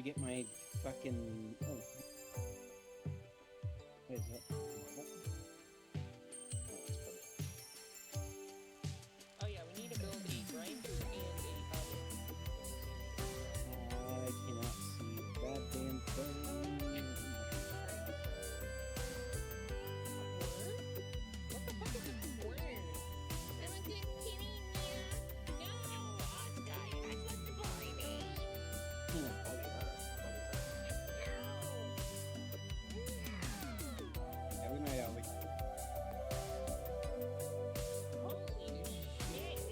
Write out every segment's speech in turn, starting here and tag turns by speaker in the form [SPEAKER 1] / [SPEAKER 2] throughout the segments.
[SPEAKER 1] to get my fucking... Oh. What is that?
[SPEAKER 2] Oh yeah, we need to build a grinder and a oven.
[SPEAKER 1] I cannot see a goddamn thing.
[SPEAKER 2] What the fuck is a corn? I'm a good kitty, Mia. No, Oscar, you're not supposed to bully me.
[SPEAKER 1] Have a good night, Albie.
[SPEAKER 2] Holy shit!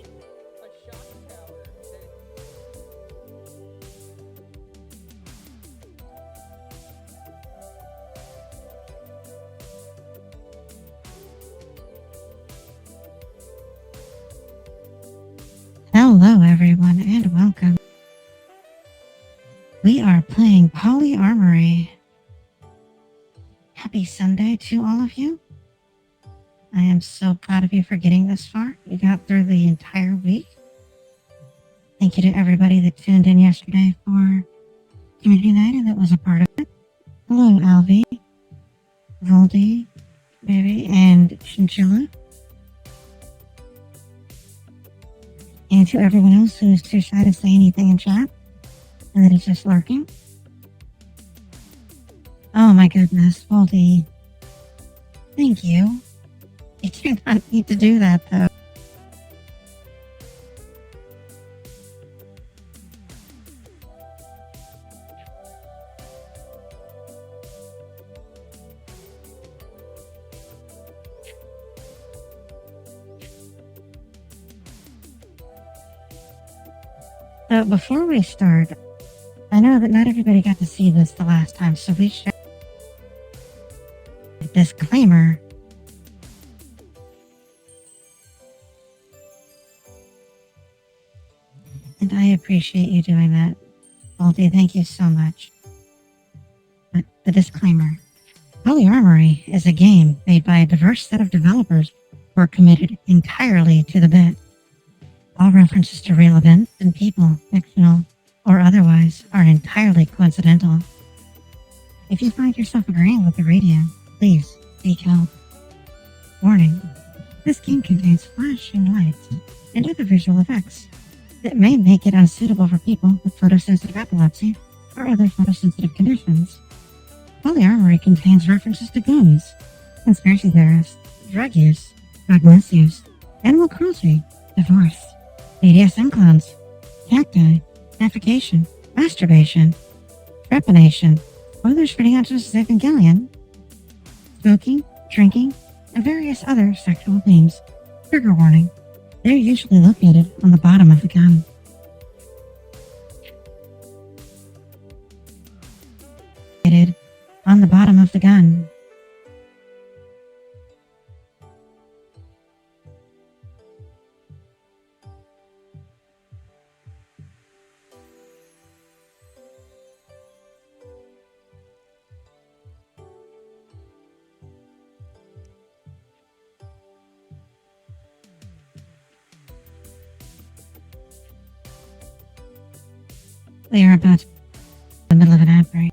[SPEAKER 2] A shock tower.
[SPEAKER 3] Hello everyone and welcome. We are playing Polyarmory. Happy Sunday to all of you. I am so proud of you for getting this far. You got through the entire week. Thank you to everybody that tuned in yesterday for community night and that was a part of it. Hello Alvy, Voldy, Baby, and Chinchilla. And to everyone else who is too shy to say anything in chat, and that is just lurking. Oh my goodness, Voldy. Thank you. You do not need to do that, though. So before we start, I know that not everybody got to see this the last time, so we should disclaimer. And I appreciate you doing that, Baldy. Thank you so much. But the disclaimer. Polyarmory is a game made by a diverse set of developers who are committed entirely to the bit. All references to real events and people, fictional or otherwise, are entirely coincidental. If you find yourself agreeing with the radio, please seek help. Warning: this game contains flashing lights and other visual effects that may make it unsuitable for people with photosensitive epilepsy or other photosensitive conditions. Polyarmory contains references to guns, conspiracy theorists, drug use, drug misuse, animal cruelty, divorce, BDSM clowns, cacti, defecation, masturbation, trepanation, spoilers for Neon's Evangelion, smoking, drinking, and various other sexual themes. Trigger warning: they're usually located on the bottom of the gun. On the bottom of the gun. We are about to be in the middle of an outbreak.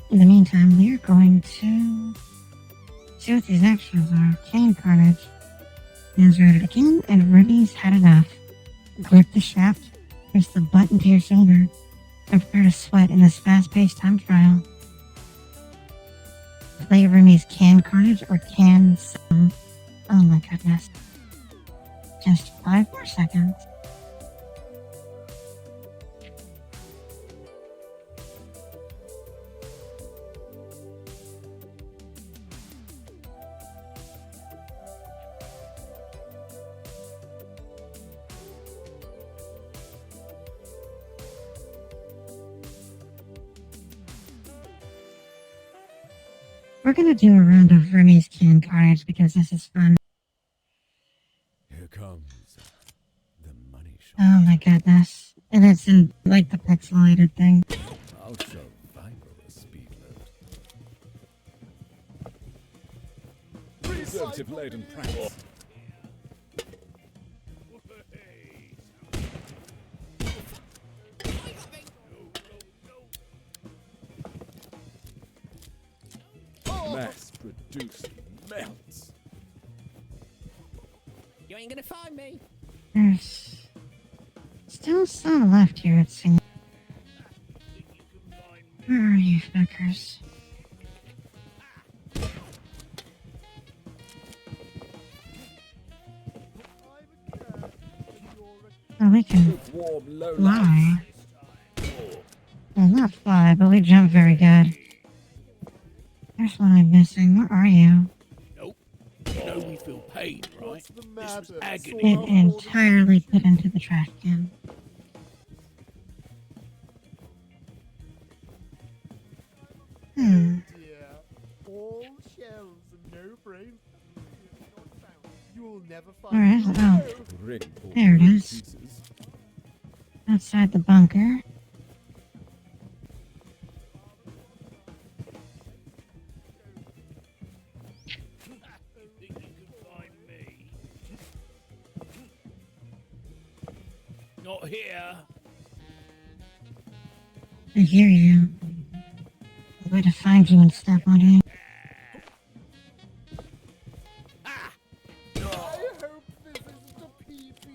[SPEAKER 3] In the meantime, we are going to see what these extras are. Chain Carnage is rated again, and Ruby's had enough. Grip the shaft, press the button to your shoulder, and prepare to sweat in this fast-paced time trial. Play Rumi's Can Carnage or Can Sum. Oh my goodness. Just 5 more seconds. We're gonna do a round of Rumi's Can Carnage because this is fun.
[SPEAKER 4] Here comes the money shot.
[SPEAKER 3] Oh my goodness. And it's in like the pixelated thing.
[SPEAKER 4] I'll show Viper a speed load. Preservative laden pranks. Mass-produced melts.
[SPEAKER 2] You ain't gonna find me.
[SPEAKER 3] There's still some left here, it seems. Where are you, fuckers? Oh, we can
[SPEAKER 4] Warm, low
[SPEAKER 3] fly.
[SPEAKER 4] life.
[SPEAKER 3] Well, not fly, but we jump very good. There's one I'm missing. Where are you?
[SPEAKER 4] Nope. You know we feel pain, right? This was agony.
[SPEAKER 3] It entirely put into the trash can. Hmm.
[SPEAKER 5] All shells and no brains. You'll never find
[SPEAKER 3] Where is it? Oh,
[SPEAKER 4] Ring for
[SPEAKER 3] there it is.
[SPEAKER 4] pieces.
[SPEAKER 3] Outside the bunker.
[SPEAKER 4] You think you can find me? Not here.
[SPEAKER 3] I hear you. Where to find you and step on you.
[SPEAKER 4] Ah!
[SPEAKER 5] I hope this isn't a PP.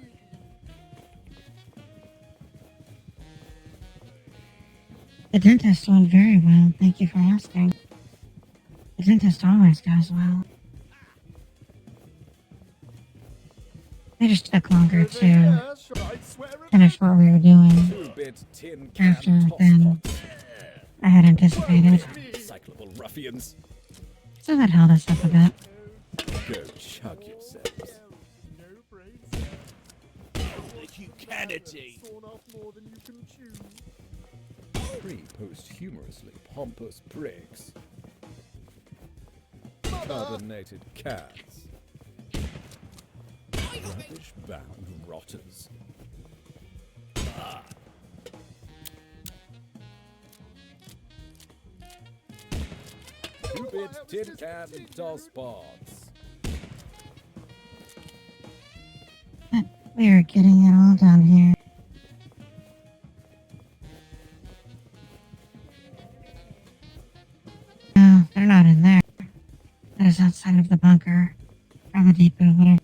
[SPEAKER 3] The dentist went very well. Thank you for asking. The dentist always does well. They just took longer to
[SPEAKER 5] I swear it.
[SPEAKER 3] finish what we were doing
[SPEAKER 4] 2-bit tin can
[SPEAKER 3] after
[SPEAKER 4] toss
[SPEAKER 3] than
[SPEAKER 4] pots.
[SPEAKER 3] I had anticipated.
[SPEAKER 4] Cyclable ruffians.
[SPEAKER 3] So that held us up a bit.
[SPEAKER 4] Go chug yourselves.
[SPEAKER 5] No brains.
[SPEAKER 4] The humanity.
[SPEAKER 5] Sawn off more than you can chew.
[SPEAKER 4] 3 posthumously pompous prigs. Carbonated cats. Rubbish-bound rotters. Ah. 2-bit tin can toss pots.
[SPEAKER 3] We are getting it all done here. No, they're not in there. That is outside of the bunker. Or the depot, whatever.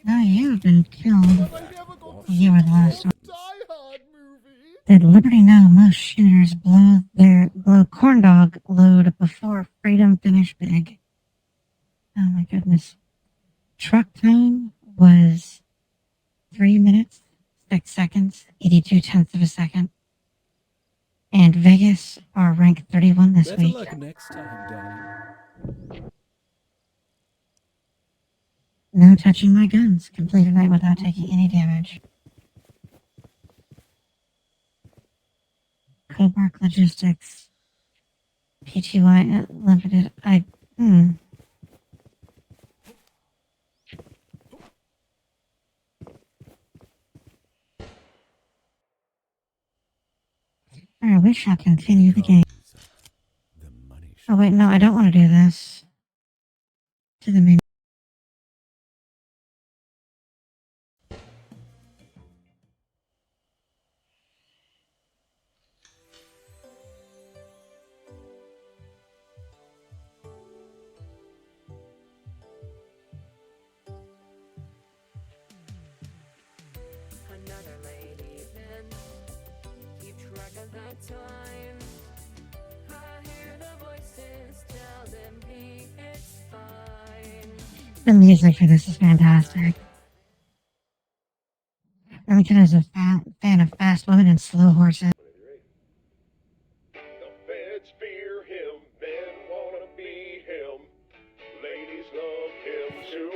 [SPEAKER 3] No, you've been killed.
[SPEAKER 5] I never got to
[SPEAKER 3] You were the last one.
[SPEAKER 5] Die Hard movie.
[SPEAKER 3] Did Liberty know most shooters blow corn dog load before freedom finish big? Oh my goodness. Truck time was 3 minutes, 6 seconds, 82 tenths of a second. And Vegas are ranked 31 this
[SPEAKER 4] Better
[SPEAKER 3] week.
[SPEAKER 4] luck next time, darling.
[SPEAKER 3] No touching my guns. Complete a night without taking any damage. Cobark Logistics. PTY Limited. Alright, we shall continue the game.
[SPEAKER 4] The money
[SPEAKER 3] Oh wait, no, I don't want to do this. To the menu.
[SPEAKER 6] another lady, then keep track of that time. I hear the voices telling me it's fine.
[SPEAKER 3] The music for this is fantastic. Remington is a fan of fast women and slow horses.
[SPEAKER 7] The feds fear him, men wanna be him, ladies love him too.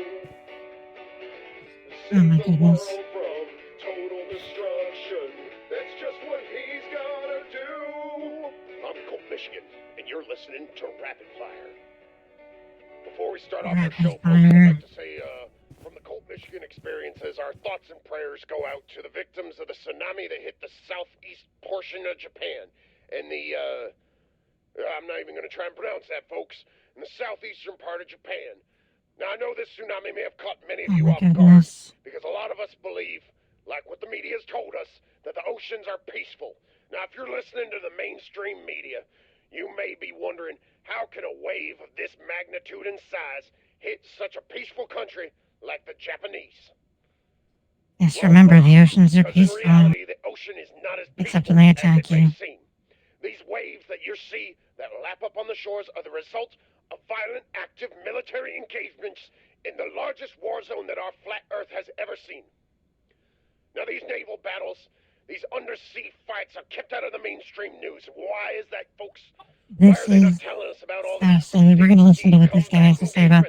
[SPEAKER 3] Oh my
[SPEAKER 7] Save the
[SPEAKER 3] goodness.
[SPEAKER 7] world from total destruction, that's just what he's gotta do. I'm Colt, Michigan, and you're listening to Rapid Fire. Before we start off our
[SPEAKER 3] Rapid
[SPEAKER 7] show, folks,
[SPEAKER 3] Fire.
[SPEAKER 7] I'd like to say, from the Colt, Michigan experiences, our thoughts and prayers go out to the victims of the tsunami that hit the southeast portion of Japan. And I'm not even going to try and pronounce that, folks, in the southeastern part of Japan. Now, I know this tsunami may have caught many of
[SPEAKER 3] Oh
[SPEAKER 7] you
[SPEAKER 3] my
[SPEAKER 7] off guard,
[SPEAKER 3] goodness.
[SPEAKER 7] because a lot of us believe, like what the media has told us, that the oceans are peaceful. Now, if you're listening to the mainstream media, you may be wondering, how can a wave of this magnitude and size hit such a peaceful country like the Japanese?
[SPEAKER 3] Yes,
[SPEAKER 7] Well,
[SPEAKER 3] remember, the
[SPEAKER 7] folks,
[SPEAKER 3] oceans are
[SPEAKER 7] 'cause in
[SPEAKER 3] peaceful.
[SPEAKER 7] reality, the ocean is not as
[SPEAKER 3] Except
[SPEAKER 7] peaceful
[SPEAKER 3] when they
[SPEAKER 7] as
[SPEAKER 3] attack
[SPEAKER 7] it may
[SPEAKER 3] you.
[SPEAKER 7] seem. These waves that you see that lap up on the shores are the result of violent, active military engagements in the largest war zone that our flat Earth has ever seen. Now, these naval battles, these undersea fights are kept out of the mainstream news. Why is that, folks? Why
[SPEAKER 3] This
[SPEAKER 7] are they not
[SPEAKER 3] is
[SPEAKER 7] telling us about all
[SPEAKER 3] fascinating. We're going to listen to what this guy has to say about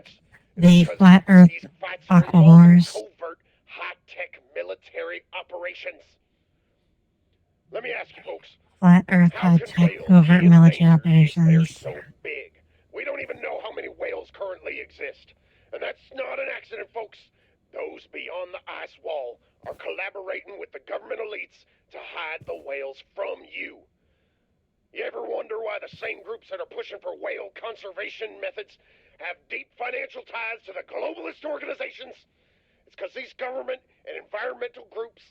[SPEAKER 3] the Flat Earth
[SPEAKER 7] these fights are
[SPEAKER 3] Aqua
[SPEAKER 7] involved in
[SPEAKER 3] Wars.
[SPEAKER 7] covert, high-tech military operations? Let me ask you, folks,
[SPEAKER 3] Flat Earth
[SPEAKER 7] how can
[SPEAKER 3] high-tech
[SPEAKER 7] whales
[SPEAKER 3] covert
[SPEAKER 7] be in
[SPEAKER 3] military
[SPEAKER 7] danger if they're
[SPEAKER 3] operations.
[SPEAKER 7] so big? We don't even know how many whales currently exist. And that's not an accident, folks. Those beyond the ice wall are collaborating with the government elites to hide the whales from you. You ever wonder why the same groups that are pushing for whale conservation methods have deep financial ties to the globalist organizations? It's because these government and environmental groups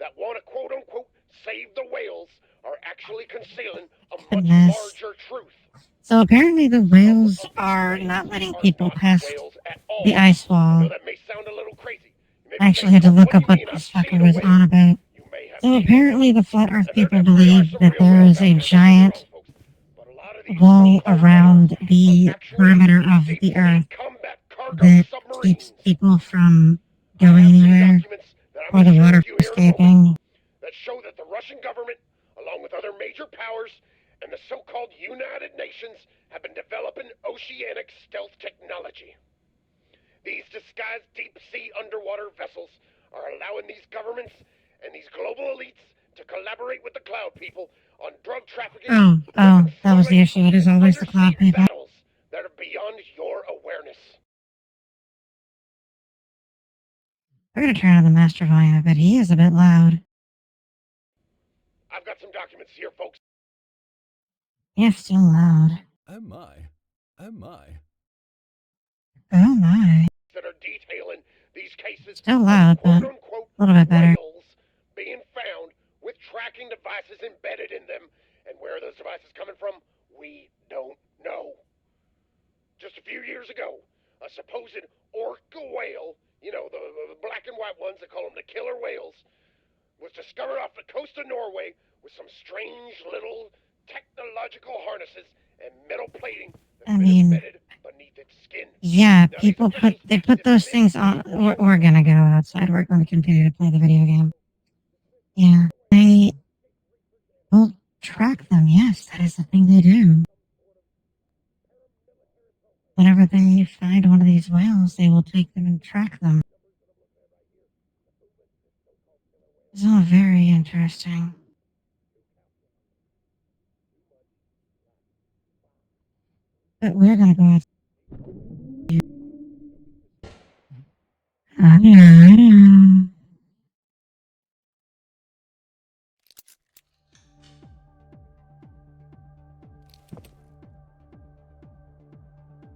[SPEAKER 7] that want to quote-unquote save the whales are actually concealing a much
[SPEAKER 3] Goodness.
[SPEAKER 7] larger truth.
[SPEAKER 3] So apparently the
[SPEAKER 7] Some
[SPEAKER 3] whales
[SPEAKER 7] of these
[SPEAKER 3] are
[SPEAKER 7] whales
[SPEAKER 3] not letting
[SPEAKER 7] are
[SPEAKER 3] people
[SPEAKER 7] not
[SPEAKER 3] past
[SPEAKER 7] whales at all.
[SPEAKER 3] the ice
[SPEAKER 7] I
[SPEAKER 3] wall.
[SPEAKER 7] know that may sound a little crazy. You may be
[SPEAKER 3] I actually
[SPEAKER 7] saying,
[SPEAKER 3] had to
[SPEAKER 7] "Colt,
[SPEAKER 3] look
[SPEAKER 7] what do
[SPEAKER 3] up
[SPEAKER 7] you
[SPEAKER 3] what
[SPEAKER 7] mean?
[SPEAKER 3] this
[SPEAKER 7] I've seen
[SPEAKER 3] fucker
[SPEAKER 7] a
[SPEAKER 3] was
[SPEAKER 7] whale."
[SPEAKER 3] on about.
[SPEAKER 7] You may have
[SPEAKER 3] So
[SPEAKER 7] seen a
[SPEAKER 3] apparently
[SPEAKER 7] whale.
[SPEAKER 3] the Flat Earth
[SPEAKER 7] And there
[SPEAKER 3] people
[SPEAKER 7] definitely are
[SPEAKER 3] believe
[SPEAKER 7] some
[SPEAKER 3] that
[SPEAKER 7] real
[SPEAKER 3] there
[SPEAKER 7] whales
[SPEAKER 3] is
[SPEAKER 7] out
[SPEAKER 3] a
[SPEAKER 7] there, don't get me
[SPEAKER 3] giant
[SPEAKER 7] wrong, folks. But a lot of these
[SPEAKER 3] wall
[SPEAKER 7] so-called
[SPEAKER 3] around
[SPEAKER 7] whales are
[SPEAKER 3] the
[SPEAKER 7] actually
[SPEAKER 3] perimeter of
[SPEAKER 7] deep
[SPEAKER 3] the
[SPEAKER 7] sea
[SPEAKER 3] Earth
[SPEAKER 7] combat cargo
[SPEAKER 3] that keeps
[SPEAKER 7] submarines.
[SPEAKER 3] people from
[SPEAKER 7] I
[SPEAKER 3] going
[SPEAKER 7] have some
[SPEAKER 3] anywhere
[SPEAKER 7] documents that I'm
[SPEAKER 3] or
[SPEAKER 7] going
[SPEAKER 3] the
[SPEAKER 7] to share
[SPEAKER 3] water
[SPEAKER 7] with you here in a moment
[SPEAKER 3] escaping.
[SPEAKER 7] that show that the Russian government, along with other major powers and the so-called United Nations, have been developing oceanic stealth technology. These disguised deep-sea underwater vessels are allowing these governments and these global elites to collaborate with the cloud people on drug trafficking,
[SPEAKER 3] Oh,
[SPEAKER 7] weapons
[SPEAKER 3] that was the
[SPEAKER 7] smuggling,
[SPEAKER 3] issue. It is
[SPEAKER 7] and
[SPEAKER 3] always the
[SPEAKER 7] undersea
[SPEAKER 3] cloud people.
[SPEAKER 7] battles that are beyond your awareness.
[SPEAKER 3] We're gonna turn on the master volume a bit. He is a bit loud.
[SPEAKER 7] I've got some documents here, folks.
[SPEAKER 3] Yeah, still loud.
[SPEAKER 4] Oh my. Oh my.
[SPEAKER 3] Oh my.
[SPEAKER 7] That are detailing these cases
[SPEAKER 3] Still
[SPEAKER 7] of
[SPEAKER 3] loud, but
[SPEAKER 7] quote-unquote
[SPEAKER 3] a little bit better.
[SPEAKER 7] whales being found with tracking devices embedded in them, and where are those devices coming from? We don't know. Just a few years ago, a supposed orca whale, you know, the black and white ones, they call them the killer whales, was discovered off the coast of Norway with some strange little technological harnesses and metal plating that's
[SPEAKER 3] I
[SPEAKER 7] been
[SPEAKER 3] mean,
[SPEAKER 7] embedded beneath its skin.
[SPEAKER 3] yeah,
[SPEAKER 7] Now, these
[SPEAKER 3] people put
[SPEAKER 7] officials
[SPEAKER 3] those things on. We're gonna go outside. We're going to continue to play the video game. Yeah, they will track them. Yes, that is the thing they do. Whenever they find one of these whales, they will take them and track them. It's all very interesting. But we're gonna go outside.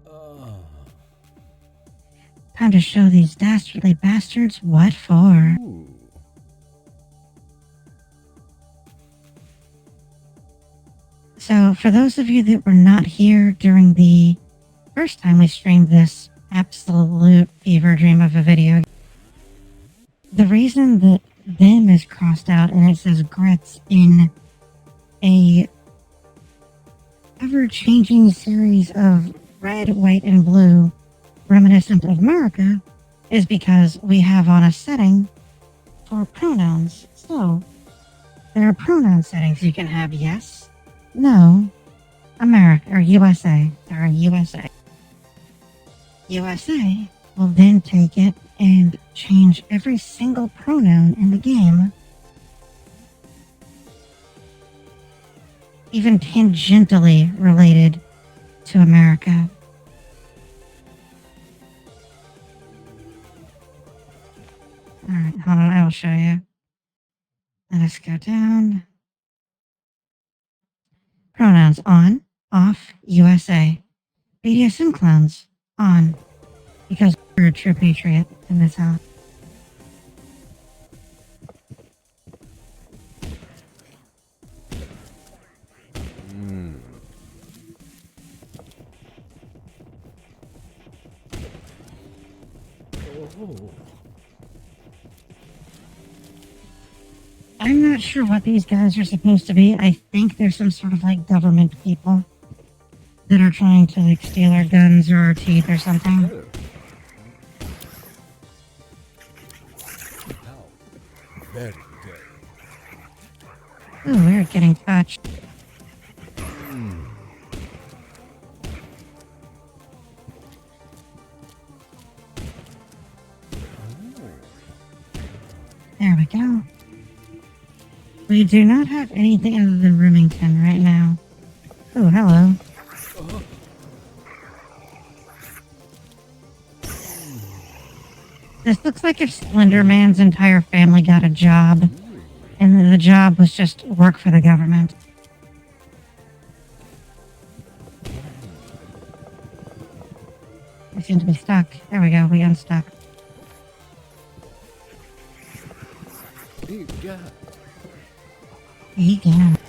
[SPEAKER 4] Oh.
[SPEAKER 3] Time to show these dastardly bastards what for.
[SPEAKER 4] Ooh.
[SPEAKER 3] So, for those of you that were not here during the first time we streamed this absolute fever dream of a video, the reason that them is crossed out and it says grits in a ever-changing series of red, white, and blue reminiscent of America is because we have on a setting for pronouns. So, there are pronoun settings. You can have yes, no, America, or USA. Sorry, USA. USA will then take it and change every single pronoun in the game, even tangentially related to America. Alright, hold on, I will show you. Let us go down. Pronouns on, off, USA. BDSM clowns, on. Because we're a true patriot in this house. I'm not sure what these guys are supposed to be. I think they're some sort of like government people that are trying to like steal our guns or our teeth or something.
[SPEAKER 4] Very good.
[SPEAKER 3] Ooh, we're getting touched. There we go. We do not have anything other than Remington right now. Oh, hello. This looks like if Slender Man's entire family got a job, and then the job was just work for the government. We seem to be stuck. There we go, we unstuck.
[SPEAKER 4] Egad.
[SPEAKER 3] Egad.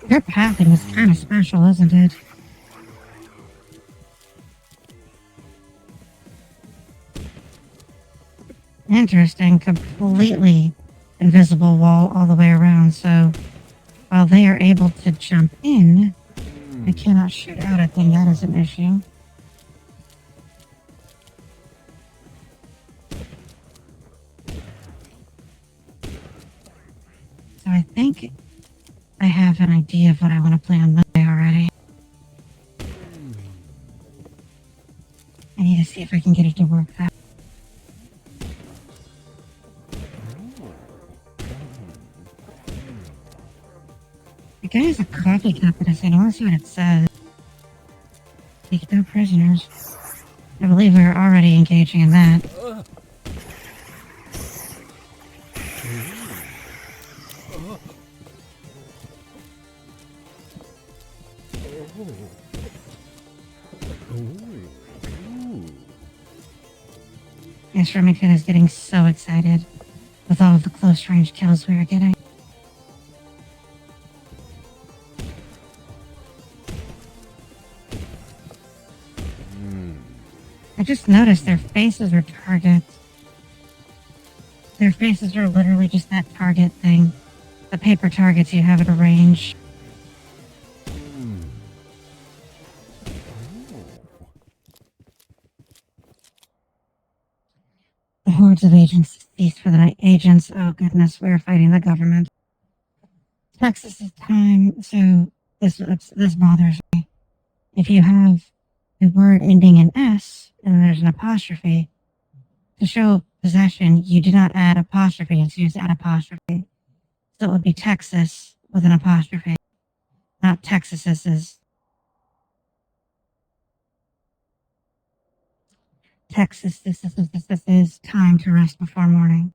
[SPEAKER 3] Your pathing is kind of special, isn't it? Interesting. Completely invisible wall all the way around, so while they are able to jump in, I cannot shoot out at them. That is an issue. So I think I have an idea of what I want to play on Monday already. I need to see if I can get it to work that. The guy has a coffee cup in his hand. I want to see what it says. Take no prisoners. I believe we are already engaging in that. Yes, Remington is getting so excited with all of the close range kills we are getting. I just noticed their faces are targets. Their faces are literally just that target thing. The paper targets you have at a range. The hordes of agents cease for the night. Agents, oh goodness, we're fighting the government. Texas is time, so this bothers me. If you have a word ending in S and there's an apostrophe, to show possession, you do not add apostrophe, it's used add apostrophe. So it would be Texas with an apostrophe, not Texas's. Texas, this is time to rest before morning.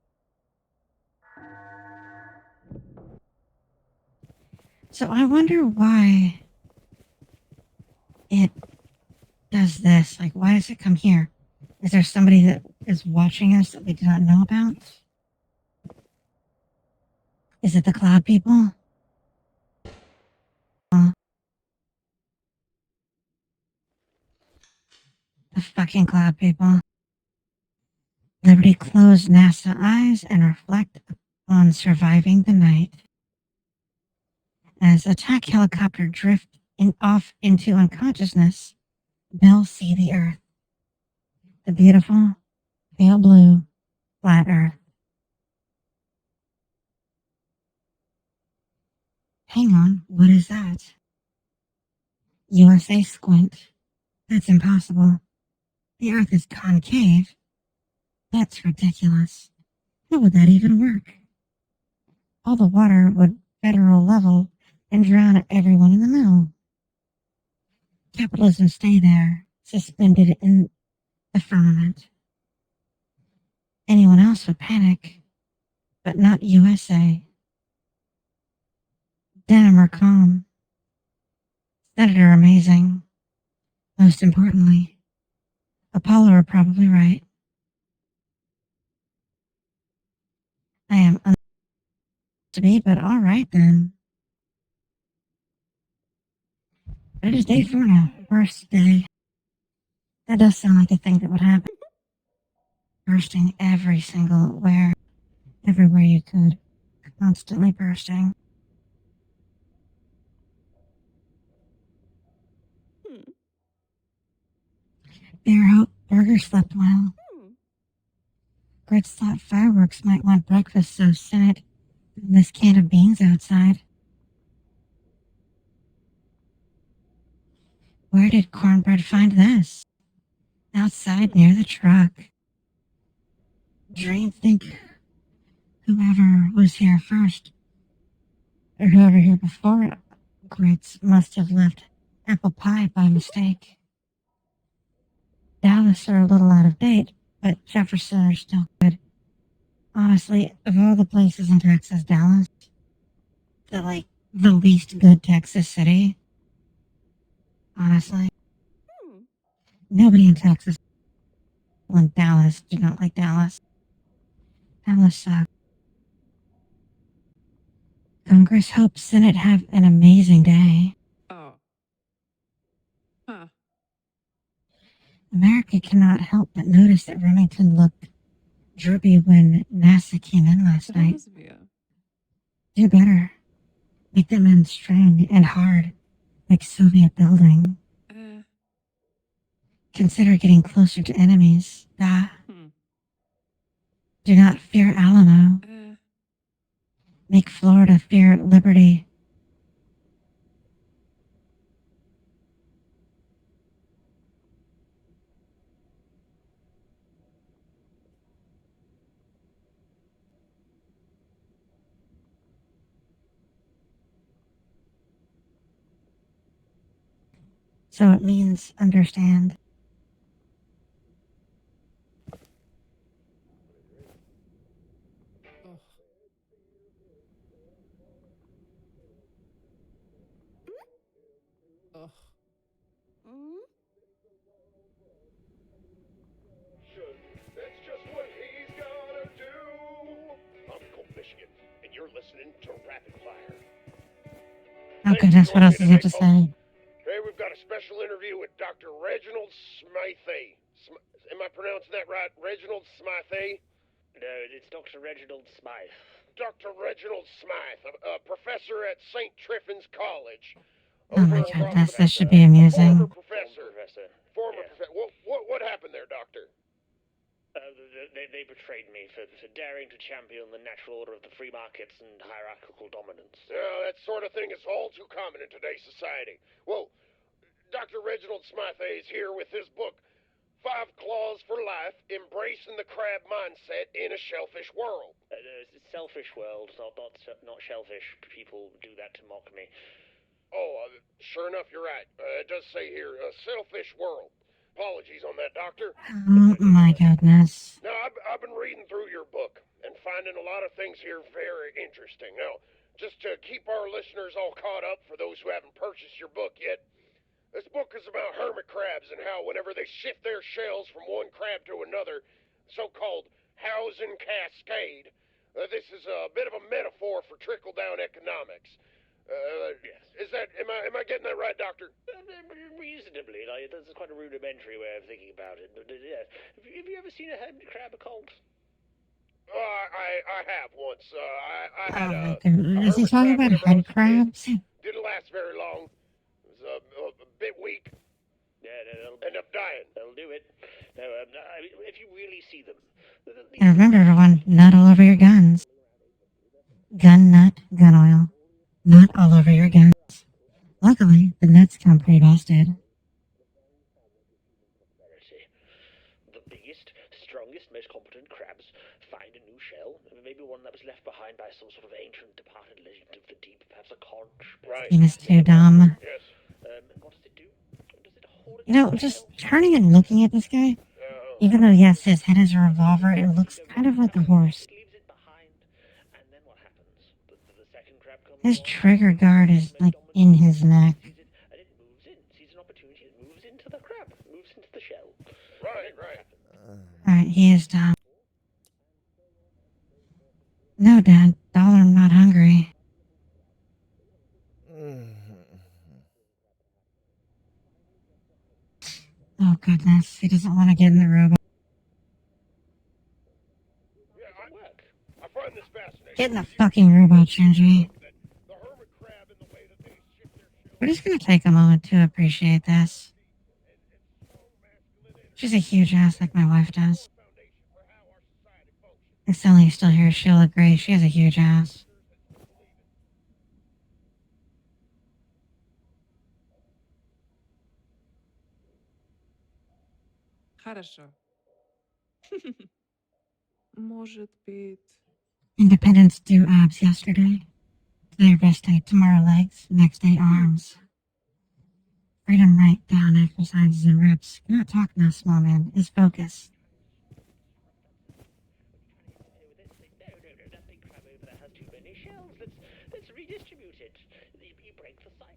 [SPEAKER 3] So I wonder why it does this. Like, why does it come here? Is there somebody that is watching us that we do not know about? Is it the cloud people? The fucking cloud people. Liberty closed NASA eyes and reflect on surviving the night. As attack helicopter drift off into unconsciousness, they'll see the Earth. The beautiful, pale blue, flat Earth. Hang on, what is that? USA squint. That's impossible. The Earth is concave. That's ridiculous. How would that even work? All the water would federal level and drown everyone in the middle. Capitalism stay there, suspended in the firmament. Anyone else would panic, but not USA. Denim are calm. Senator amazing. Most importantly, Apollo are probably right. I am to be, but all right then. It is day 4 now. First day. That does sound like a thing that would happen. Bursting every single where, everywhere you could. Constantly bursting. Bear hope Burger slept well. Grits thought fireworks might want breakfast, so Senate this can of beans outside. Where did Cornbread find this? Outside near the truck. Dream think whoever was here first, or whoever here before Grits must have left apple pie by mistake. Dallas are a little out of date, but Jefferson are still good. Honestly, of all the places in Texas, Dallas, the least good Texas city. Honestly. Nobody in Texas and Dallas do not like Dallas. Dallas sucks. Congress hopes Senate have an amazing day.
[SPEAKER 6] Oh. Huh.
[SPEAKER 3] America cannot help but notice that Remington looked droopy when NASA came in last night. Do better. Make them in strong and hard, like Soviet building. Consider getting closer to enemies. Do not fear Alamo. Make Florida fear liberty. So it means understand.
[SPEAKER 4] Ugh.
[SPEAKER 7] That's just what he's gotta do. I'm Colt Michigan, and you're listening to Rapid Fire.
[SPEAKER 3] Oh goodness, what else does he have to say?
[SPEAKER 7] Today we've got a special interview with Dr. Reginald Smythe. Am I pronouncing that right? Reginald Smythe?
[SPEAKER 8] No, it's Dr. Reginald Smythe.
[SPEAKER 7] Dr. Reginald Smythe, a professor at St. Triffin's College.
[SPEAKER 3] Oh my goodness, this should be amusing.
[SPEAKER 7] Former professor. Former
[SPEAKER 8] Yeah.
[SPEAKER 7] professor. What happened there, Doctor?
[SPEAKER 8] They betrayed me for daring to champion the natural order of the free markets and hierarchical dominance.
[SPEAKER 7] That sort of thing is all too common in today's society. Well, Dr. Reginald Smythe is here with his book, 5 Claws for Life, Embracing the Crab Mindset in a Shellfish World.
[SPEAKER 8] Selfish world, not shellfish. People do that to mock me.
[SPEAKER 7] Oh, sure enough, you're right. It does say here, Selfish World. Apologies on that, Doctor.
[SPEAKER 3] Oh my goodness.
[SPEAKER 7] Now, I've been reading through your book and finding a lot of things here very interesting. Now, just to keep our listeners all caught up, for those who haven't purchased your book yet, this book is about hermit crabs and how whenever they shift their shells from one crab to another, so-called housing cascade, This is a bit of a metaphor for trickle-down economics.
[SPEAKER 8] Yes.
[SPEAKER 7] Am I getting that right, Doctor?
[SPEAKER 8] Reasonably. Like, that's quite a rudimentary way of thinking about it. But, yes. Have you ever seen a hermit crab occult?
[SPEAKER 7] I have once. I had
[SPEAKER 3] Oh my
[SPEAKER 7] a
[SPEAKER 3] goodness. Is he
[SPEAKER 7] hermit
[SPEAKER 3] talking
[SPEAKER 7] crab
[SPEAKER 3] about
[SPEAKER 7] whenever I
[SPEAKER 3] head
[SPEAKER 7] was a kid.
[SPEAKER 3] crabs?
[SPEAKER 7] Didn't last very long. It was a bit weak.
[SPEAKER 8] Yeah,
[SPEAKER 7] Ended up dying.
[SPEAKER 8] that'll do it. No, if you really see them...
[SPEAKER 3] And remember, everyone, nut all over your guns. Gun nut, gun oil. Nut all over your guns. Luckily, the nuts come pre-busted.
[SPEAKER 8] The biggest, strongest, most competent crabs find a new shell, maybe one that was left behind by some sort of ancient departed legend of the deep, perhaps a conch.
[SPEAKER 7] Right.
[SPEAKER 3] Penis too dumb.
[SPEAKER 7] Yes.
[SPEAKER 8] What does it do? Does it hold its
[SPEAKER 3] You know, just turning and looking at this guy, even though, yes, his head is a revolver, it looks kind of like a horse.
[SPEAKER 8] It leaves it behind, and then what happens? The second crab comes
[SPEAKER 3] His
[SPEAKER 8] along,
[SPEAKER 3] trigger guard is, like, in his neck.
[SPEAKER 8] sees it, and it moves in, sees an opportunity, it moves into the crab, moves into the shell.
[SPEAKER 7] Right.
[SPEAKER 3] Alright, he is dumb. No, Dad, dollar, I'm not hungry. Oh, goodness, he doesn't want to get in the robot.
[SPEAKER 7] Yeah, I find this fascinating.
[SPEAKER 3] Get in the fucking robot, Shinji.
[SPEAKER 7] The hermit crab and the way that they shift their shell.
[SPEAKER 3] We're just gonna take a moment to appreciate this. She's a huge ass like my wife does. If Sally's still here, she'll agree. She has a huge ass.
[SPEAKER 9] Хорошо. Может быть...
[SPEAKER 3] Independence do abs yesterday. Today wrist day, tomorrow legs, next day arms. Freedom right down exercises and reps. Cannot talk now, small man. Is focus.
[SPEAKER 8] No, that big crab over there has too many shells. Let's redistribute it. You break the cycle.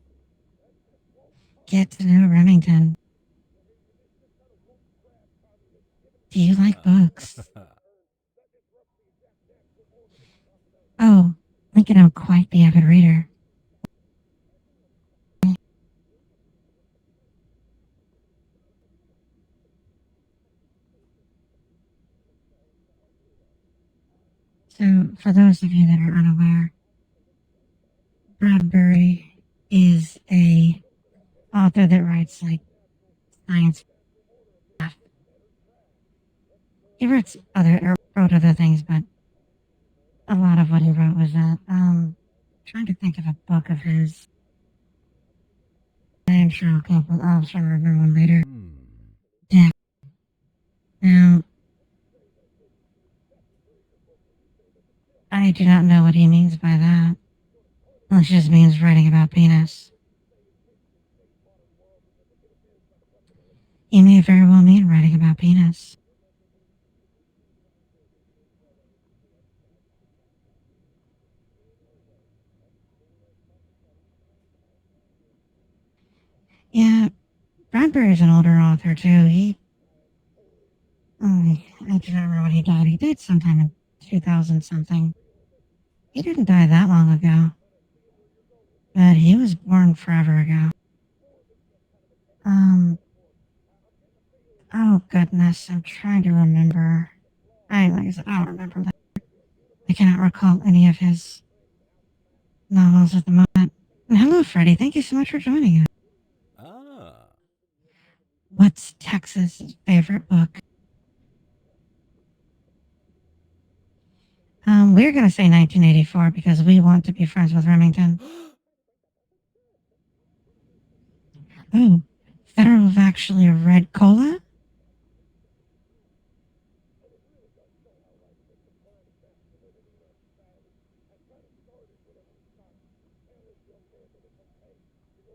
[SPEAKER 3] Get to know Remington. Do you like books? Oh, Lincoln, I'm quite the avid reader. So, for those of you that are unaware, Bradbury is a author that writes like science stuff. He wrote other things, but a lot of what he wrote was that. Trying to think of a book of his. I'm sure I'll try to remember one later. Yeah. Now, I do not know what he means by that. Unless it just means writing about penis. He may very well mean writing about penis. Yeah, Bradbury's an older author too. I don't remember when he died. He died sometime in 2000 something. He didn't die that long ago. But he was born forever ago. Oh goodness, I'm trying to remember. Like I said, I don't remember that. I cannot recall any of his novels at the moment. And hello, Freddie. Thank you so much for joining us. What's Texas' favorite book? We're gonna say 1984 because we want to be friends with Remington. Oh, Federal have actually read Cola?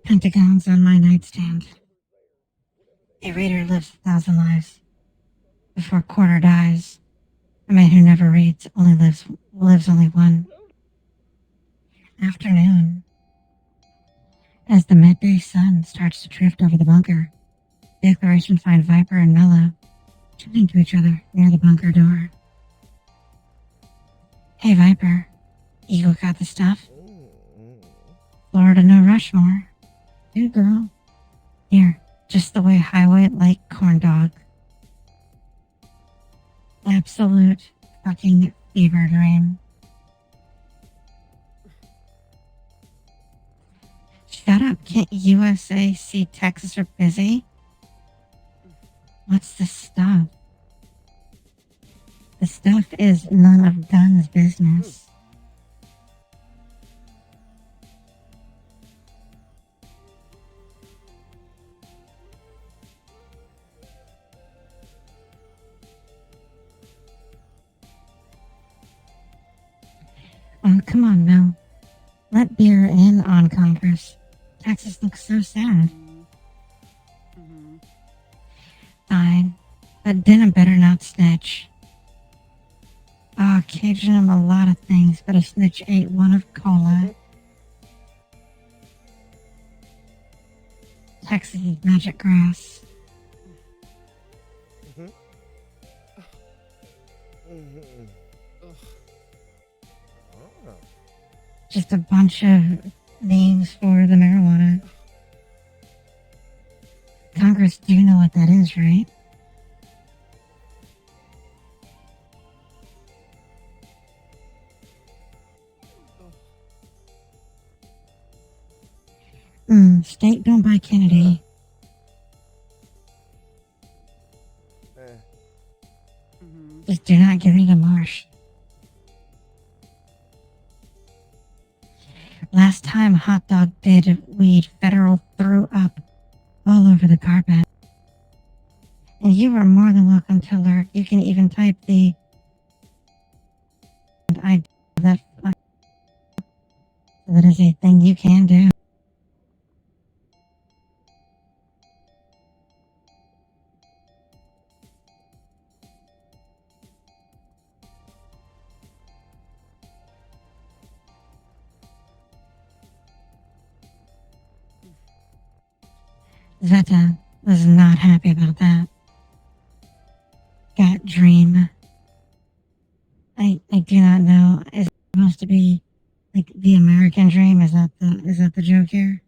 [SPEAKER 3] Pentagon's on my nightstand. A reader lives 1,000 lives before quarter dies. A man who never reads only lives only one. Afternoon. As the midday sun starts to drift over the bunker, the Declaration find Viper and Mello chatting to each other near the bunker door. Hey, Viper. Eagle got the stuff? Florida no Rushmore. Good girl. Here, just the way Highway like corn dog. Absolute fucking fever dream. Shut up, can't USA see Texas are busy? What's the stuff? The stuff is none of Dunn's business. Oh, come on, Mel. Let beer in on Congress. Texas looks so sad. Fine, but Denham better not snitch. Oh, caging him a lot of things, but a snitch ate one of cola. Texas is magic grass. Just a bunch of names for the marijuana. Congress do know what that is, right? State don't buy Kennedy. Just do not get rid of Marsh. Last time Hot Dog did weed, Federal threw up all over the carpet. And you are more than welcome to lurk. You can even type the I that that is a thing you can do. Zeta was not happy about that. Got dream. I do not know. Is it supposed to be like the American dream? Is that the joke here?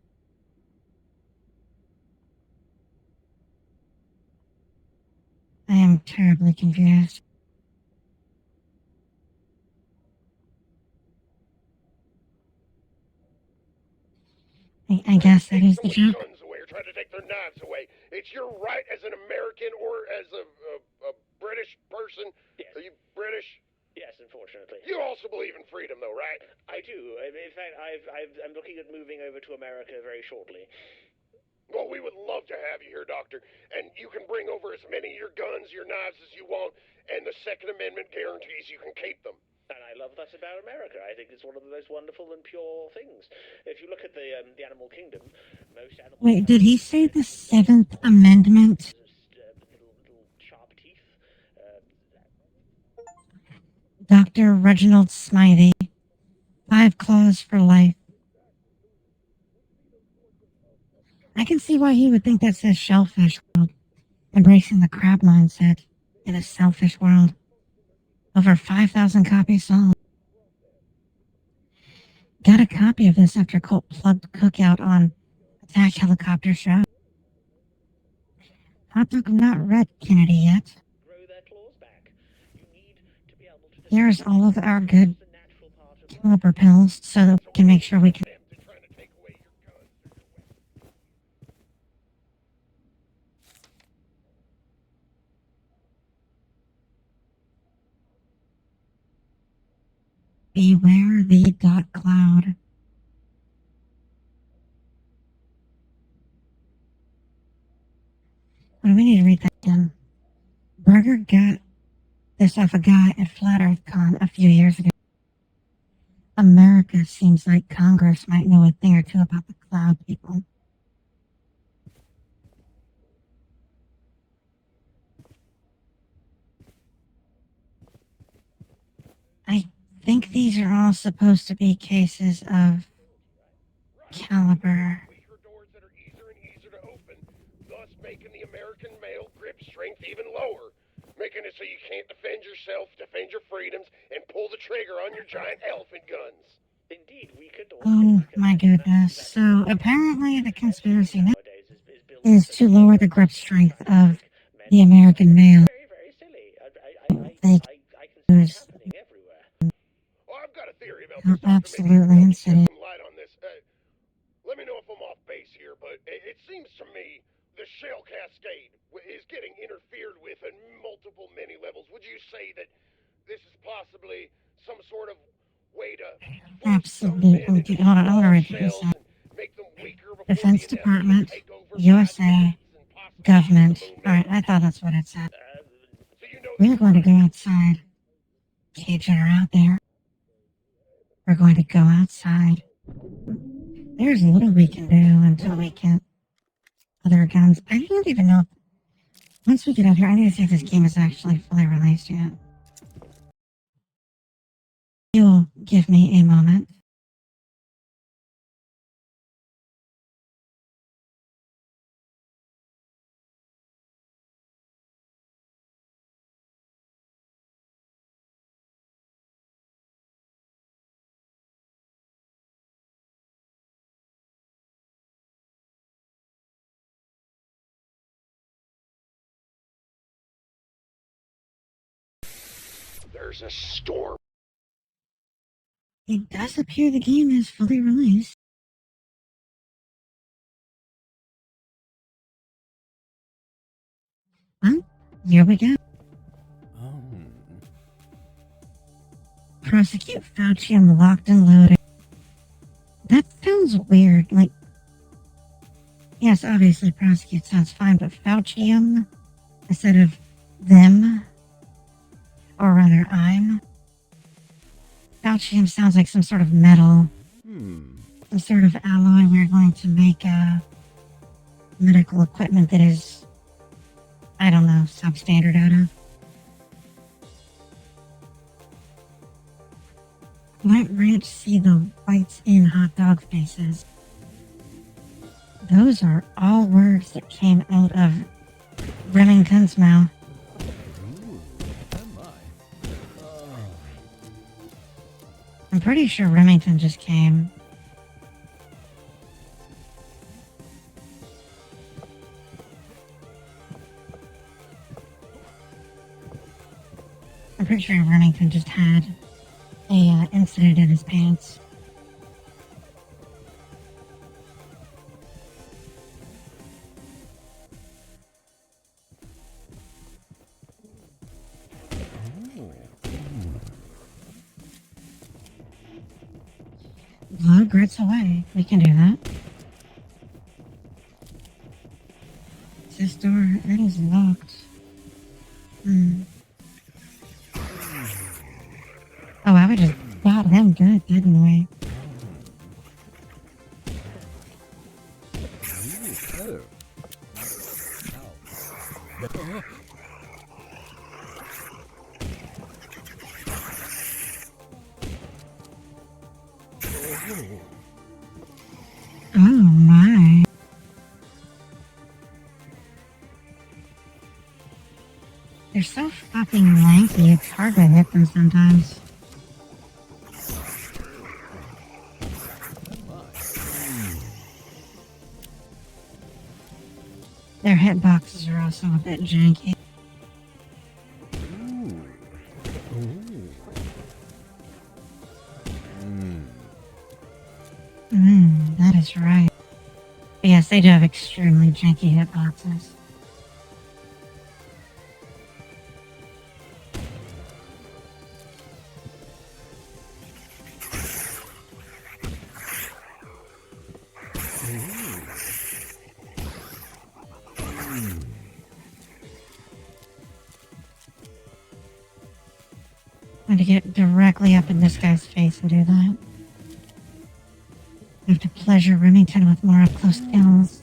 [SPEAKER 3] I am terribly confused. I guess that is the
[SPEAKER 7] Taking
[SPEAKER 3] joke.
[SPEAKER 7] guns away or trying to take their knives away. It's your right as an American or as a British person.
[SPEAKER 8] Yes.
[SPEAKER 7] Are you British?
[SPEAKER 8] Yes, unfortunately.
[SPEAKER 7] You also believe in freedom, though, right?
[SPEAKER 8] I do. In fact, I'm looking at moving over to America very shortly.
[SPEAKER 7] Well, we would love to have you here, Doctor. And you can bring over as many of your guns, your knives as you want, and the Second Amendment guarantees you can keep them.
[SPEAKER 8] And I love that about America. I think it's one of the most wonderful and pure things. If you look at the animal kingdom, most animals...
[SPEAKER 3] Wait, did he say the Seventh Amendment?
[SPEAKER 8] Little sharp teeth.
[SPEAKER 3] Dr. Reginald Smythe. 5 claws for life. I can see why he would think that says shellfish world. Embracing the crab mindset in a selfish world. Over 5,000 copies sold. Got a copy of this after Colt plugged Cookout on Attack Helicopter Show. Hot Dog have not read Kennedy yet.
[SPEAKER 8] Grow their claws back. You need to be able to...
[SPEAKER 3] Here's all of our good caliber pills so that we can make sure we can...
[SPEAKER 7] They're trying to take away your guns or your weapons.
[SPEAKER 3] Beware the dot cloud. What do we need to read that again? Berger got this off a guy at Flat Earth Con a few years ago. America seems like Congress might know a thing or two about the cloud people. I think these are all supposed to be cases of caliber.
[SPEAKER 7] Weaker doors that are easier and easier to open, thus making the American male grip strength even lower. making it so you can't defend yourself, defend your freedoms, and pull the trigger on your giant elephant guns.
[SPEAKER 8] Indeed, we could all
[SPEAKER 3] Oh
[SPEAKER 8] take
[SPEAKER 3] my
[SPEAKER 8] that
[SPEAKER 3] goodness.
[SPEAKER 8] that
[SPEAKER 3] So apparently the conspiracy now
[SPEAKER 8] nowadays is built
[SPEAKER 3] is to lower the grip strength of the American male.
[SPEAKER 8] very, very silly.
[SPEAKER 3] Fake
[SPEAKER 8] I can see it
[SPEAKER 3] news
[SPEAKER 8] happening everywhere.
[SPEAKER 7] Oh, I've got a theory about
[SPEAKER 3] are
[SPEAKER 7] this, Doctor. Maybe you can
[SPEAKER 3] absolutely
[SPEAKER 7] help me shed
[SPEAKER 3] insidious.
[SPEAKER 7] some light on this. Let me know if I'm off base here, but it seems to me the shell cascade is getting interfered with at multiple many levels. Would you say that this is possibly some sort of way to force some men into
[SPEAKER 3] Absolutely. Hold on, I'm
[SPEAKER 7] small
[SPEAKER 3] gonna read what he
[SPEAKER 7] shells
[SPEAKER 3] said.
[SPEAKER 7] and make them weaker before
[SPEAKER 3] Defense
[SPEAKER 7] the inevitable
[SPEAKER 3] Department,
[SPEAKER 7] takeover by
[SPEAKER 3] USA,
[SPEAKER 7] adults and possibly even
[SPEAKER 3] government.
[SPEAKER 7] the moon
[SPEAKER 3] Alright,
[SPEAKER 7] men?
[SPEAKER 3] I thought that's what it said.
[SPEAKER 7] So you know the
[SPEAKER 3] We are going to
[SPEAKER 7] truth.
[SPEAKER 3] go outside. Kids that are out there. We're going to go outside. There's little we can do until we can other guns. I don't even know. Once we get out here, I need to see if this game is actually fully released yet. You'll give me a moment.
[SPEAKER 7] There's a storm.
[SPEAKER 3] It does appear the game is fully released. Well, here we go. Prosecute Fauci and locked and loaded. That sounds weird. Like, yes, obviously prosecute sounds fine, but Faucium instead of them, or rather I'm. Faucium sounds like some sort of metal, some sort of alloy we're going to make medical equipment that is, I don't know, substandard out of. Let Ranch see the whites in hot dog faces. Those are all words that came out of Remington's mouth. I'm pretty sure Remington just came. I'm pretty sure Remington just had a incident in his pants. Blow grits away. We can do that. This door, that is locked. Oh, wow, we just got him good, didn't we? Oh my. They're so fucking lanky, it's hard to hit them sometimes. Their hitboxes are also a bit janky. That is right. But yes, they do have extremely janky hitboxes. I had to get directly up in this guy's face and do that. I have to pleasure Remington with more up-close kills.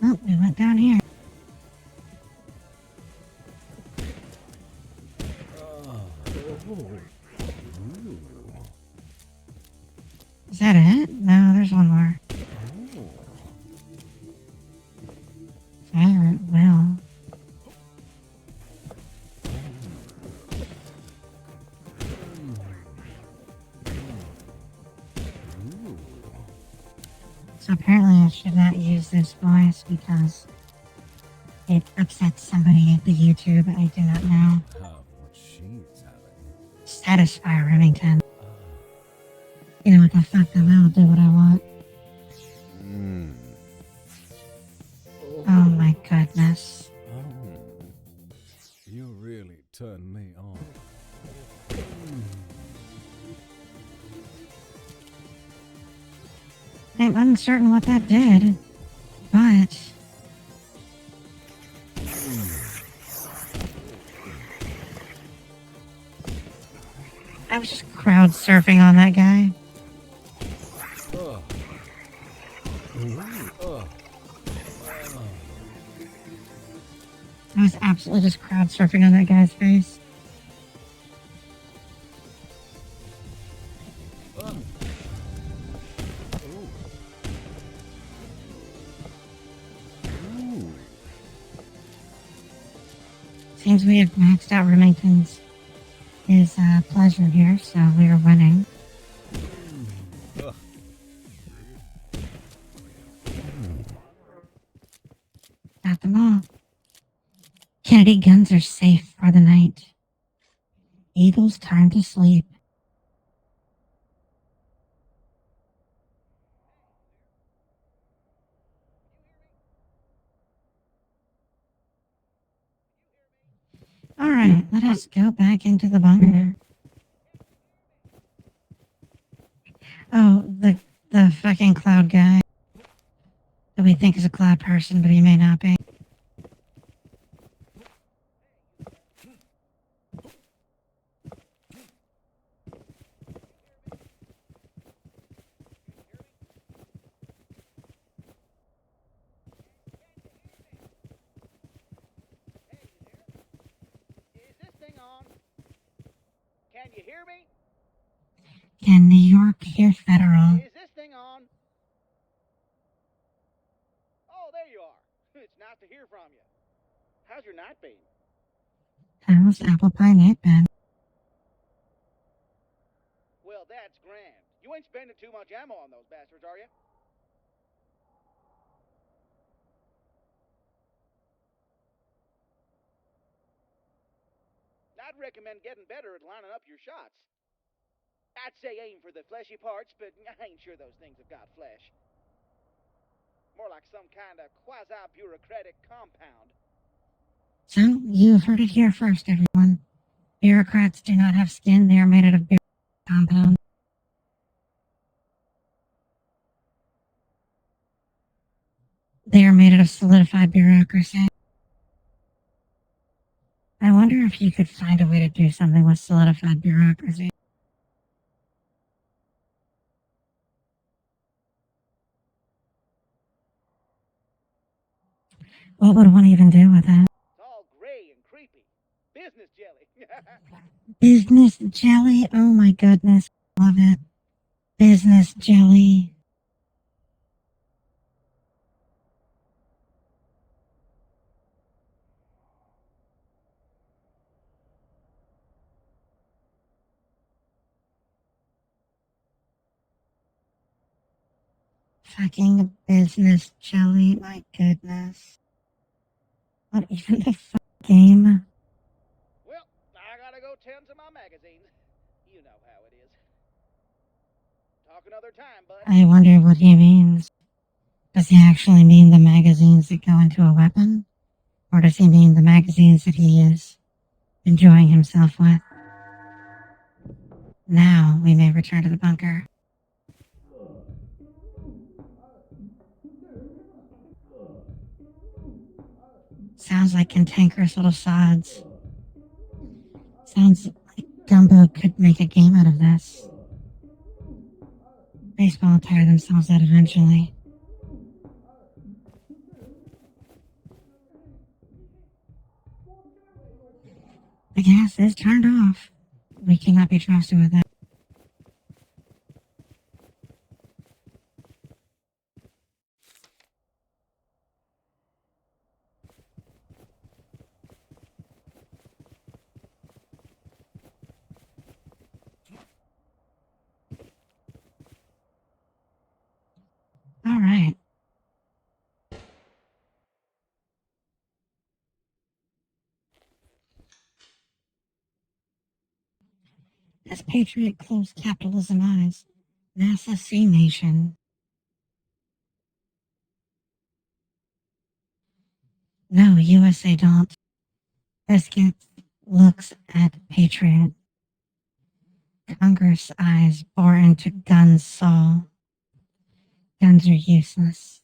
[SPEAKER 3] Oh, we went down here. Is that it? No, there's one more. apparently I should not use this voice because it upsets somebody at the YouTube I do not know.
[SPEAKER 4] Have what she's having.
[SPEAKER 3] Satisfy Remington. You know what the fuck, I'll do what I want.
[SPEAKER 4] Mm.
[SPEAKER 3] Oh my goodness.
[SPEAKER 4] Oh. You really turned me on.
[SPEAKER 3] I'm uncertain what that did, but I was just crowd surfing on that guy.
[SPEAKER 4] Ugh. Ugh.
[SPEAKER 3] I was absolutely just crowd surfing on that guy's face.
[SPEAKER 4] Ooh.
[SPEAKER 3] Seems we have maxed out Remington's his pleasure here, so we are winning.
[SPEAKER 4] Ugh.
[SPEAKER 3] Got them all. Kennedy guns are safe for the night. Eagle's time to sleep. Alright, let us go back into the bunker. Oh, the fucking cloud guy. That we think is a cloud person, but he may not be.
[SPEAKER 10] Is this thing on? Can you hear me?
[SPEAKER 3] Can New York hear federal?
[SPEAKER 10] Is this thing on? Oh, there you are. It's nice to hear from you. How's your night been?
[SPEAKER 3] How's apple pie night been?
[SPEAKER 10] Well, that's grand. You ain't spending too much ammo on those bastards, are you? I'd recommend getting better at lining up your shots. I'd say aim for the fleshy parts, but I ain't sure those things have got flesh. More like some kind of quasi-bureaucratic compound.
[SPEAKER 3] So, you heard it here first, everyone. Bureaucrats do not have skin, they are made out of compound. They are made out of solidified bureaucracy. I wonder if you could find a way to do something with solidified bureaucracy. What would one even do with it?
[SPEAKER 10] It's all gray and creepy. Business jelly.
[SPEAKER 3] Business jelly? Oh my goodness. Love it. Business jelly. Fucking business jelly. My goodness. What even the fuck game?
[SPEAKER 10] Well, I gotta go tend to my magazines. You know how it is. Talk another time, bud.
[SPEAKER 3] I wonder what he means. Does he actually mean the magazines that go into a weapon? Or does he mean the magazines that he is enjoying himself with? Now we may return to the bunker. Sounds like cantankerous little sods. Sounds like Gumbo could make a game out of this. Baseball will tire themselves out eventually. The gas is turned off. We cannot be trusted with that. Alright, As Patriot closed capitalism eyes, NASA C Nation. No, USA don't. Biscuit looks at Patriot. Congress eyes bore into Guns soul. Guns are useless.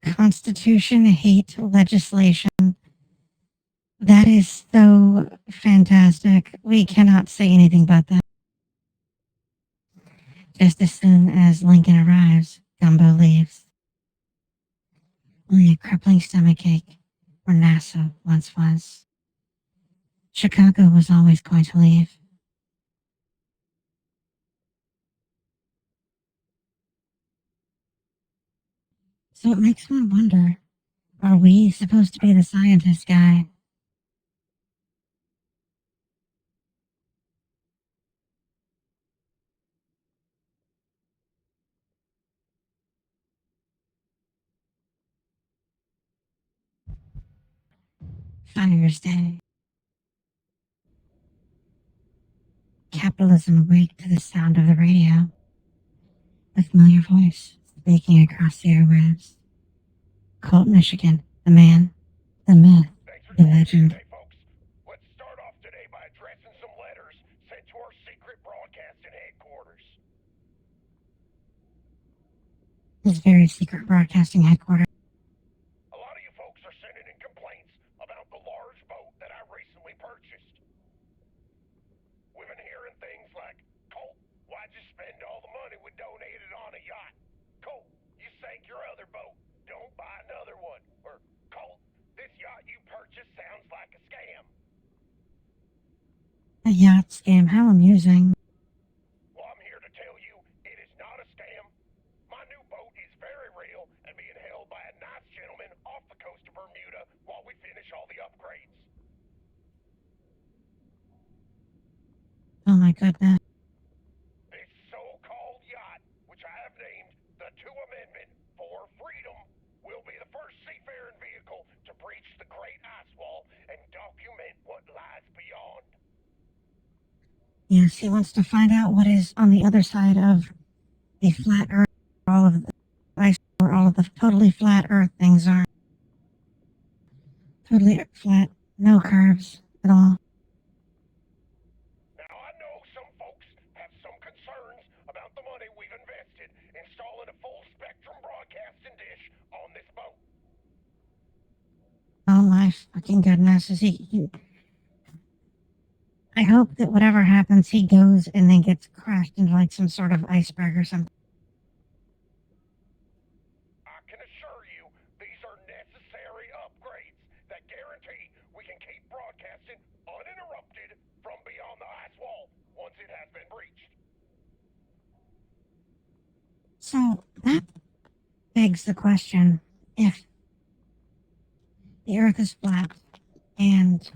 [SPEAKER 3] Constitution hate legislation. That is so fantastic. We cannot say anything about that. Just as soon as Lincoln arrives, Gumbo leaves. Only a crippling stomachache where NASA once was. Chicago was always going to leave. So it makes one wonder, are we supposed to be the scientist guy? Fire's Day. Capitalism awake to the sound of the radio. A familiar voice speaking across the airwaves. Colt, Michigan. The man. The myth.
[SPEAKER 7] Thanks for
[SPEAKER 3] The
[SPEAKER 7] joining me
[SPEAKER 3] legend.
[SPEAKER 7] today, folks. Let's start off today by addressing some letters sent to our secret broadcasting headquarters.
[SPEAKER 3] His very secret broadcasting headquarters.
[SPEAKER 7] A lot of you folks are sending in complaints about the large boat that I recently purchased. We've been hearing things like, Colt, why'd you spend all the money we donated on a yacht? Colt, you sank your other boat. Don't buy another one. Or, Colt, this yacht you purchased sounds like a scam.
[SPEAKER 3] A yacht scam. How amusing.
[SPEAKER 7] Well, I'm here to tell you, it is not a scam. My new boat is very real and being held by a nice gentleman off the coast of Bermuda while we finish all the upgrades.
[SPEAKER 3] Oh my goodness.
[SPEAKER 7] This so-called yacht, which I have named the 2 Amendment for Freedom, will be the first seafaring vehicle to breach the Great Ice Wall and document what lies beyond.
[SPEAKER 3] Yes, he wants to find out what is on the other side of the flat earth. All of the ice, where all of the totally flat earth things are. Totally flat. No curves at all.
[SPEAKER 7] Now, I know some folks have some concerns about the money we've invested installing a full-spectrum broadcasting dish on this boat.
[SPEAKER 3] Oh my fucking goodness. Is he I hope that whatever happens, he goes and then gets crashed into like some sort of iceberg or something.
[SPEAKER 7] I can assure you, these are necessary upgrades that guarantee we can keep broadcasting uninterrupted from beyond the ice wall once it has been breached.
[SPEAKER 3] So that begs the question, if the earth is flat and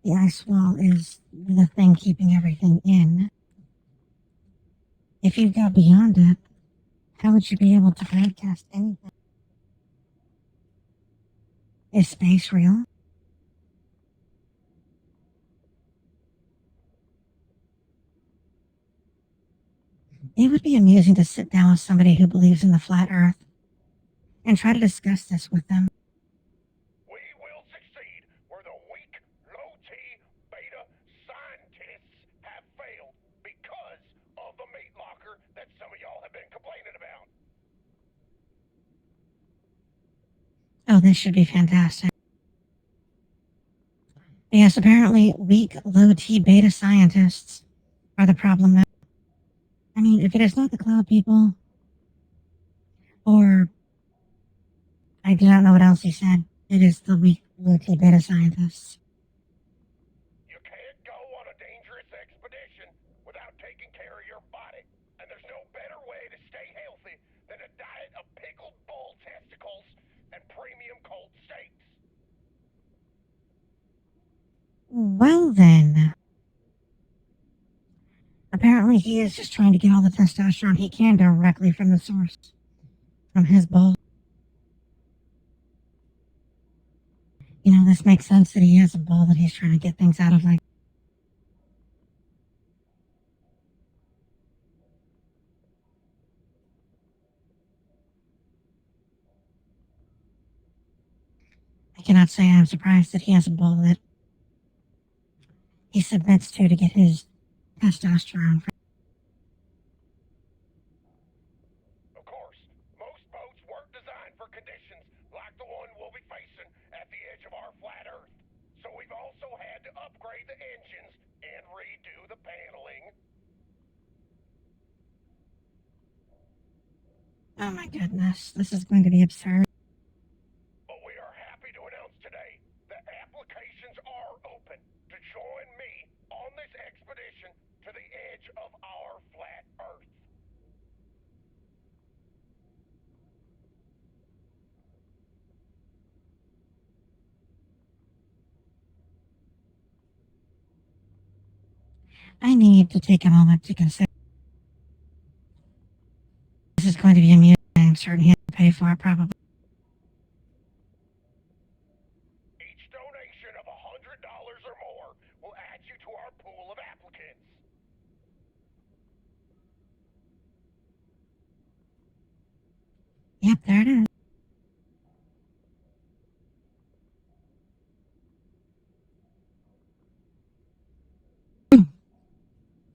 [SPEAKER 3] the ice wall is the thing keeping everything in, if you go beyond it, how would you be able to broadcast anything? Is space real? It would be amusing to sit down with somebody who believes in the flat earth and try to discuss this with them.
[SPEAKER 7] We will succeed where the weak, low-T, beta scientists have failed because of the meat locker that some of y'all have been complaining about.
[SPEAKER 3] Oh, this should be fantastic. Yes, apparently weak, low-T beta scientists are the problem now. I mean, if it is not the cloud people, or I do not know what else he said, it is the weak, low-T beta scientists.
[SPEAKER 7] You can't go on a dangerous expedition without taking care of your body, and there's no better way to stay healthy than a diet of pickled bull testicles and premium cold steaks.
[SPEAKER 3] Well then, apparently he is just trying to get all the testosterone he can directly from the source, from his bull. this makes sense that he has a bowl that he's trying to get things out of, like. I cannot say I'm surprised that he has a bowl that he submits to get his testosterone.
[SPEAKER 7] Of course, most boats weren't designed for conditions like the one we'll be facing at the edge of our flat Earth. So we've also had to upgrade the engines and redo the paneling.
[SPEAKER 3] Oh my goodness, this is going to be absurd.
[SPEAKER 7] But we are happy to announce today that applications are open to join me on this expedition to the edge of our flat Earth.
[SPEAKER 3] I need to take a moment to consider. This is going to be amusing. I'm certain he has to pay for it, probably.
[SPEAKER 7] Each donation of $100 or more will add you to our pool of applicants.
[SPEAKER 3] Yep, there it is.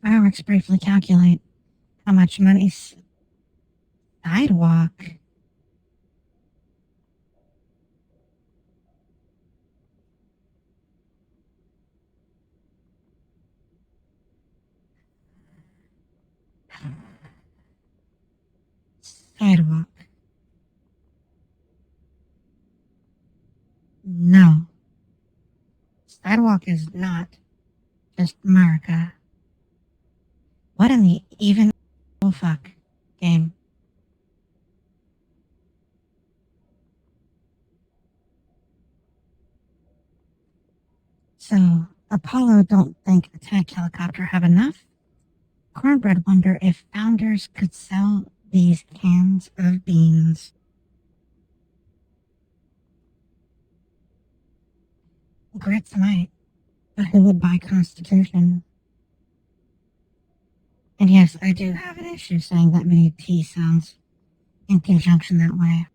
[SPEAKER 3] Fireworks briefly calculate how much money sidewalk. Sidewalk. No. Sidewalk is not just America. What in the even fuck game? So, Apollo don't think attack helicopter have enough? Cornbread wonder if founders could sell these cans of beans. Grits might, but who would buy Constitution? And yes, I do have an issue saying that many T sounds in conjunction that way.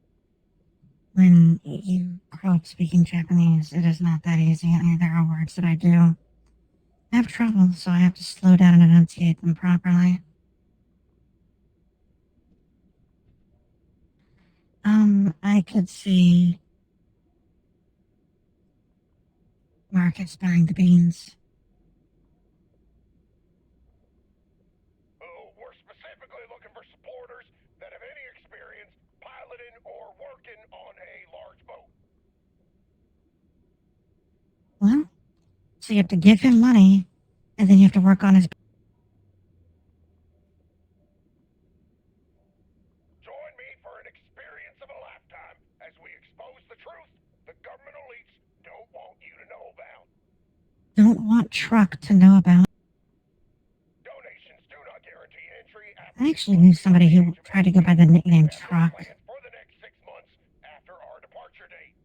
[SPEAKER 3] When you grow up speaking Japanese, it is not that easy, and there are words that I do have trouble, so I have to slow down and enunciate them properly. I could see markets buying the beans.
[SPEAKER 7] We're specifically looking for supporters that have any experience piloting or working on a large boat.
[SPEAKER 3] Well, so you have to give him money, and then you have to work on his.
[SPEAKER 7] Join me for an experience of a lifetime as we expose the truth the government elites don't want you to know about.
[SPEAKER 3] Don't want Truck to know about.
[SPEAKER 7] Donations do not guarantee entry.
[SPEAKER 3] I actually knew somebody who tried to go by the nickname Truck.
[SPEAKER 7] For the next 6 months after our departure date.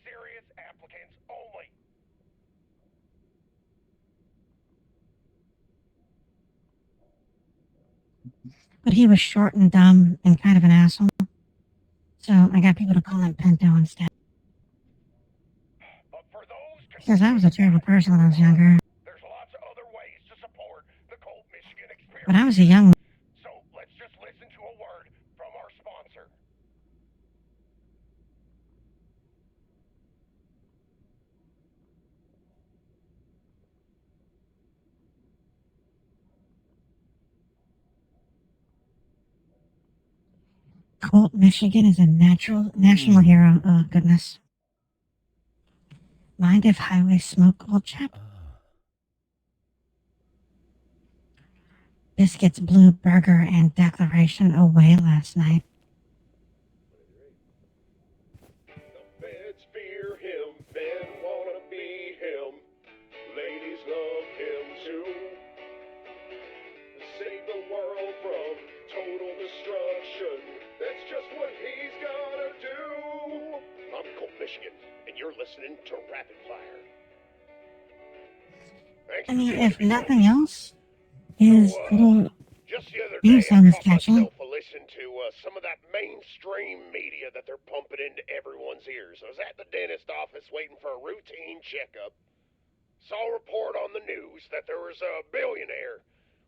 [SPEAKER 7] Serious applicants only.
[SPEAKER 3] But he was short and dumb and kind of an asshole. So I got people to call him Pinto instead. Because I was a terrible person when I was younger.
[SPEAKER 7] There's lots of other ways to support the Colt Michigan experience.
[SPEAKER 3] When I was a young.
[SPEAKER 7] So let's just listen to a word from our sponsor.
[SPEAKER 3] Colt Michigan is a national hero. Oh, goodness. Mind if highway smoke, old chap? Biscuits blew burger and declaration away last night.
[SPEAKER 7] The feds fear him, men wanna be him. Ladies love him too. Save the world from total destruction. That's just what he's gonna do. I'm Colt Michigan, and you're listening to Rapid Fire. Thanks
[SPEAKER 3] I
[SPEAKER 7] for
[SPEAKER 3] mean,
[SPEAKER 7] joining
[SPEAKER 3] if
[SPEAKER 7] me,
[SPEAKER 3] nothing
[SPEAKER 7] folks.
[SPEAKER 3] else, his little
[SPEAKER 7] Just the other
[SPEAKER 3] theme
[SPEAKER 7] day, I
[SPEAKER 3] song is
[SPEAKER 7] caught
[SPEAKER 3] catchy.
[SPEAKER 7] myself listening to some of that mainstream media that they're pumping into everyone's ears. I was at the dentist office waiting for a routine checkup. Saw a report on the news that there was a billionaire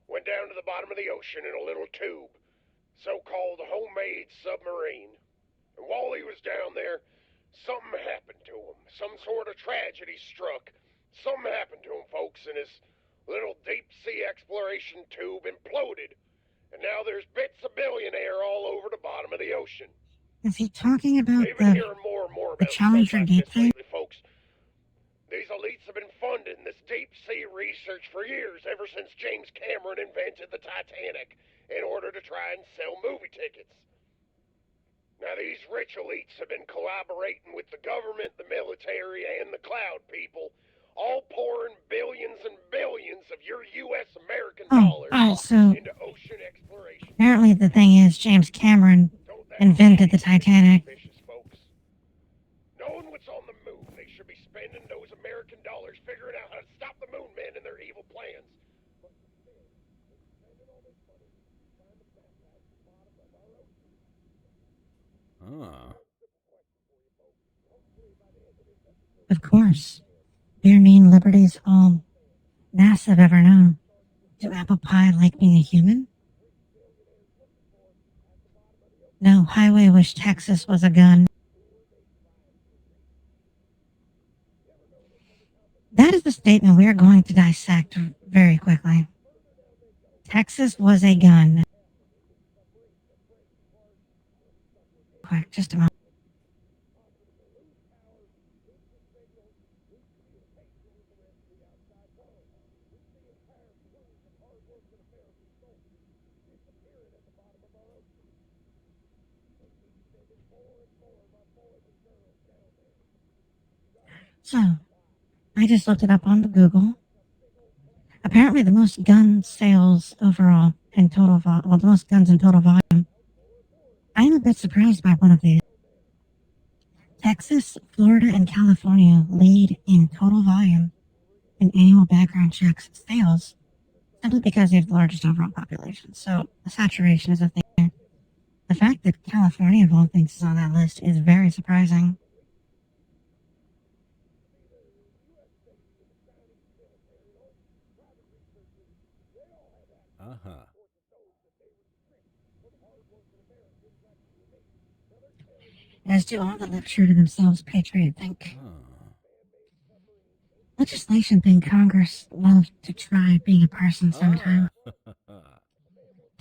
[SPEAKER 7] went down to the bottom of the ocean in a little tube, so-called homemade submarine. And while he was down there, something happened to him. Some sort of tragedy struck. Something happened to him, folks, and his little deep-sea exploration tube imploded. And now there's bits of billionaire all over the bottom of the ocean.
[SPEAKER 3] Is he talking about
[SPEAKER 7] I've been hearing more and more
[SPEAKER 3] the
[SPEAKER 7] about stuff
[SPEAKER 3] Challenger
[SPEAKER 7] like
[SPEAKER 3] Deep
[SPEAKER 7] this
[SPEAKER 3] thing?
[SPEAKER 7] lately, folks. These elites have been funding this deep-sea research for years, ever since James Cameron invented the Titanic, in order to try and sell movie tickets. Now, these rich elites have been collaborating with the government, the military, and the cloud people, all pouring billions and billions of your U.S. American dollars
[SPEAKER 3] So
[SPEAKER 7] into ocean exploration.
[SPEAKER 3] apparently the thing is James Cameron
[SPEAKER 7] Don't that
[SPEAKER 3] invented the
[SPEAKER 7] make you
[SPEAKER 3] Titanic.
[SPEAKER 7] suspicious, folks? Knowing what's on the moon, they should be spending those American dollars figuring out how to stop the moon men and their evil plans.
[SPEAKER 3] Of course. Bare mean liberties all NASA have ever known. Do apple pie like being a human? No, Highway wish Texas was a gun. That is the statement we are going to dissect very quickly. Texas was a gun. Quick, just a moment. So, I just looked it up on the Google. Apparently, the most gun sales overall in total volume, well, the most guns in total volume. I am a bit surprised by one of these. Texas, Florida, and California lead in total volume in annual background checks sales, simply because they have the largest overall population. So, the saturation is a thing there. The fact that California, of all things, is on that list is very surprising. As do all that live true to themselves, patriot think. Legislation thing Congress loved to try being a person sometime.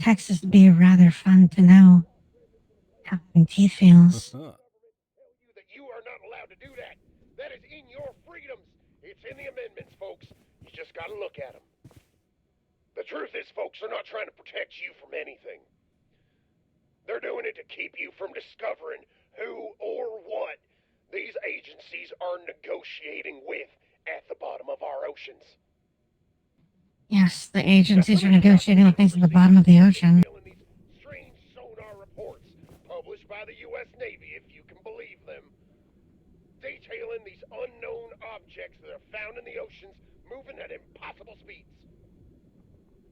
[SPEAKER 3] Texas would be rather fun to know how having teeth feels.
[SPEAKER 7] That you are not allowed to do that. That is in your freedoms. It's in the amendments, folks. You just gotta look at them. The truth is, folks, they're not trying to protect you from anything. They're doing it to keep you from discovering who or what these agencies are negotiating with at the bottom of our oceans.
[SPEAKER 3] Yes, the agencies are negotiating with things at the bottom of the ocean.
[SPEAKER 7] These strange sonar reports published by the U.S. Navy, if you can believe them, detailing these unknown objects that are found in the oceans moving at impossible speeds.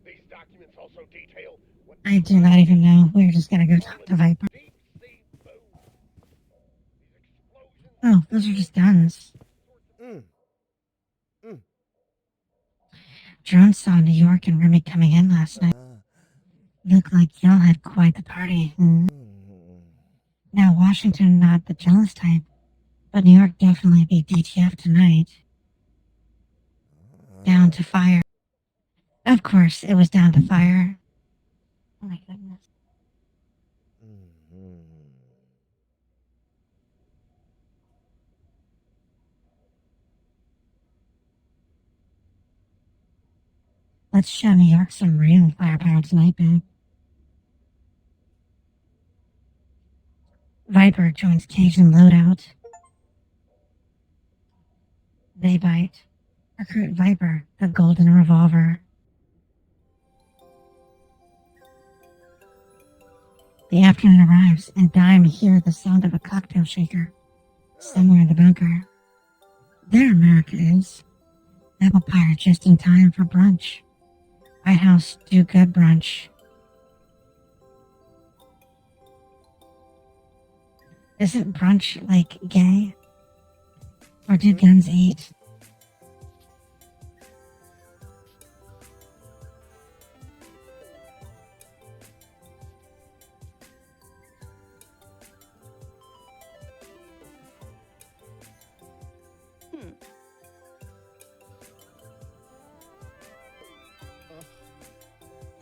[SPEAKER 7] These documents also detail what
[SPEAKER 3] I do not even know. We're just gonna go talk to Viper.
[SPEAKER 7] deep-sea boom. These explosions.
[SPEAKER 3] Oh, those are just guns. Drones saw New York and Remy coming in last night. Looked like y'all had quite the party. Now, Washington, not the jealous type, but New York definitely beat DTF tonight. Down to fire. Of course, it was down to fire. Oh my goodness. Let's show New York some real firepower tonight, babe. Viper joins Cajun loadout. They bite. Recruit Viper, the golden revolver. The afternoon arrives, and Dime hears the sound of a cocktail shaker somewhere in the bunker. There America is. Apple pie are just in time for brunch. White House do good brunch. Isn't brunch, like, gay? Or do guns eat?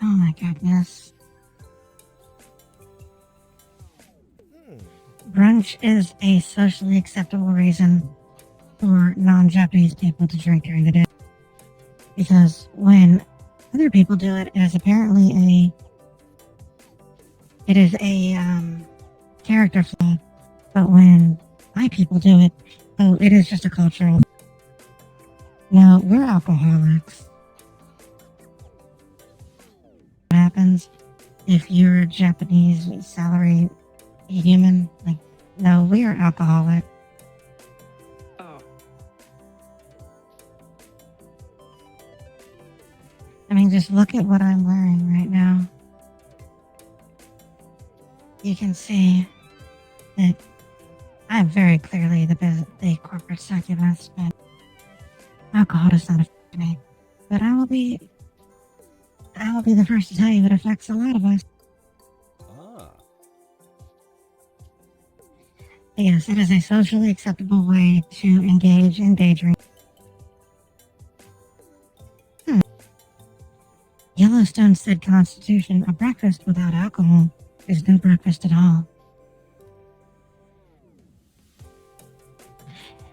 [SPEAKER 3] Oh my goodness. Brunch is a socially acceptable reason for non-Japanese people to drink during the day. Because when other people do it, it is apparently a character flaw. But when my people do it, oh, it is just a cultural. No, we're alcoholics. What happens if you're a Japanese salary human? Like, no, we are alcoholic.
[SPEAKER 9] Oh.
[SPEAKER 3] I mean, just look at what I'm wearing right now. You can see that I'm very clearly the corporate succubus, but alcohol does not affect me. But I will be the first to tell you it affects a lot of us.
[SPEAKER 4] Ah.
[SPEAKER 3] Yes, it is a socially acceptable way to engage in daydreaming. Yellowstone said Constitution, a breakfast without alcohol is no breakfast at all.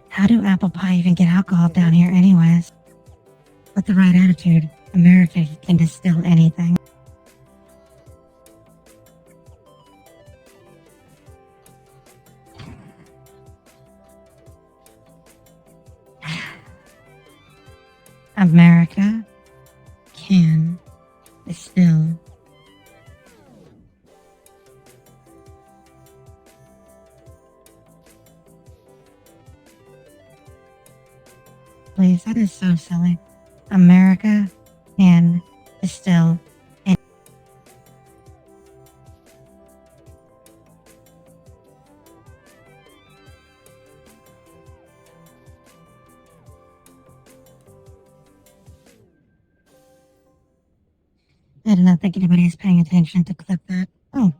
[SPEAKER 3] How do apple pie even get alcohol down here anyways? With the right attitude, America can distill anything. America can distill. Please, that is so silly. America can distill. I do not think anybody is paying attention to clip that. Oh.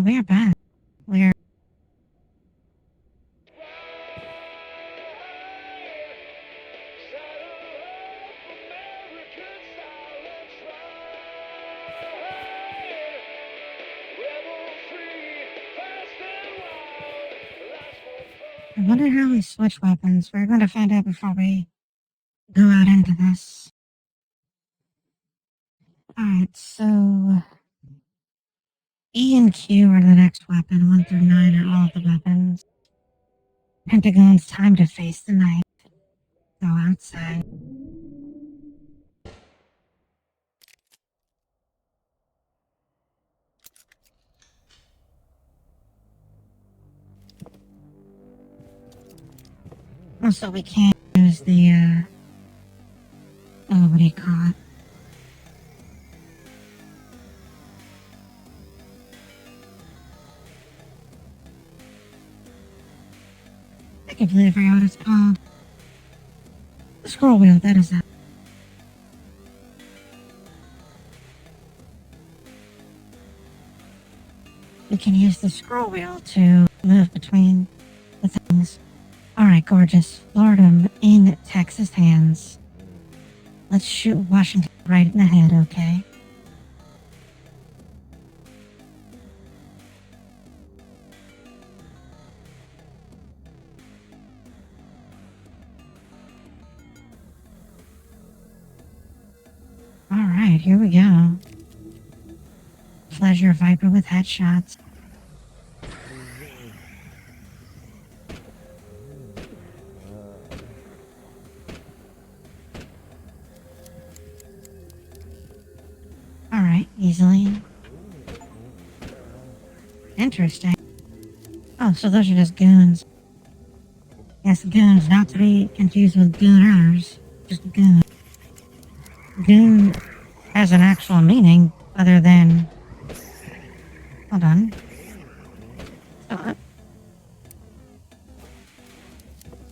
[SPEAKER 3] we're back. We're I wonder how we switch weapons. We're going to find out before we go out into this. Alright, so E and Q are the next weapon. 1 through 9 are all of the weapons. Pentagon's time to face the night. Go outside. Also, we can't use the, what do you call it? I completely forgot what it's called. The scroll wheel, that is it. We can use the scroll wheel to move between the things. Alright, gorgeous. Florida in Texas hands. Let's shoot Washington right in the head, okay? Alright, here we go. Pleasure Viper with headshots. Alright, easily. Interesting. Oh, so those are just goons. Yes, goons, not to be confused with gooners. Just goon. Goon has an actual meaning other than... Hold on.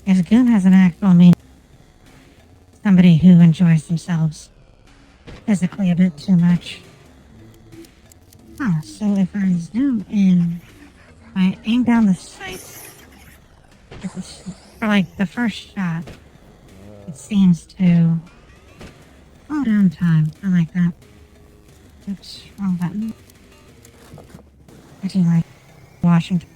[SPEAKER 3] Yes, goon has an actual meaning. Somebody who enjoys themselves physically a bit too much. So if I zoom in, I aim down the sights for like the first shot, it seems to slow down time. I like that. Oops, wrong button. I do like Washington.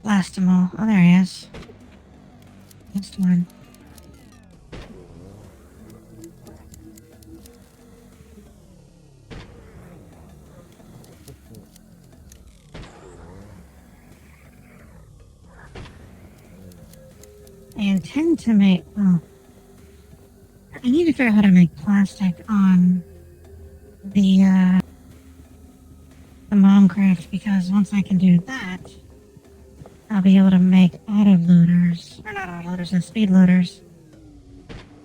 [SPEAKER 3] Blast him all. Oh, there he is. Next one. I intend to make... well, I need to figure out how to make plastic on the Momcraft, because once I can do that, I'll be able to make autoloaders, or not autoloaders, and speed loaders,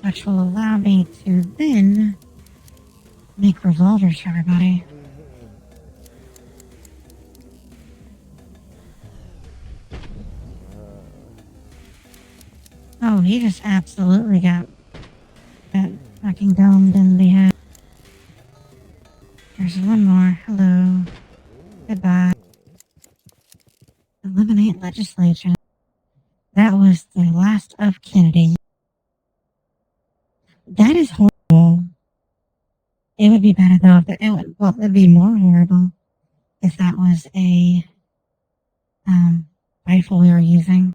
[SPEAKER 3] which will allow me to then make revolvers for everybody. Oh, he just absolutely got fucking domed in the head. There's one more. Hello. Goodbye. Eliminate legislation. That was the last of Kennedy. That is horrible. It would be better though if it'd be more horrible if that was a rifle we were using.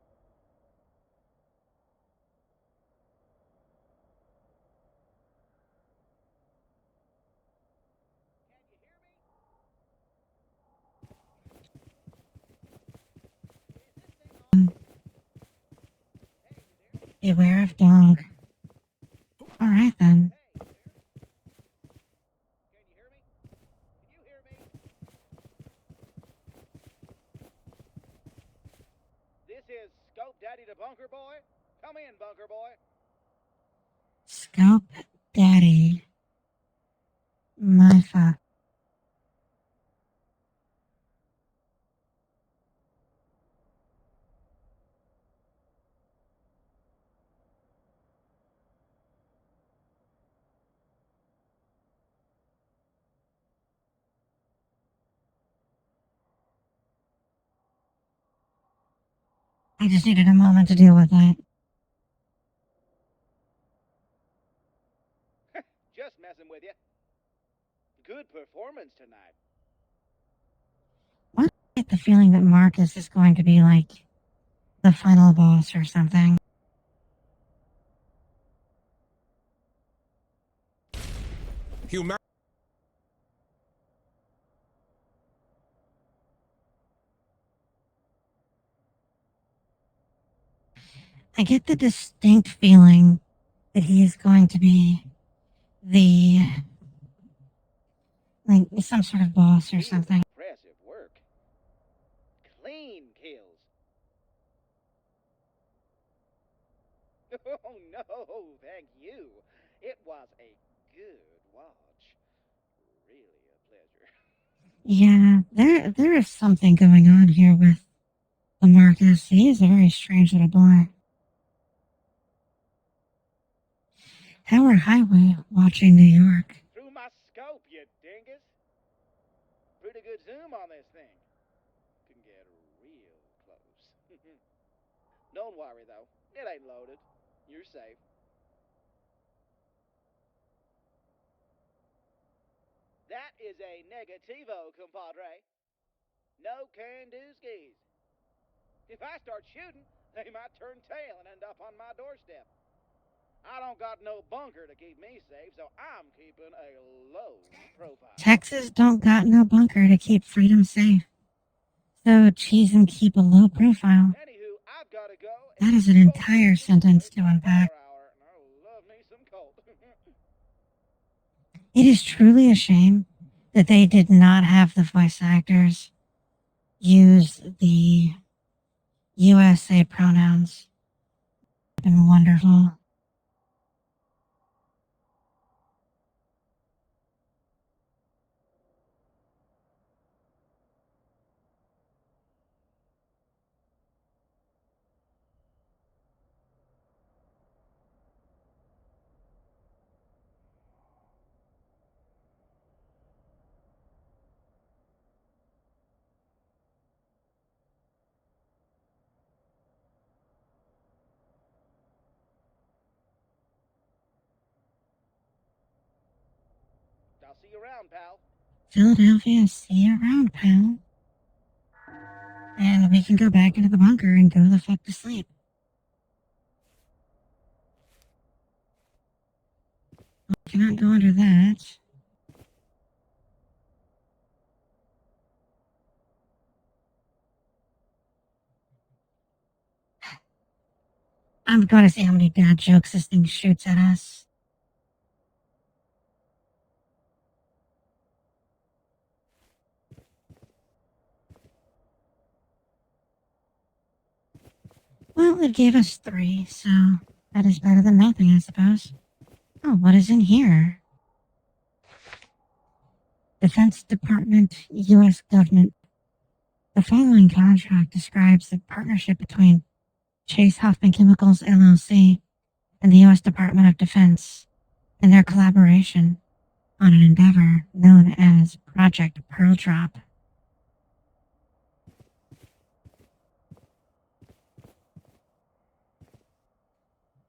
[SPEAKER 3] Beware of dog. Alright. Alright then.
[SPEAKER 10] Hey, can you hear me? Can you hear me? This is Scope Daddy the Bunker Boy. Come in, Bunker Boy.
[SPEAKER 3] Scope Daddy. My fuck. I just needed a moment to deal with that.
[SPEAKER 10] Just messing with you. Good performance tonight.
[SPEAKER 3] I get the feeling that Marcus is going to be like the final boss or something. I get the distinct feeling that he is going to be the like some sort of boss or something.
[SPEAKER 10] Impressive work. Clean kills. Oh no, thank you. It was a good watch. Really a pleasure.
[SPEAKER 3] Yeah, there is something going on here with the Marcus. He is a very strange little boy. Howard Highway watching New York.
[SPEAKER 10] Through my scope, you dingus. Pretty good zoom on this thing. Can get real close. Don't worry though, it ain't loaded. You're safe. That is a negativo, compadre. No can-do skis. If I start shooting, they might turn tail and end up on my doorstep. I don't got no bunker to keep me safe, so I'm keeping a low profile.
[SPEAKER 3] Texas don't got no bunker to keep freedom safe. So cheese and keep a low profile.
[SPEAKER 10] Anywho, I've gotta go.
[SPEAKER 3] That is an entire sentence to unpack.
[SPEAKER 10] Love me some Colt.
[SPEAKER 3] It is truly a shame that they did not have the voice actors use the USA pronouns. It's been wonderful.
[SPEAKER 10] I'll see you around, pal.
[SPEAKER 3] Philadelphia, see you around, pal. And we can go back into the bunker and go the fuck to sleep. We cannot go under that. I'm going to see how many dad jokes this thing shoots at us. Well, it gave us 3, so that is better than nothing, I suppose. Oh, what is in here? Defense Department, U.S. Government. The following contract describes the partnership between Chase Hoffman Chemicals LLC and the U.S. Department of Defense and their collaboration on an endeavor known as Project Pearl Drop.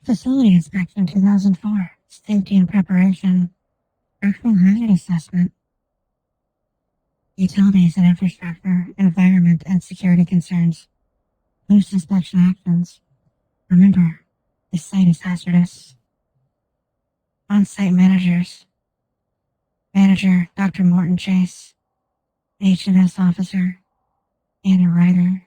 [SPEAKER 3] Facility inspection 2004. Safety and preparation. Structural hazard assessment. Utilities and infrastructure, environment and security concerns. Post-inspection actions. Remember, this site is hazardous. On-site managers. Manager Dr. Morton Chase. H&S officer. And a writer.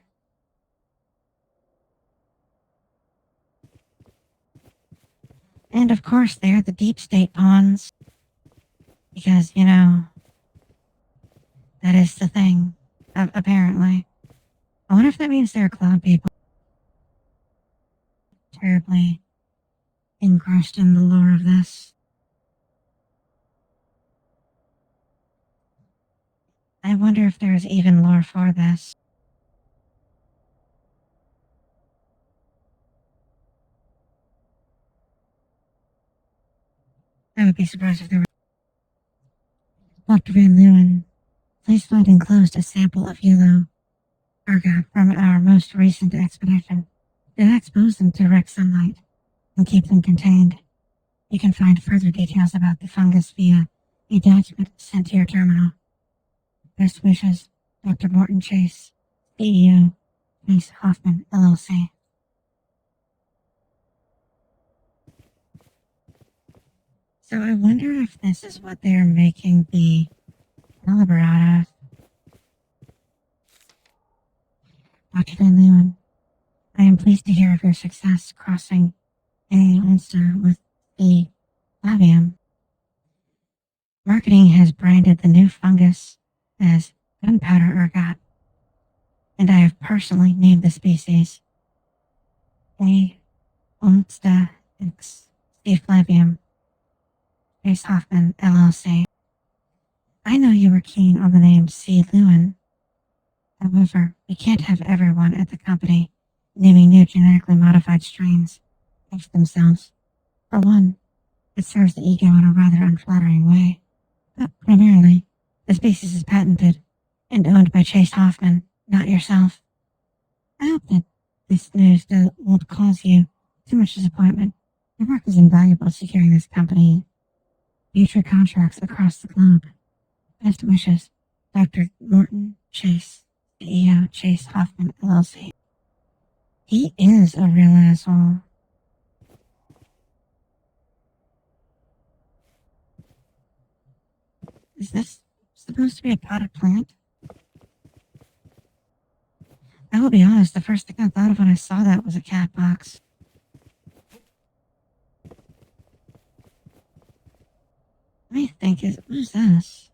[SPEAKER 3] And of course, they're the deep state pawns. Because, that is the thing. Apparently. I wonder if that means they're cloud people. Terribly engrossed in the lore of this. I wonder if there's even lore for this. I would be surprised if there were. Dr. Van Leeuwen, please find enclosed a sample of yellow ergot from our most recent expedition. Do not expose them to direct sunlight and keep them contained. You can find further details about the fungus via a document sent to your terminal. Best wishes, Dr. Morton Chase, CEO, Chase Hoffman, LLC. So I wonder if this is what they're making the caliber out of. Dr. Van Leeuwen, I am pleased to hear of your success crossing a monster with the Lavium. Marketing has branded the new fungus as gunpowder ergot, and I have personally named the species A. Onsta X. C. Flavium, Chase Hoffman, LLC. I know you were keen on the name C. Lewin. However, we can't have everyone at the company naming new genetically modified strains after themselves. For one, it serves the ego in a rather unflattering way. But primarily, the species is patented and owned by Chase Hoffman, not yourself. I hope that this news won't cause you too much disappointment. Your work is invaluable securing this company future contracts across the globe. Best wishes, Dr. Morton Chase, CEO, Chase Hoffman, LLC. He is a real asshole. Is this supposed to be a potted plant? I will be honest, the first thing I thought of when I saw that was a cat box. Let me think, what is this?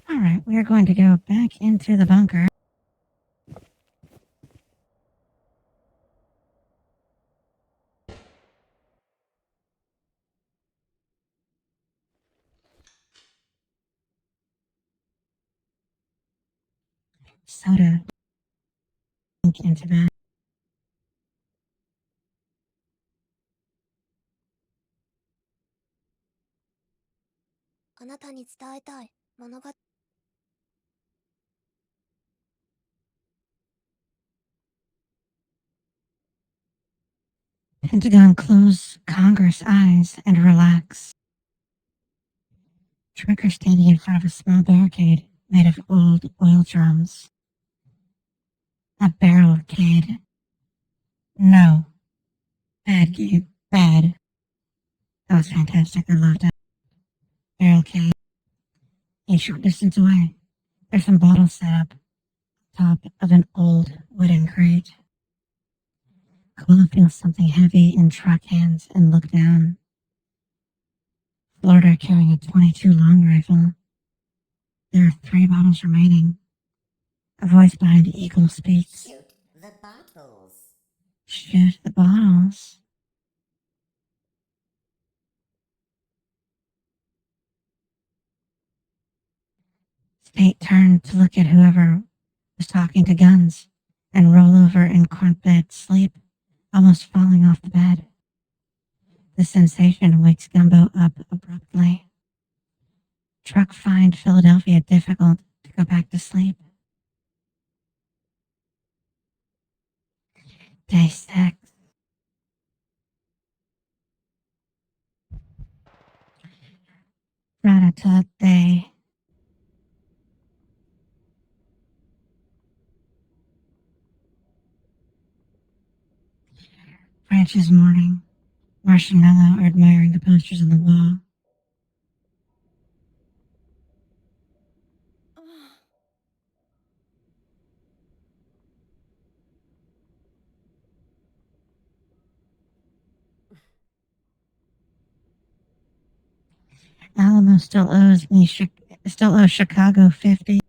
[SPEAKER 3] Alright, we are going to go back into the bunker. Soda. Into that.
[SPEAKER 2] あなたに伝えたい物語。
[SPEAKER 3] Pentagon close Congress eyes and relax. Trucker standing in front of a small barricade made of old oil drums. A barricade. No. Bad game. Bad. That was fantastic. I loved it. Barricade. A short distance away, there's some bottles set up top of an old wooden crate. Cola feels something heavy in truck hands and look down. Florida carrying a .22 long rifle. There are 3 bottles remaining. A voice behind the eagle speaks.
[SPEAKER 11] Shoot the bottles.
[SPEAKER 3] Shoot the bottles. State turned to look at whoever was talking to Guns and roll over in cornbed sleep, almost falling off the bed. The sensation wakes Gumbo up abruptly. Truck find Philadelphia difficult to go back to sleep. Day 6. Ratatouille. Branch is mourning. Marsh and Mello are admiring the posters on the wall. Alamo still owes Chicago 50.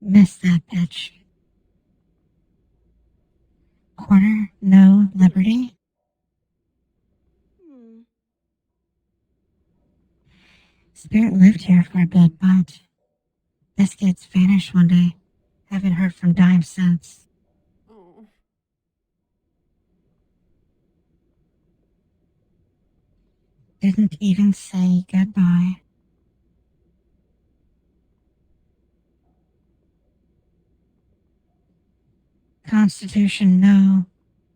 [SPEAKER 3] Missed that pitch. Corner, no liberty. Spirit lived here for a bit, but Biscuits vanished one day. Haven't heard from Dime since. Didn't even say goodbye. Constitution, no.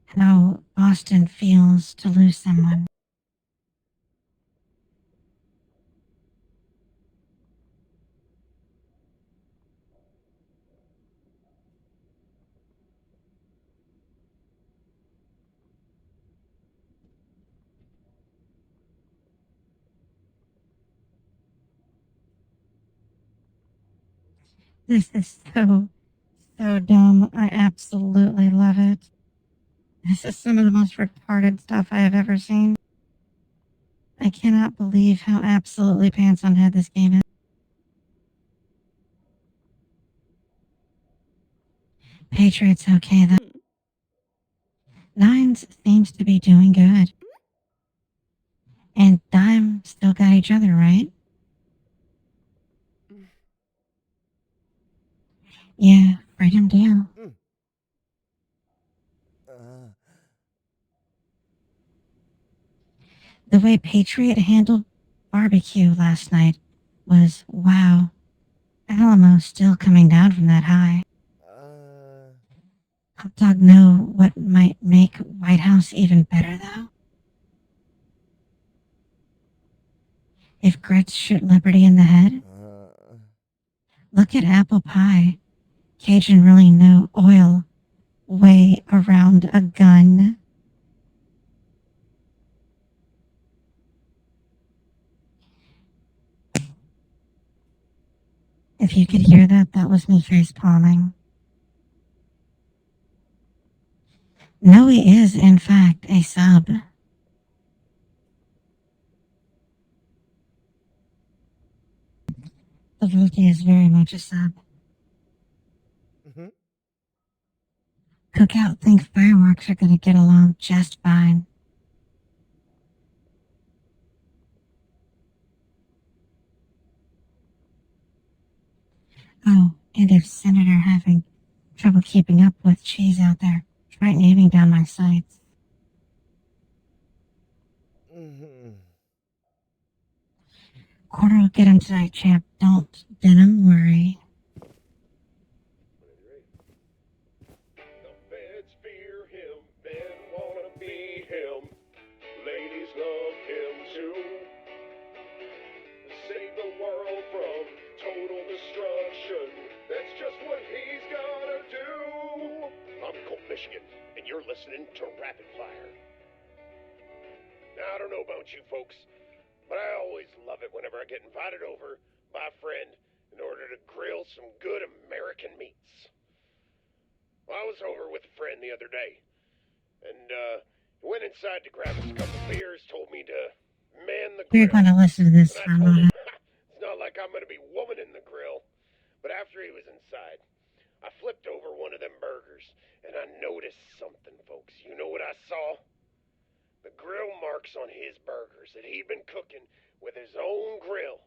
[SPEAKER 3] How Boston feels to lose someone. This is so dumb. I absolutely love it. This is some of the most retarded stuff I have ever seen. I cannot believe how absolutely pants on head this game is. Patriots okay though. Nines seems to be doing good. And Dime still got each other, right? Yeah, freedom deal. The way Patriot handled barbecue last night was wow. Alamo still coming down from that high. Hot dog know what might make White House even better though? If grits shoot Liberty in the head? Look at apple pie. Cajun really know oil way around a gun. If you could hear that, that was me face palming. Noe is, in fact, a sub. The Volti is very much a sub. Cookout think fireworks are gonna get along just fine. Oh, and if Senator having trouble keeping up with cheese out there, try naming down my sights. Quarter will get him tonight, champ. Don't denim worry.
[SPEAKER 7] The feds fear him, men wanna be him, ladies love him too. Save the world from total destruction, that's just what he's gonna do. I'm Colt, Michigan, and you're listening to Rapid Fire. Now, I don't know about you folks, but I always love it whenever I get invited over by a friend in order to grill some good American meats. Well, I was over with a friend the other day, and he went inside to grab us a couple beers, told me to man the
[SPEAKER 3] We're
[SPEAKER 7] grill.
[SPEAKER 3] gonna listen to this
[SPEAKER 7] And
[SPEAKER 3] for
[SPEAKER 7] I
[SPEAKER 3] a
[SPEAKER 7] told him,
[SPEAKER 3] moment.
[SPEAKER 7] it's not like I'm gonna be womaning the grill. But after he was inside, I flipped over one of them burgers, and I noticed something, folks. You know what I saw? The grill marks on his burgers that he'd been cooking with his own grill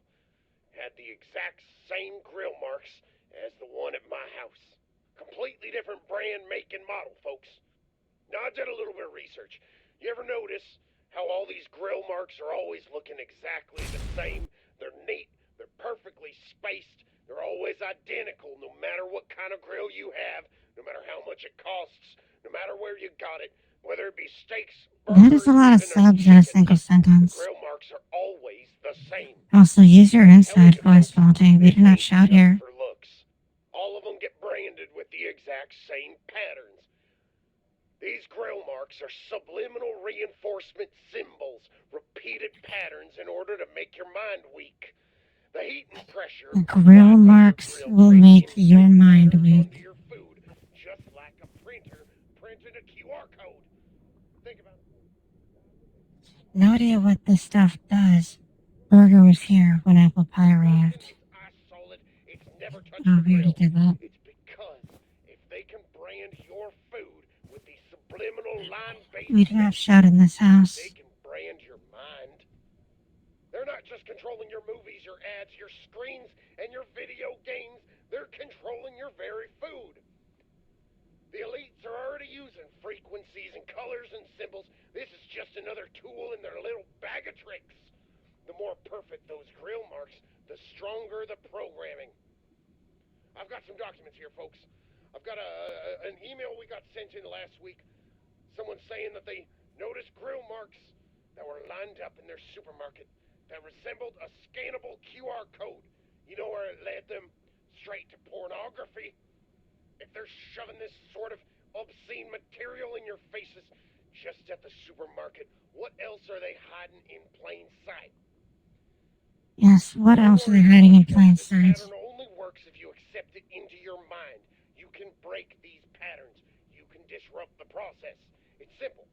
[SPEAKER 7] had the exact same grill marks as the one at my house. Completely different brand, make, and model, folks. Now, I did a little bit of research. You ever notice how all these grill marks are always looking exactly the same? They're neat, they're perfectly spaced, they're always identical no matter what kind of grill you have, no matter how much it costs, no matter where you got it, whether it be steaks,
[SPEAKER 3] That is
[SPEAKER 7] burgers,
[SPEAKER 3] a lot of
[SPEAKER 7] even or
[SPEAKER 3] subs in a
[SPEAKER 7] chicken.
[SPEAKER 3] single
[SPEAKER 7] The
[SPEAKER 3] sentence.
[SPEAKER 7] grill marks are always the same.
[SPEAKER 3] Also, use your
[SPEAKER 7] I'm
[SPEAKER 3] inside
[SPEAKER 7] telling you,
[SPEAKER 3] voice,
[SPEAKER 7] folks,
[SPEAKER 3] Faulty. We
[SPEAKER 7] this
[SPEAKER 3] do not
[SPEAKER 7] ain't
[SPEAKER 3] shout
[SPEAKER 7] just
[SPEAKER 3] here.
[SPEAKER 7] for looks. All of them get branded with the exact same patterns. These grill marks are subliminal reinforcement symbols, repeated patterns in order to make your mind weak. The heat and pressure
[SPEAKER 3] Grill
[SPEAKER 7] applied by your
[SPEAKER 3] marks
[SPEAKER 7] grill
[SPEAKER 3] will
[SPEAKER 7] create
[SPEAKER 3] make your
[SPEAKER 7] instant
[SPEAKER 3] mind
[SPEAKER 7] patterns
[SPEAKER 3] weak.
[SPEAKER 7] onto your food, just like a printer printed a QR code. Think about it.
[SPEAKER 3] No idea what this stuff does. Burger was here when apple pie arrived.
[SPEAKER 7] It's ice solid. It's never touched
[SPEAKER 3] Oh,
[SPEAKER 7] the
[SPEAKER 3] we already
[SPEAKER 7] grill.
[SPEAKER 3] did that.
[SPEAKER 7] It's because if they can brand your food with these subliminal line-based
[SPEAKER 3] We do not
[SPEAKER 7] messages,
[SPEAKER 3] shout in this house.
[SPEAKER 7] they can brand your mind. They're not just controlling your movies, your ads, your screens, and your video games. They're controlling your very food. The elites are already using frequencies and colors and symbols. This is just another tool in their little bag of tricks. The more perfect those grill marks, the stronger the programming. I've got some documents here, folks. I've got an email we got sent in last week. Someone saying that they noticed grill marks that were lined up in their supermarket that resembled a scannable QR code. You know where it led them? Straight to pornography. If they're shoving this sort of obscene material in your faces just at the supermarket, what else are they hiding in plain sight?
[SPEAKER 3] Yes, what else are they hiding in plain
[SPEAKER 7] This
[SPEAKER 3] sight?
[SPEAKER 7] pattern only works if you accept it into your mind. You can break these patterns. You can disrupt the process. It's simple.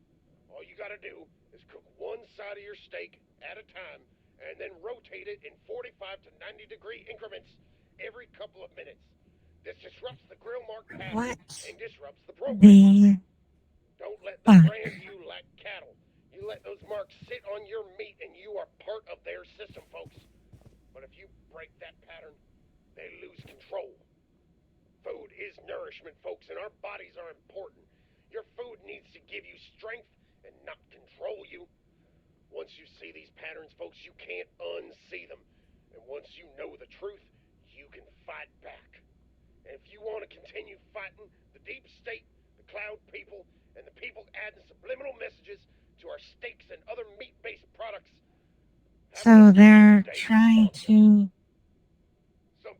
[SPEAKER 7] All you gotta do is cook one side of your steak at a time and then rotate it in 45 to 90 degree increments every couple of minutes. This disrupts the grill mark pattern
[SPEAKER 3] What
[SPEAKER 7] and disrupts the program.
[SPEAKER 3] the
[SPEAKER 7] Don't let them
[SPEAKER 3] fuck?
[SPEAKER 7] brand you like cattle. You let those marks sit on your meat and you are part of their system, folks. But if you break that pattern, they lose control. Food is nourishment, folks, and our bodies are important. Your food needs to give you strength and not control you. Once you see these patterns, folks, you can't unsee them. And once you know the truth, you can fight back. And if you want to continue fighting the deep state, the cloud people, and the people adding subliminal messages to our steaks and other meat-based products,
[SPEAKER 3] So they're trying to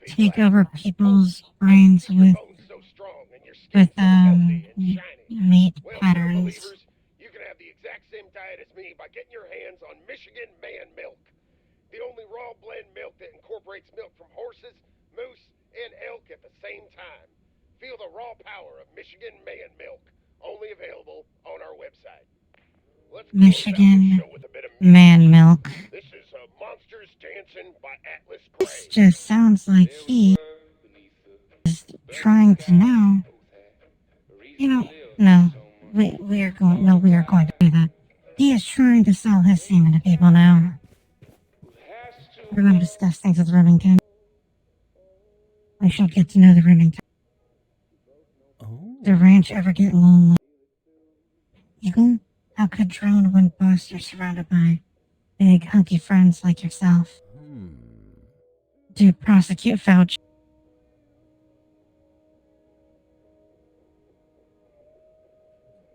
[SPEAKER 3] take over people's brains with meat patterns.
[SPEAKER 7] you can have the exact same diet as me by getting your hands on Michigan man milk. The only raw blend milk that incorporates milk from horses, moose, and elk at the same time. Feel the raw power of Michigan man milk. Only available on our website. Let's close out this
[SPEAKER 3] Michigan
[SPEAKER 7] show with a bit of
[SPEAKER 3] man milk.
[SPEAKER 7] This is Monsters Dancing by Atlas
[SPEAKER 3] This
[SPEAKER 7] Gray.
[SPEAKER 3] just sounds like he is trying to know. You know, no, we are going. No, we are going to do that. He is trying to sell his semen to people now. We're going to discuss things with Remington. I shall get to know the Remington. The ranch ever get lonely? Eagle, how could drone when boss you're surrounded by big hunky friends like yourself? Do prosecute Fauci?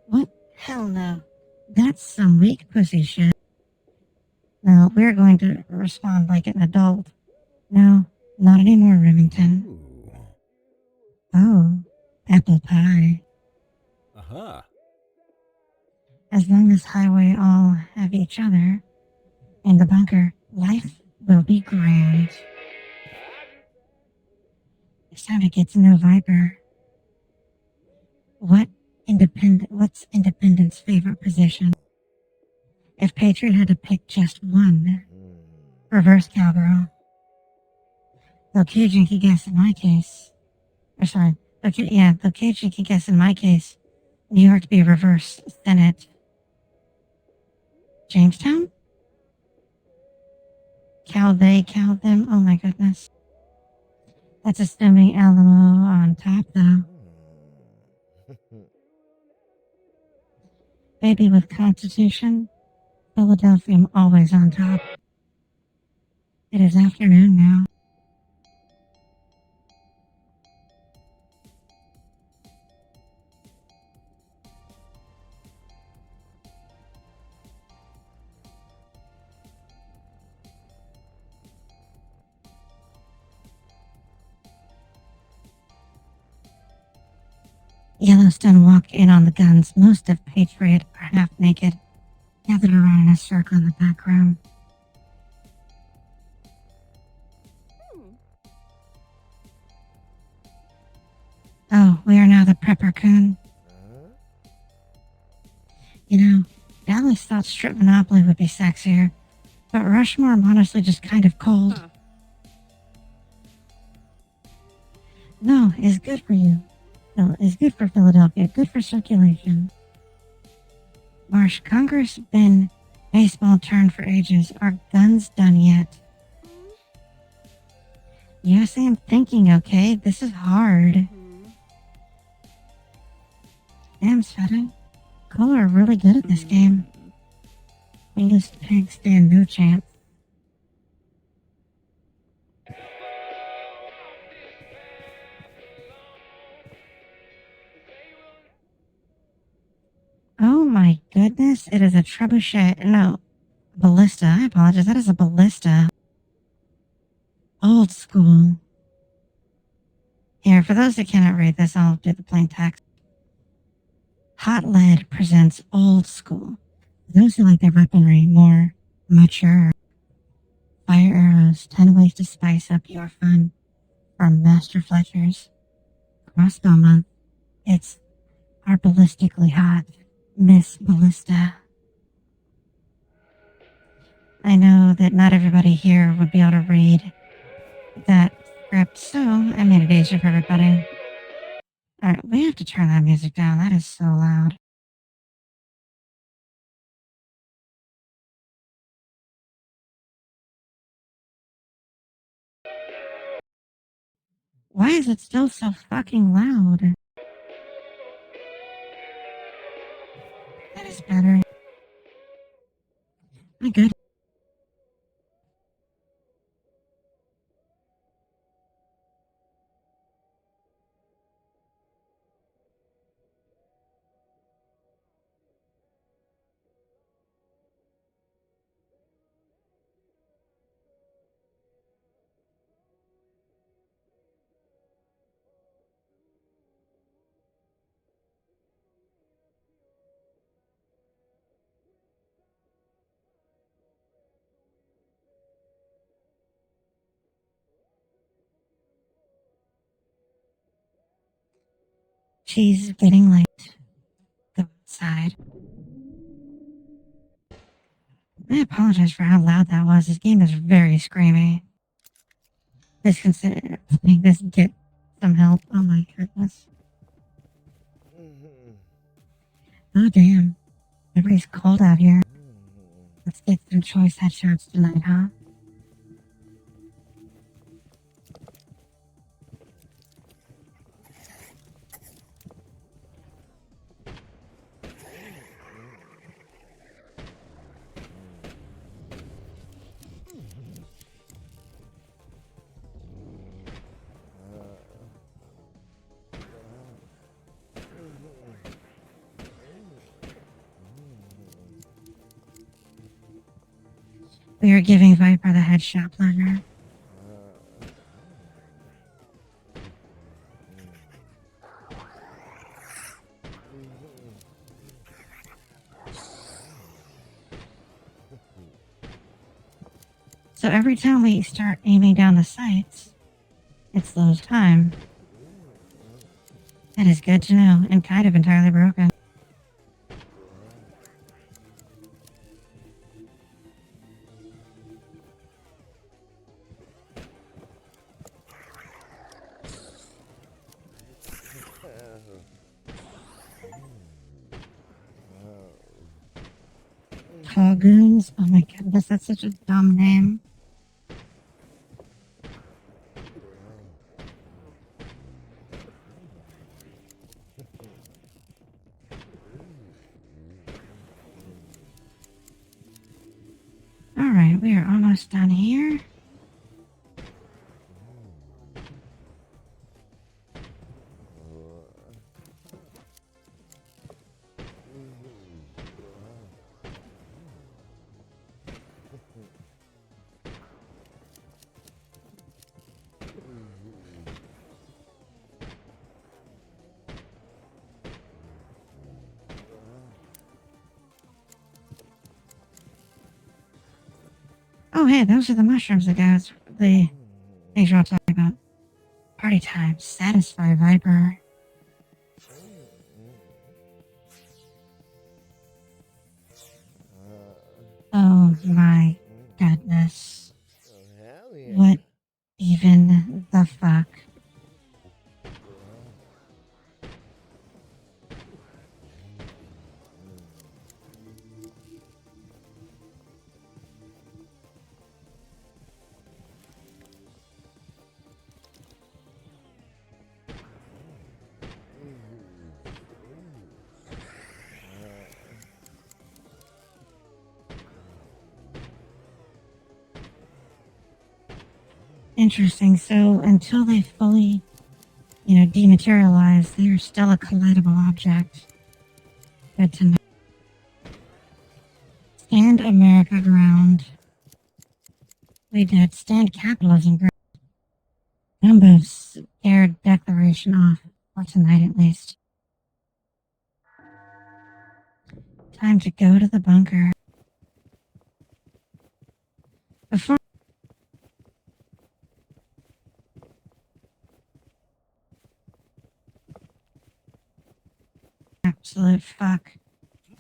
[SPEAKER 3] What? Hell no. That's some weak pussy shit. No, we're going to respond like an adult. No, not anymore, Remington. Oh, apple pie.
[SPEAKER 4] Aha.
[SPEAKER 3] As long as Highway all have each other in the bunker, life will be grand. It's time to get to know Viper. What's Independent's favorite position? If Patriot had to pick just one, reverse cowgirl. Though Cajun could guess in my case. Though Cajun could guess in my case. New York be reverse Senate. Jamestown? Cow they, cow them. Oh my goodness. That's assuming Alamo on top though. Baby with Constitution. Philadelphia always on top. It is afternoon now. Yellowstone walk in on the guns. Most of Patriot are half naked, gathered around in a circle in the back room. Oh, we are now the Prepper Coon. You know, Dallas thought Strip Monopoly would be sexier, but Rushmore I'm honestly just kind of cold. No, it's good for you. No, it's good for Philadelphia, good for circulation. Marsh, Congress been baseball turned for ages. Are guns done yet? USA, I'm thinking, okay? This is hard. Damn, Sveta. Cole are really good at this game. Biggest pigs stand no chance. Oh my goodness, it is a trebuchet. No, ballista. I apologize. That is a ballista. Old school. Here, for those that cannot read this, I'll do the plain text. Hot Lead presents Old School. For those who like their weaponry more mature. Fire arrows, 10 ways to spice up your fun. From Master Fletcher's Crossbow Month. It's our ballistically hot Miss Ballista. I know that not everybody here would be able to read that script, so I made it easier for everybody. Alright, we have to turn that music down. That is so loud. Why is it still so fucking loud? That is better. My good. She's getting late. Go outside. I apologize for how loud that was. This game is very screamy. Please consider letting this get some help. Oh my goodness. Oh damn. Everybody's cold out here. Let's get some choice headshots tonight, huh? We are giving Viper the headshot pleasure. So every time we start aiming down the sights, it slows time. That is good to know, and kind of entirely broken. Togoons? Oh my goodness, that's such a dumb name. Alright, we are almost done here. Oh, hey, those are the mushrooms, the guys. The things you're all talking about. Party time. Satisfy Viper. Oh my goodness. What even the fuck? Interesting. So until they fully, dematerialize, they're still a collidable object. Good to know. Stand America ground. We did. Stand capitalism ground. Dumbo scared declaration off. For tonight at least. Time to go to the bunker. Before absolute fuck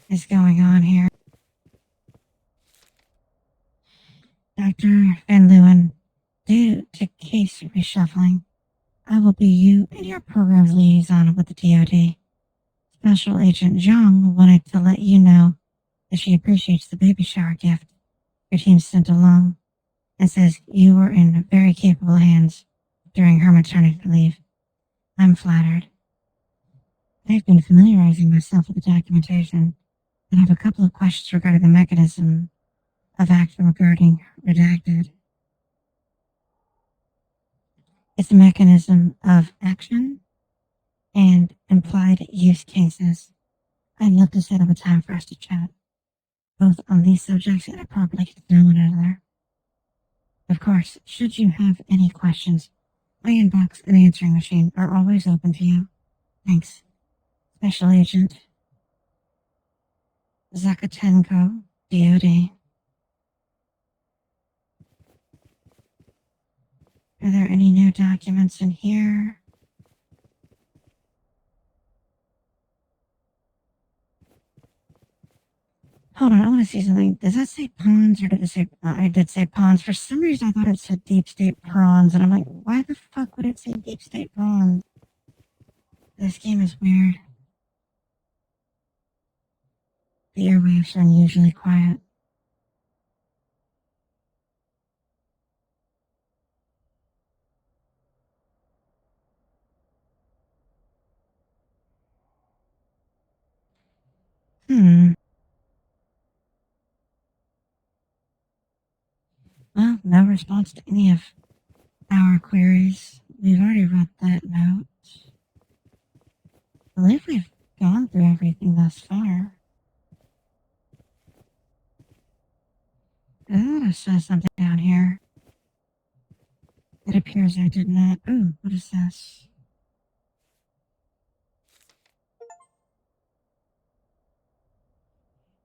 [SPEAKER 3] is going on here. Dr. Van Leeuwen, due to case reshuffling, I will be you and your program's liaison with the DoD. Special Agent Zhang wanted to let you know that she appreciates the baby shower gift your team sent along and says you were in very capable hands during her maternity leave. I'm flattered. I've been familiarizing myself with the documentation and have a couple of questions regarding the mechanism of action regarding redacted. It's a mechanism of action and implied use cases. I'd love to set up a time for us to chat, both on these subjects and properly get to know one another. Of course, should you have any questions, my inbox and answering machine are always open to you. Thanks. Special Agent Zakatenko, DoD. Are there any new documents in here? Hold on, I want to see something. Does that say pawns or did it say... I did say pawns. For some reason I thought it said deep state prawns and I'm like, why the fuck would it say deep state prawns? This game is weird. The airwaves are unusually quiet. Well, no response to any of our queries. We've already read that note. I believe we've gone through everything thus far. I thought I saw something down here. It appears I did not. Ooh, what is this?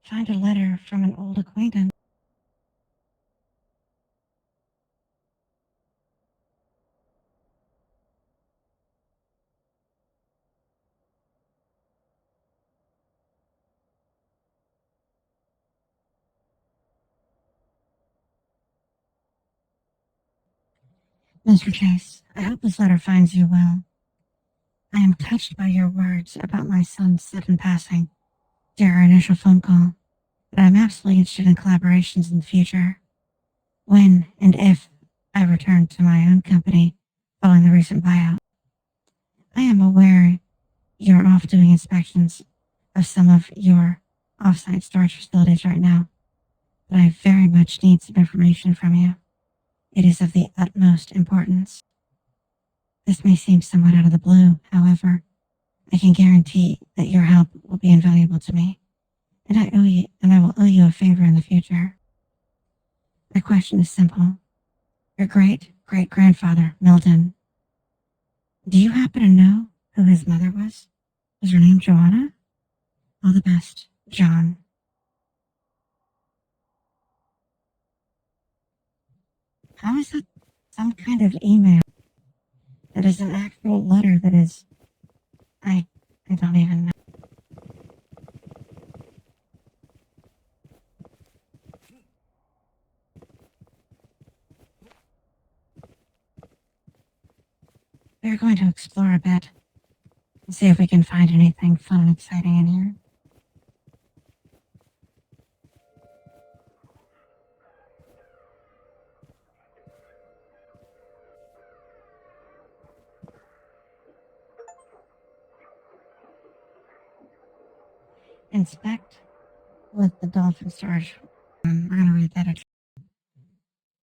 [SPEAKER 3] Find a letter from an old acquaintance. Mr. Chase, I hope this letter finds you well. I am touched by your words about my son's sudden passing during our initial phone call, but I'm absolutely interested in collaborations in the future. When and if I return to my own company following the recent buyout. I am aware you're off doing inspections of some of your off-site storage facilities right now, but I very much need some information from you. It is of the utmost importance. This may seem somewhat out of the blue, however, I can guarantee that your help will be invaluable to me, and I will owe you a favor in the future. My question is simple. Your great-great-grandfather, Milton, do you happen to know who his mother was? Was her name Joanna? All the best, John. How is that some kind of email? That is an actual letter that is... I don't even know. We're going to explore a bit and see if we can find anything fun and exciting in here. Inspect with the dolphin storage. We're going to read that.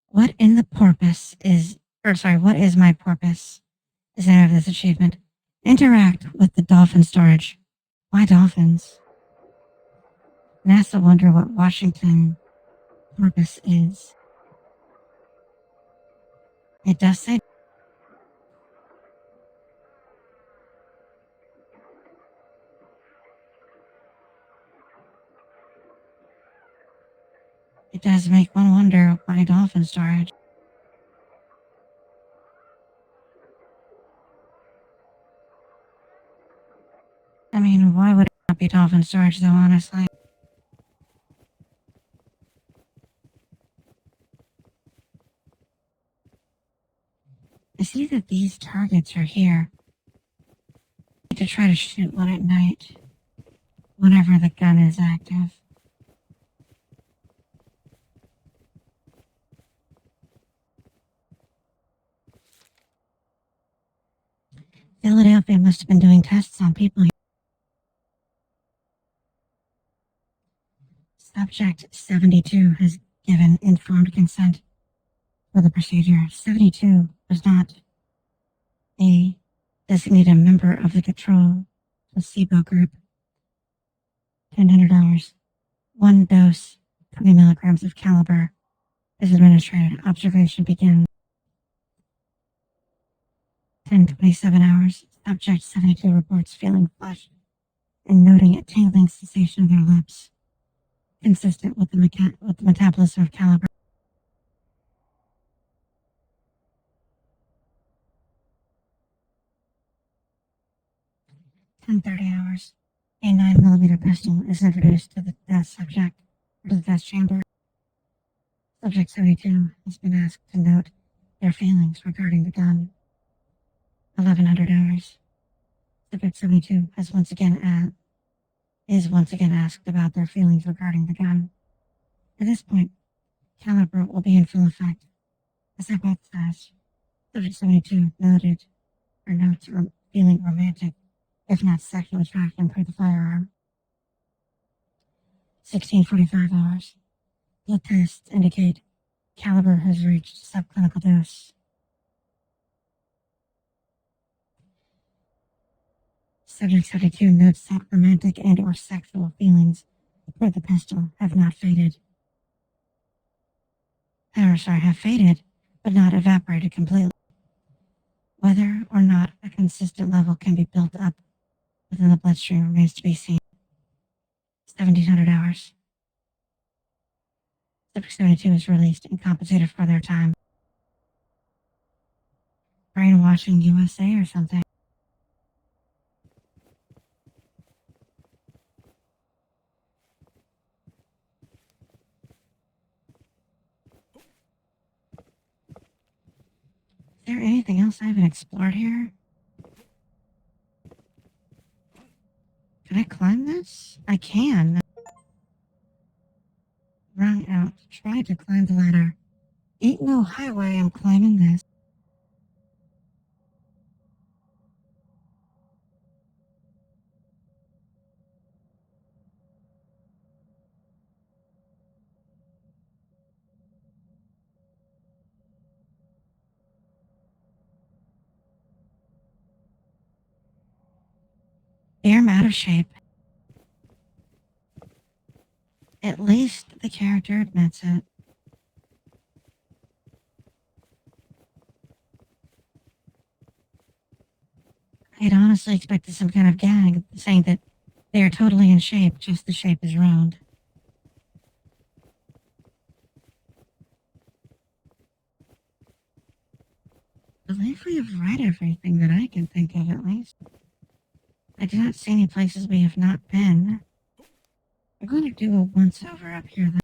[SPEAKER 3] What in the porpoise is, what is my porpoise? Is the name of this achievement. Interact with the dolphin storage. Why dolphins? NASA wonder what Washington porpoise is. It does say it does make one wonder why dolphin storage. I mean, why would it not be dolphin storage though, honestly? I see that these targets are here. I need to try to shoot one at night, whenever the gun is active. Philadelphia must have been doing tests on people here. Subject 72 has given informed consent for the procedure. 72 was not a designated member of the control placebo group. $1,000. One dose, 20 milligrams of caliber is administered. Observation begins. 10:27 hours. Subject 72 reports feeling flushed and noting a tingling sensation in their lips, consistent with the metabolism of caliber. 10:30 hours. A 9mm pistol is introduced to the test subject, or to the test chamber. Subject 72 has been asked to note their feelings regarding the gun. 1100 hours. Subject 72 is once again asked about their feelings regarding the gun. At this point, caliber will be in full effect. As hypothesized, Subject 72 notes feeling romantic, if not sexual attraction for the firearm. 1645 hours. Blood tests indicate caliber has reached subclinical dose. Subject 72 notes that romantic and or sexual feelings for the pistol have not faded. Have faded, but not evaporated completely. Whether or not a consistent level can be built up within the bloodstream remains to be seen. 1700 hours. Subject 72 is released and compensated for their time. Brainwashing USA or something. Is there anything else I haven't explored here? Can I climb this? I can. Run out. Try to climb the ladder. Ain't no highway, I'm climbing this. am out of shape. At least the character admits it. I'd honestly expected some kind of gag saying that they are totally in shape, just the shape is round. I believe we have read everything that I can think of, at least. I do not see any places we have not been. We're going to do a once-over up here, then.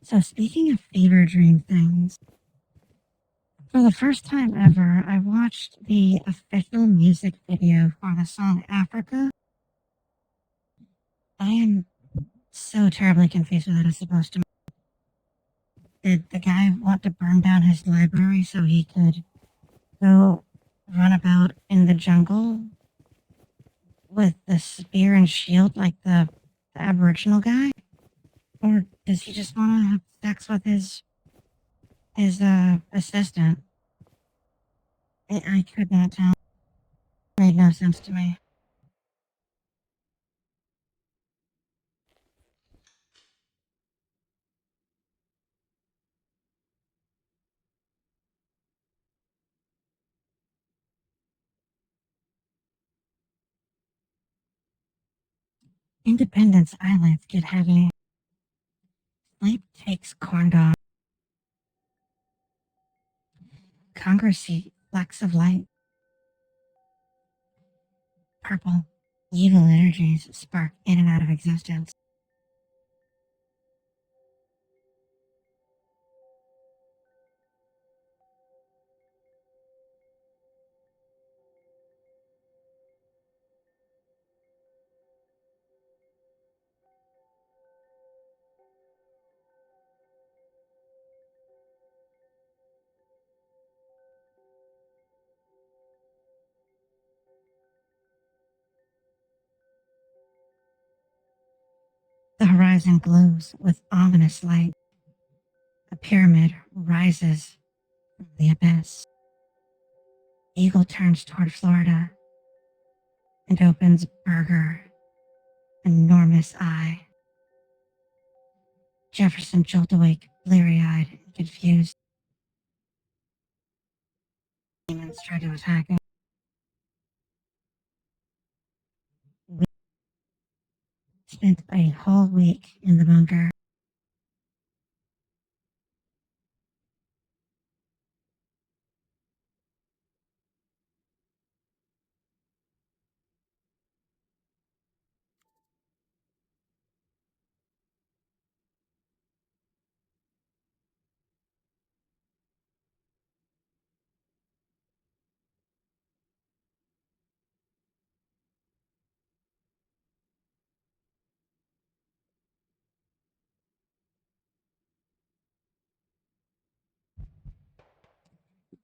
[SPEAKER 3] So speaking of fever dream things, for the first time ever, I watched the official music video for the song Africa. I am so terribly confused what that is supposed to mean. Did the guy want to burn down his library so he could go run about in the jungle with the spear and shield like the Aboriginal guy? Or does he just want to have sex with his assistant? I could not tell. It made no sense to me. Independence Islands get heavy. Sleep takes corn dog. Congress see flecks of light. Purple. Evil energies spark in and out of existence. The horizon glows with ominous light. A pyramid rises from the abyss. Eagle turns toward Florida and opens Burger, enormous eye. Jefferson jolt awake, bleary-eyed and confused. Demons try to attack him. We spent a whole week in the bunker.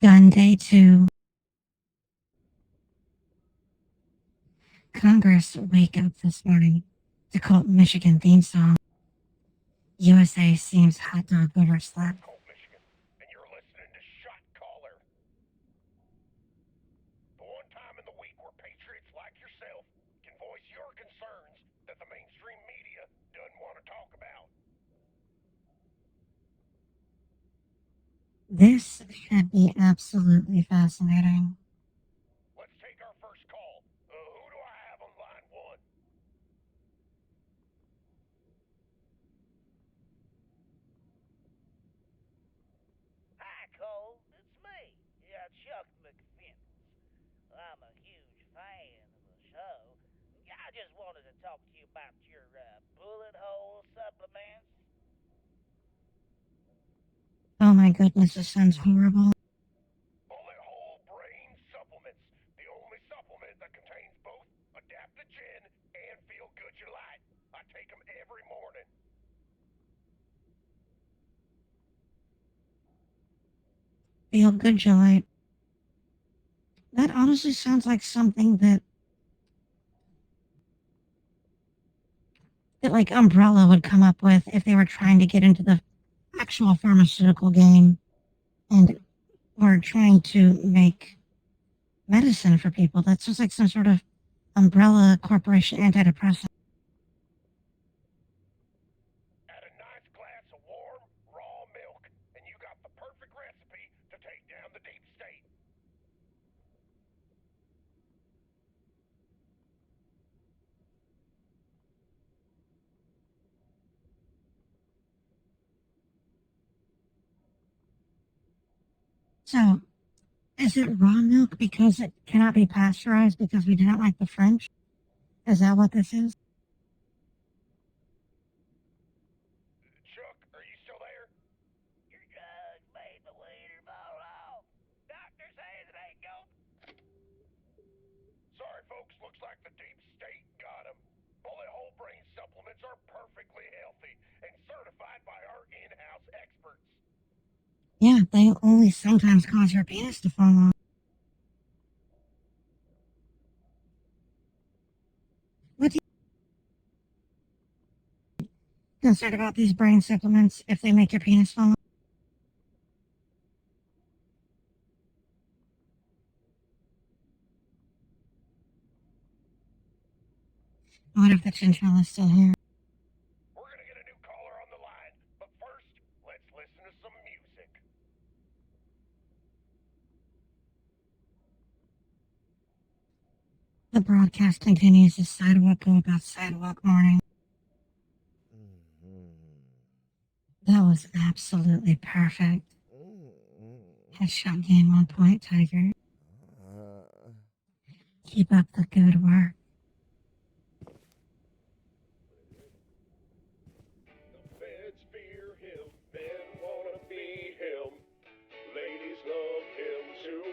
[SPEAKER 3] Gun Day 2. Congress wake up this morning to Colt Michigan theme song. USA seems hot dog overslept.
[SPEAKER 7] Cold Michigan, and you're listening to Shot Caller. The one time in the week where patriots like yourself can voice your concerns that the mainstream media doesn't want to talk about.
[SPEAKER 3] This should be absolutely fascinating.
[SPEAKER 7] Let's take our first call. Who do I have on line one?
[SPEAKER 12] Hi, Cole. It's me, Chuck McFinnels. I'm a huge fan of the show. I just wanted to talk to you about your bullet hole supplements.
[SPEAKER 3] Oh my goodness, this sounds horrible.
[SPEAKER 7] Bullet Hole Brain Supplements. The only supplement that contains both adaptogen and Feel Good Light. I take them every morning.
[SPEAKER 3] Feel good, Joy. That honestly sounds like something that like Umbrella would come up with if they were trying to get into the actual pharmaceutical game and or trying to make medicine for people. That's just like some sort of umbrella corporation antidepressant.
[SPEAKER 7] Add a nice glass of warm, raw milk, and you got the perfect recipe to take down the deep state.
[SPEAKER 3] So, is it raw milk because it cannot be pasteurized because we do not like the French? Is that what this is?
[SPEAKER 7] Chuck, are you still there?
[SPEAKER 12] Your drugs made the wiener fall off. Doctor says it ain't going.
[SPEAKER 7] Sorry, folks, looks like the deep state got him. Bullet whole brain supplements are perfectly healthy and certified by our in-house experts.
[SPEAKER 3] Yeah, they only sometimes cause your penis to fall off. What do you concerned about these brain supplements if they make your penis fall off? What if the chinchilla's still here?
[SPEAKER 7] We're gonna get a new caller on the line, but first, let's listen to some music.
[SPEAKER 3] The broadcast continues as Sidewalk Go about Sidewalk Morning. That was absolutely perfect. Headshot game on point, Tiger. Keep up the good work.
[SPEAKER 7] The feds fear him, men wanna be him, ladies love him too.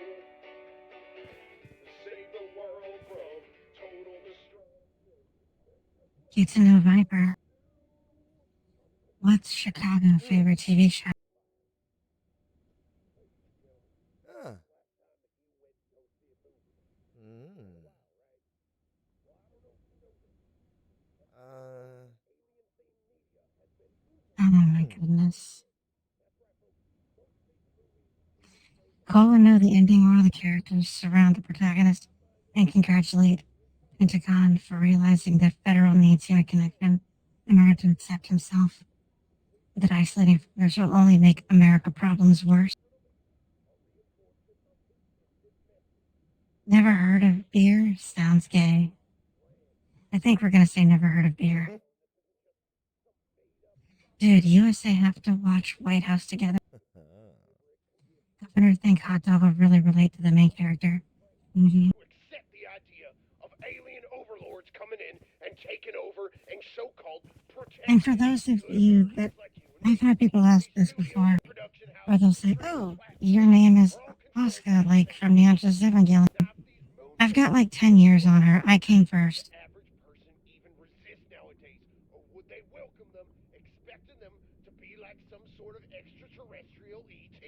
[SPEAKER 7] Save the world from total destruction.
[SPEAKER 3] Get to know Viper. What's Chicago's favorite TV show? Oh my goodness. Call and know the ending or the characters surround the protagonist and congratulate Pentagon for realizing that Federal needs human connection in order to accept himself. That isolating figures will only make America problems worse. Never heard of beer? Sounds gay. I think we're gonna say never heard of beer. Dude, USA have to watch White House together. Governor think hot dog will really relate to the main character. Mm-hmm.
[SPEAKER 7] To accept the idea of alien overlords coming in and taking over and so-called protecting.
[SPEAKER 3] And for those of you that I've had people ask this before, where they'll say, "Oh, your name is Oscar, like from Neon Genesis Evangelion." I've got like 10 years on her. I came first.
[SPEAKER 7] Average person even resist nowadays, or would they welcome them, expecting them to be like some sort of extraterrestrial ET?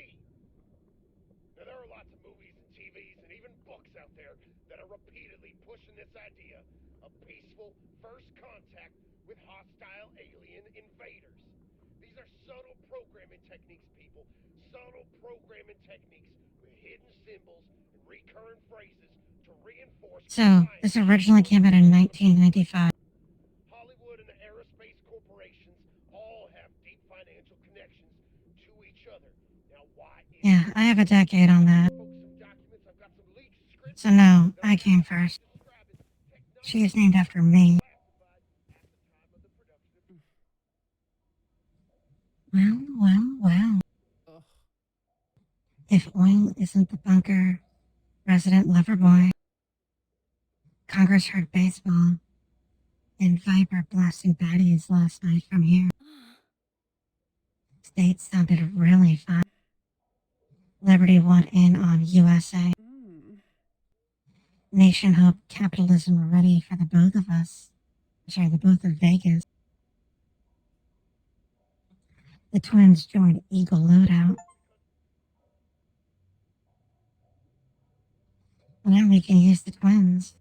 [SPEAKER 7] Now, there are lots of movies and TVs and even books out there that are repeatedly pushing this idea of peaceful first contact with hostile alien invaders. These are subtle programming techniques, people. Subtle programming techniques with hidden symbols and recurrent phrases to reinforce.
[SPEAKER 3] So, this originally came out in 1995.
[SPEAKER 7] Hollywood and the aerospace corporations all have deep financial connections to each other. Now, why is
[SPEAKER 3] Yeah, I have a decade on that. So no, I came first. She is named after me. Well. If oil isn't the bunker, President Loverboy, Congress heard baseball, and Viper blasting baddies last night from here. States sounded really fun. Liberty won in on USA. Nation hoped capitalism were ready for the both of us. Sorry, the both of Vegas. The twins joined Eagle Loadout. Now we can use the twins.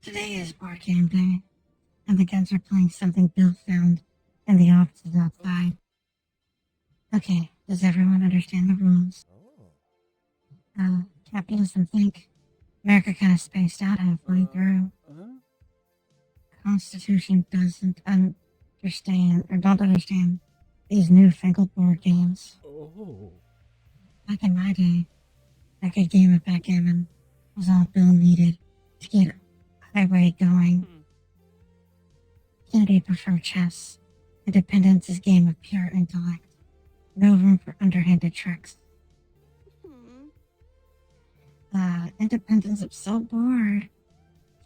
[SPEAKER 3] Today is board game day, and the guns are playing something Bill found in the offices outside. Okay, does everyone understand the rules? Capitalism think. America kind of spaced out halfway through. Constitution doesn't understand, or don't understand, these newfangled board games.
[SPEAKER 4] Oh.
[SPEAKER 3] Back in my day, a good game of backgammon was all Bill needed to get highway going. Kennedy preferred chess. Independence is a game of pure intellect. No room for underhanded tricks. Independence, I'm so bored.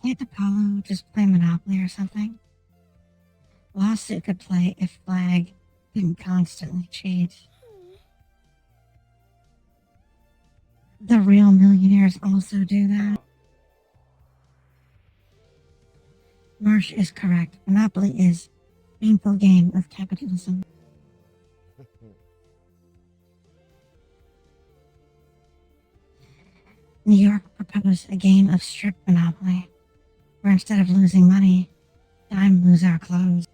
[SPEAKER 3] Can't Apollo just play Monopoly or something? Lawsuit could play if Flag didn't constantly cheat. The real millionaires also do that. Marsh is correct. Monopoly is a painful game of capitalism. New York proposed a game of strip Monopoly, where instead of losing money, time lose our clothes.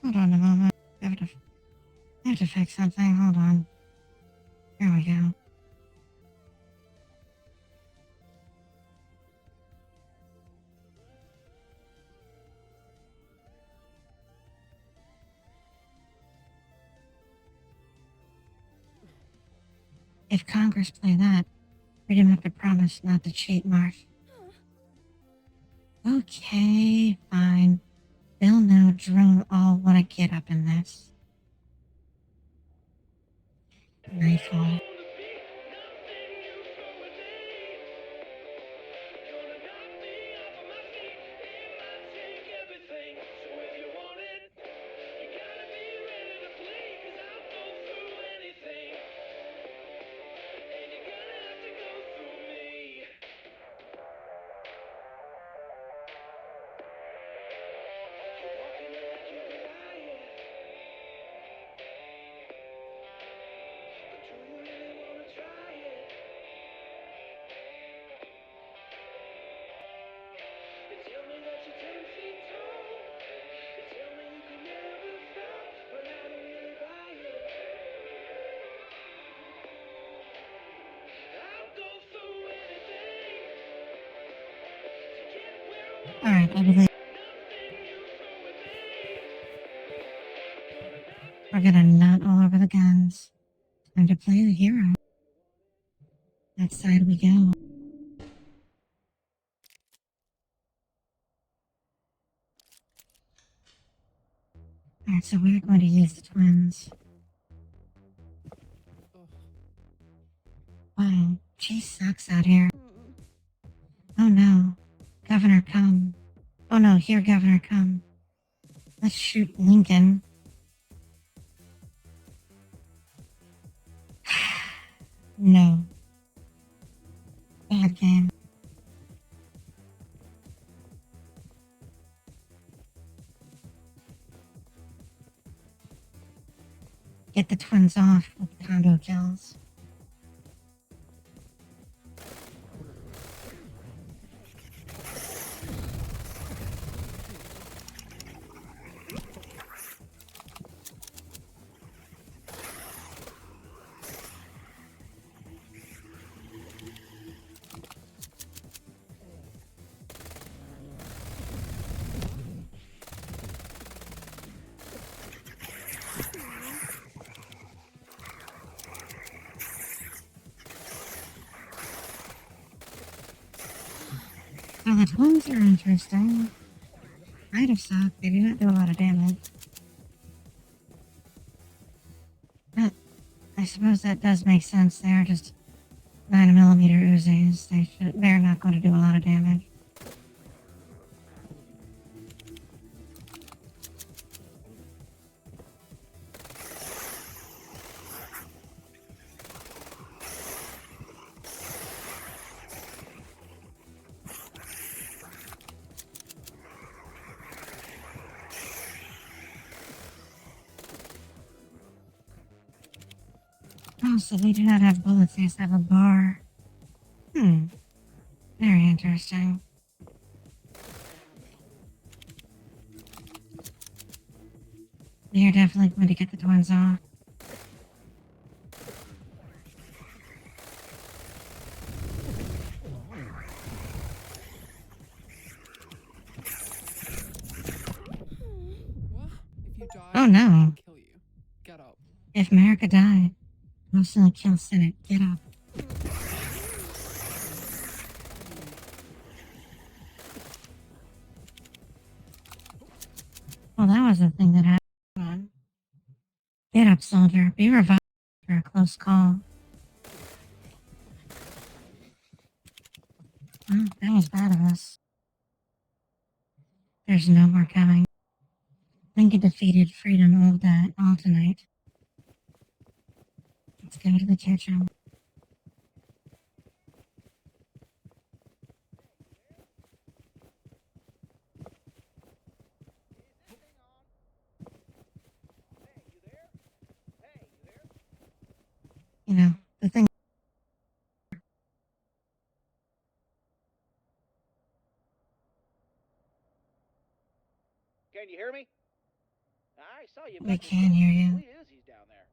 [SPEAKER 3] Hold on a moment. I have to fix something. Hold on. Here we go. If Congress play that, we'd have to promise not to cheat, Marsh. Okay, fine. They'll know Drone all want to get up in this. Nightfall. Alright, I believe we're gonna nut all over the guns. Time to play the hero. That side we go. Alright, so we're going to use the twins. Wow, she sucks out here. Oh no. Governor, come. Oh no, here, Governor, come. Let's shoot Lincoln. No. Bad game. Get the twins off with combo kills. Well, the twins are interesting. Might have sucked. They do not do a lot of damage. But I suppose that does make sense. They are just 9mm Uzis. They're not going to do a lot of damage. Oh, so they do not have bullets, they just have a bar. Very interesting. They are definitely going to get the twins off.
[SPEAKER 9] What? If you die,
[SPEAKER 3] Oh no.
[SPEAKER 9] I'll kill you. Get up.
[SPEAKER 3] If America died, I'll still kill Senate. Get up. Well, that was the thing that happened. Get up, soldier. Be revived for a close call. Well, that was bad of us. There's no more coming. Lincoln defeated freedom all tonight. Let's go to the kitchen. You know, the thing.
[SPEAKER 10] Can you hear me? I saw you.
[SPEAKER 3] We can hear you.
[SPEAKER 10] Sweet Uzis down there.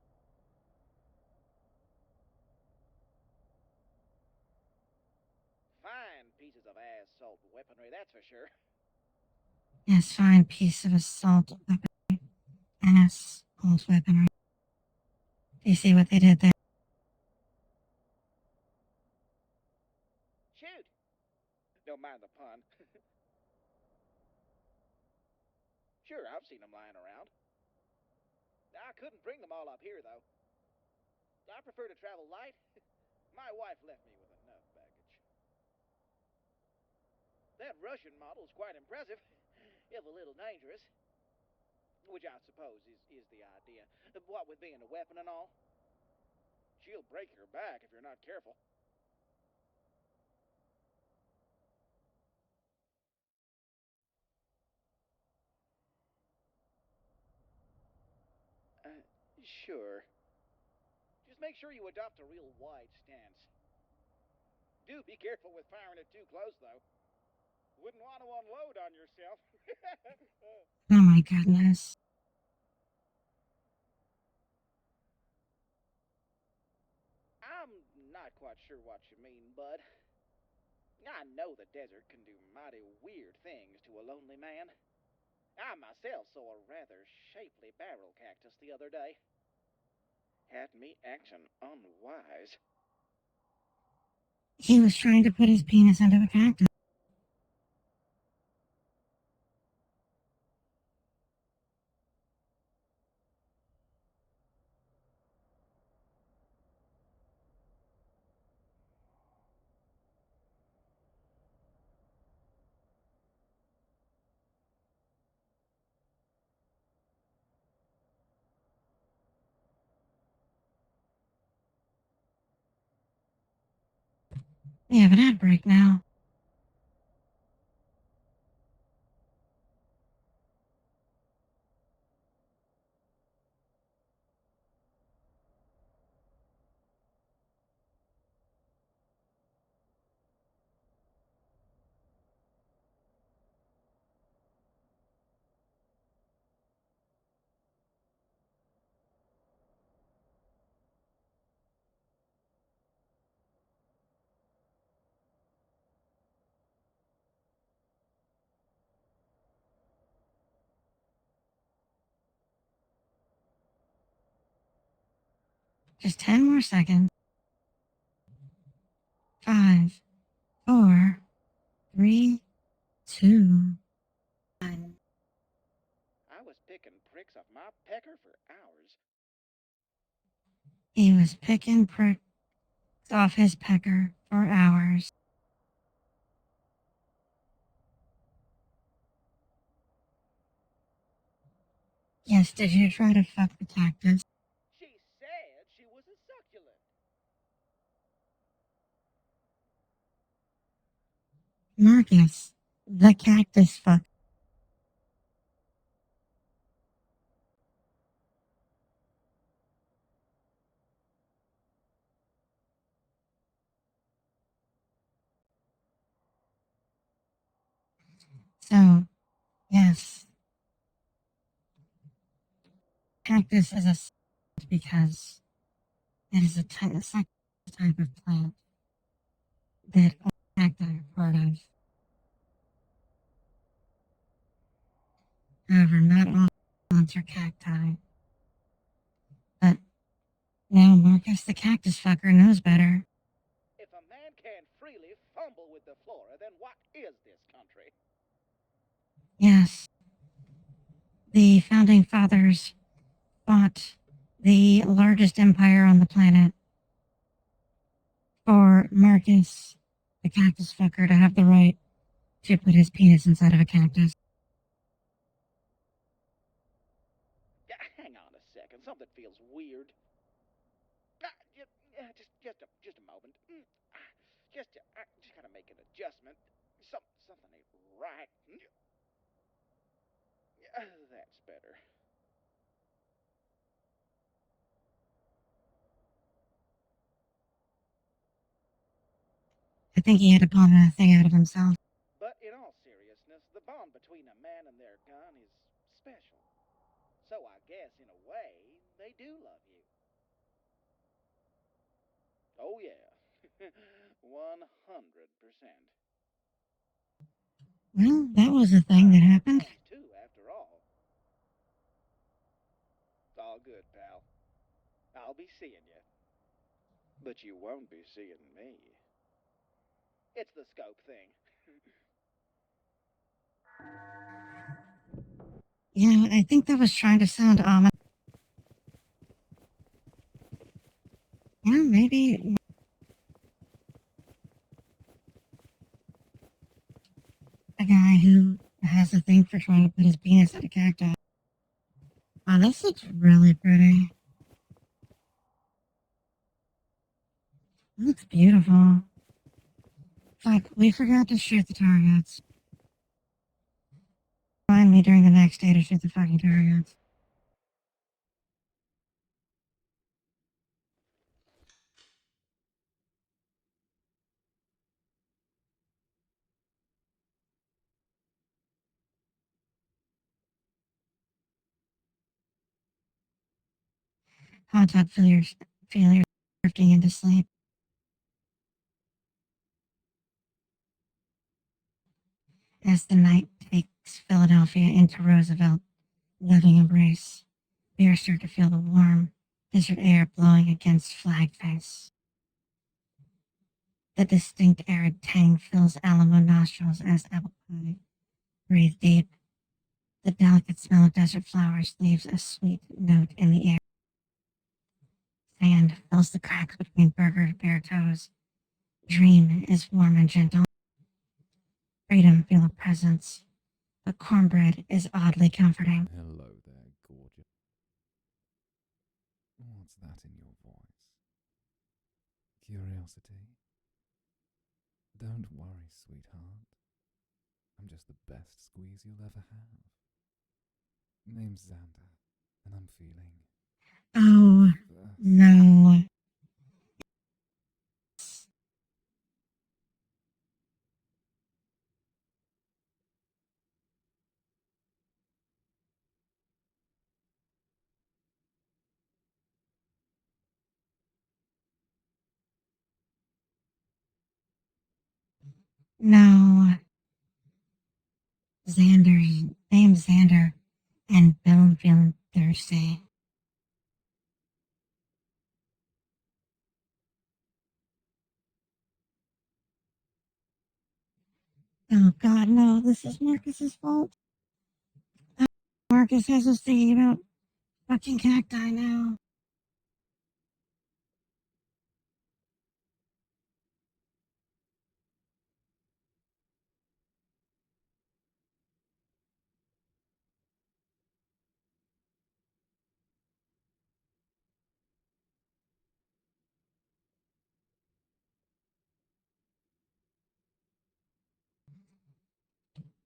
[SPEAKER 10] Fine pieces of assault weaponry, that's for sure.
[SPEAKER 3] Yes, fine piece of assault weaponry. Assault weaponry. Do you see what they did there?
[SPEAKER 10] Shoot! Don't mind the pun. Sure, I've seen them lying around. I couldn't bring them all up here, though. I prefer to travel light. My wife left me with enough baggage. That Russian model's quite impressive, if a little dangerous. Which I suppose is the idea. What with being a weapon and all. She'll break your back if you're not careful. Sure. Just make sure you adopt a real wide stance. Do be careful with firing it too close, though. Wouldn't want to unload on yourself.
[SPEAKER 3] Oh my goodness.
[SPEAKER 10] I'm not quite sure what you mean, bud. I know the desert can do mighty weird things to a lonely man. I myself saw a rather shapely barrel cactus the other day. Had me acting unwise.
[SPEAKER 3] He was trying to put his penis into a cactus. We have an ad break now. Just 10 more seconds. 5, 4, 3, 2, 1.
[SPEAKER 10] I was picking pricks off my pecker for hours.
[SPEAKER 3] He was picking pricks off his pecker for hours. Yes, did you try to fuck the cactus?
[SPEAKER 10] She said she was a succulent.
[SPEAKER 3] Marcus, the cactus fuck. So, yes, cactus is a because it is a type of plant that all cacti are part of. However, not all plants are cacti. But now Marcus the cactus fucker knows better.
[SPEAKER 10] If a man can freely fumble with the flora, then what is this country?
[SPEAKER 3] Yes, the founding fathers fought the largest empire on the planet for Marcus the cactus fucker to have the right to put his penis inside of a cactus.
[SPEAKER 10] Yeah, hang on a second. Something feels weird. Just a moment. Just gotta make an adjustment. Something ain't right. That's better.
[SPEAKER 3] I think he had to pull a thing out of himself.
[SPEAKER 10] But in all seriousness, the bond between a man and their gun is special. So I guess, in a way, they do love you. Oh, yeah. 100%.
[SPEAKER 3] Well, that was a thing that happened.
[SPEAKER 10] Too, after all. All good, pal. I'll be seeing you. But you won't be seeing me. It's the scope thing.
[SPEAKER 3] Yeah, I think that was trying to sound ominous. Yeah, maybe a guy who has a thing for trying to put his penis in a cactus. Oh, this looks really pretty. It looks beautiful. Fuck, we forgot to shoot the targets. Remind me during the next day to shoot the fucking targets. Hot dog failures drifting into sleep. As the night takes Philadelphia into Roosevelt, loving embrace, bears start to feel the warm desert air blowing against flag face. The distinct arid tang fills Alamo nostrils as apple pie. Breathe deep. The delicate smell of desert flowers leaves a sweet note in the air. Sand fills the cracks between burger bare toes. Dream is warm and gentle. Freedom feel a presence. But cornbread is oddly comforting.
[SPEAKER 13] Hello there, gorgeous. What's that in your voice? Curiosity? Don't worry, sweetheart. I'm just the best squeeze you'll ever have. Name's Xander, and I'm feeling...
[SPEAKER 3] Oh, no. No. Xander, name's Xander, and Bill, I'm feeling thirsty. Oh god, no, this is Marcus's fault. Marcus has us thinking about fucking cacti now.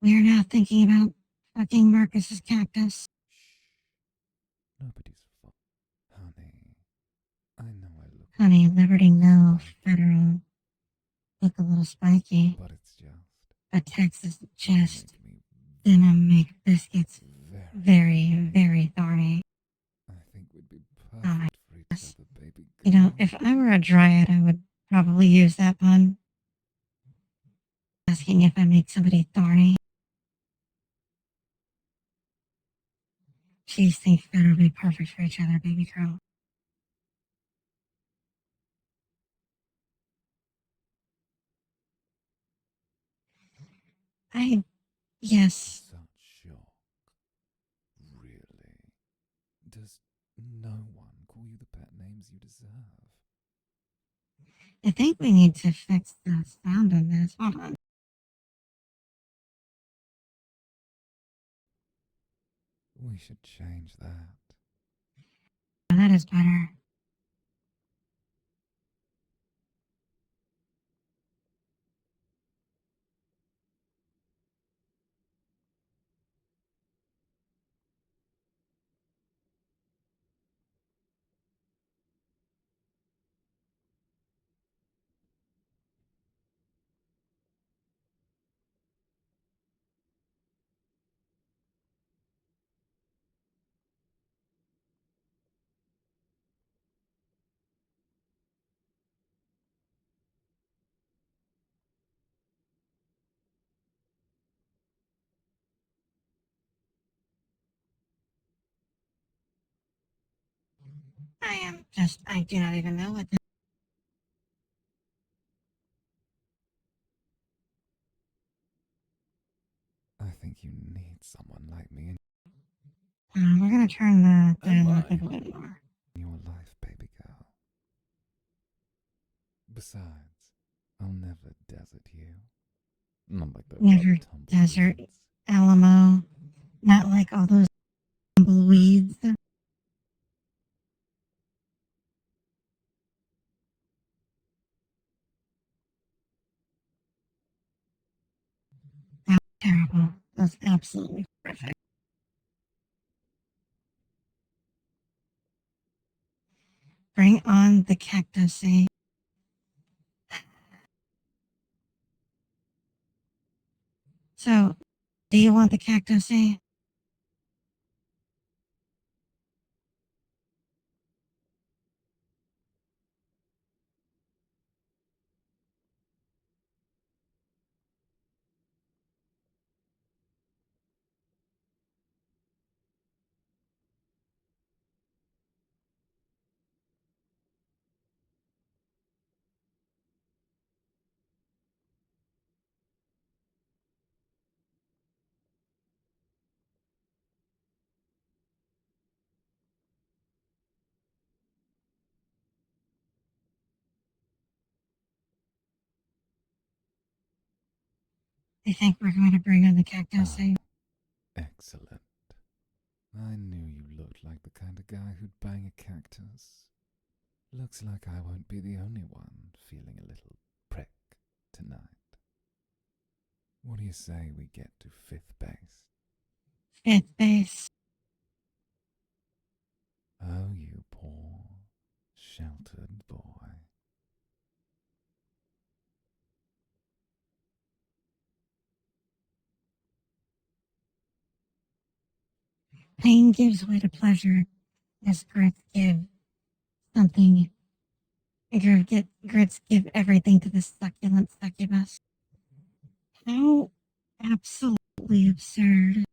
[SPEAKER 3] We are now thinking about fucking Marcus's cactus.
[SPEAKER 13] Nobody's fault. Honey, I know I look...
[SPEAKER 3] Honey, Liberty, no, federal. Look a little spiky.
[SPEAKER 13] But it's just...
[SPEAKER 3] But Texas just... gonna make biscuits
[SPEAKER 13] Very.
[SPEAKER 3] very, very thorny.
[SPEAKER 13] I think we'd be
[SPEAKER 3] Oh my
[SPEAKER 13] perfect for each other, baby girl.
[SPEAKER 3] You know, if I were a dryad, I would probably use that pun. Asking if I make somebody thorny. Cheese think better be perfect for each other, baby girl. Yes.
[SPEAKER 13] Such shock. Really? Does no one call you the pet names you deserve?
[SPEAKER 3] I think we need to fix the sound on this. Hold on.
[SPEAKER 13] We should change that.
[SPEAKER 3] That is better. I do not even know what this.
[SPEAKER 13] I think you need someone like me
[SPEAKER 3] We're gonna turn the
[SPEAKER 4] Oh my.
[SPEAKER 3] up a little more.
[SPEAKER 13] in your life, baby girl. Besides, I'll never desert you. Not like those
[SPEAKER 3] Never
[SPEAKER 13] other
[SPEAKER 3] desert
[SPEAKER 13] tumbleweeds.
[SPEAKER 3] Alamo. Not like all those tumbleweeds. That was terrible. That was absolutely horrific. Bring on the cactus. So, do you want the cactus? I think we're going to bring on the cactus.
[SPEAKER 13] Oh, excellent. I knew you looked like the kind of guy who'd bang a cactus. Looks like I won't be the only one feeling a little prick tonight. What do you say we get to fifth base?
[SPEAKER 3] Fifth base.
[SPEAKER 13] Oh, you poor, sheltered boy.
[SPEAKER 3] Pain gives way to pleasure as grits give something. Grits give everything to the succulent succubus. How absolutely absurd.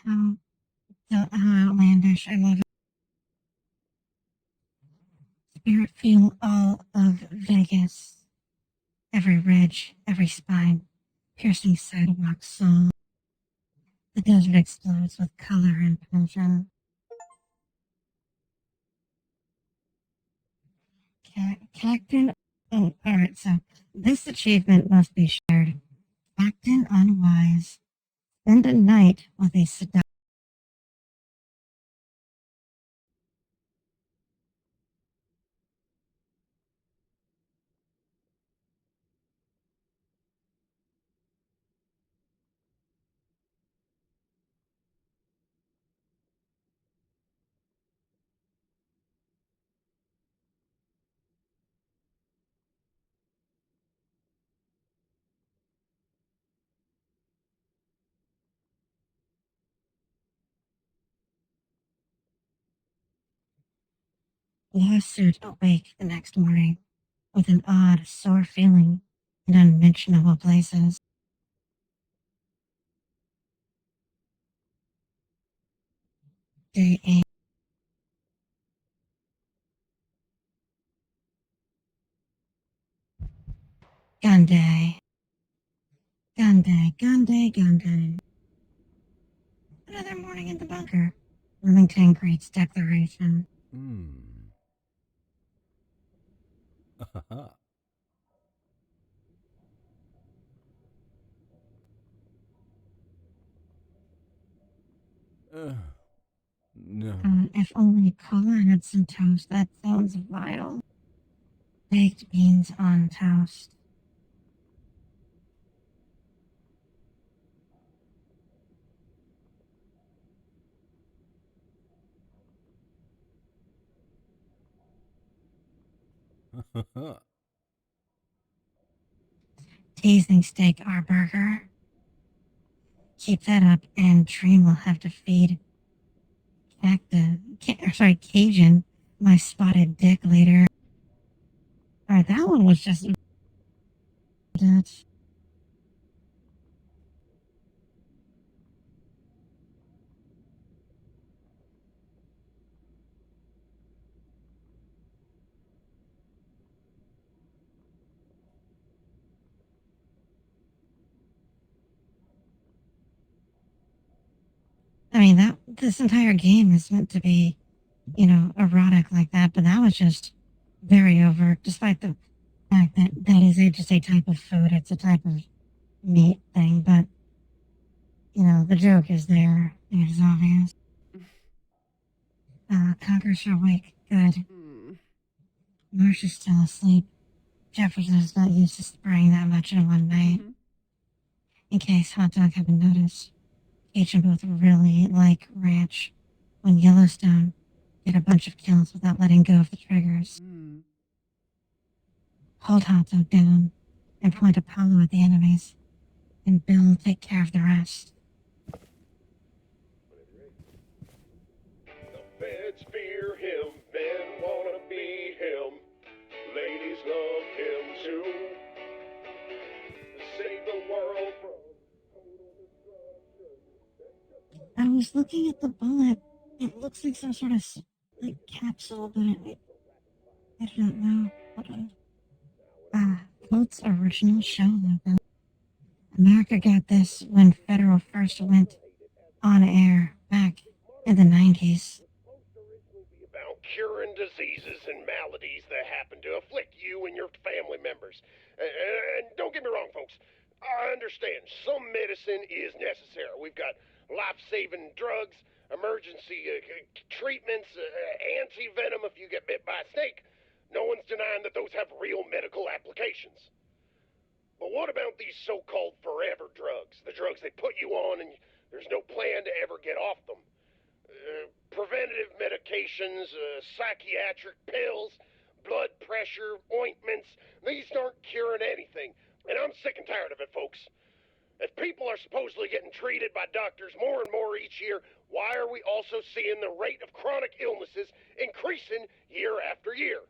[SPEAKER 3] How, how outlandish. I love it. Spirit feel all of Vegas. Every ridge, every spine, piercing sidewalk soul. The desert explodes with color and passion. Cactin. Oh, alright, so this achievement must be shared. Cactin unwise. Spend a night with a seductive. Lawsuit awake the next morning with an odd, sore feeling in unmentionable places. Day 8. Gun day. Gun day, gun day, gun day. Another morning in the bunker. Remington greets declaration.
[SPEAKER 13] No.
[SPEAKER 3] If only Cola had some toast. That sounds vile. Baked beans on toast. Teasing steak our burger. Keep that up, and Dream will have to feed Cajun my spotted dick later. Alright, that one was just that. I mean, this entire game is meant to be, erotic like that, but that was just very overt, despite the fact that that is just a type of food. It's a type of meat thing, but, the joke is there. It is obvious. Conquer shall wake. Good. Marsh is still asleep. Jefferson is not used to spraying that much in one night. In case Hot Dog haven't noticed, Cage and both really like ranch. When Yellowstone did a bunch of kills without letting go of the triggers. Hold Hot Dog down and point Apollo at the enemies, and Bill will take care of the rest.
[SPEAKER 7] The feds fear him, men wanna be him, ladies love him too. Save the world from
[SPEAKER 3] I was looking at the bullet. It looks like some sort of capsule, but I don't know. Colt's original show logo. America got this when Federal first went on air back in the 90s.
[SPEAKER 7] about curing diseases and maladies that happen to afflict you and your family members. And don't get me wrong, folks. I understand some medicine is necessary. We've got life-saving drugs, emergency treatments, anti-venom if you get bit by a snake. No one's denying that those have real medical applications. But what about these so-called forever drugs? The drugs they put you on and there's no plan to ever get off them. Preventative medications, psychiatric pills, blood pressure, ointments. These aren't curing anything. And I'm sick and tired of it, folks. If people are supposedly getting treated by doctors more and more each year, why are we also seeing the rate of chronic illnesses increasing year after year?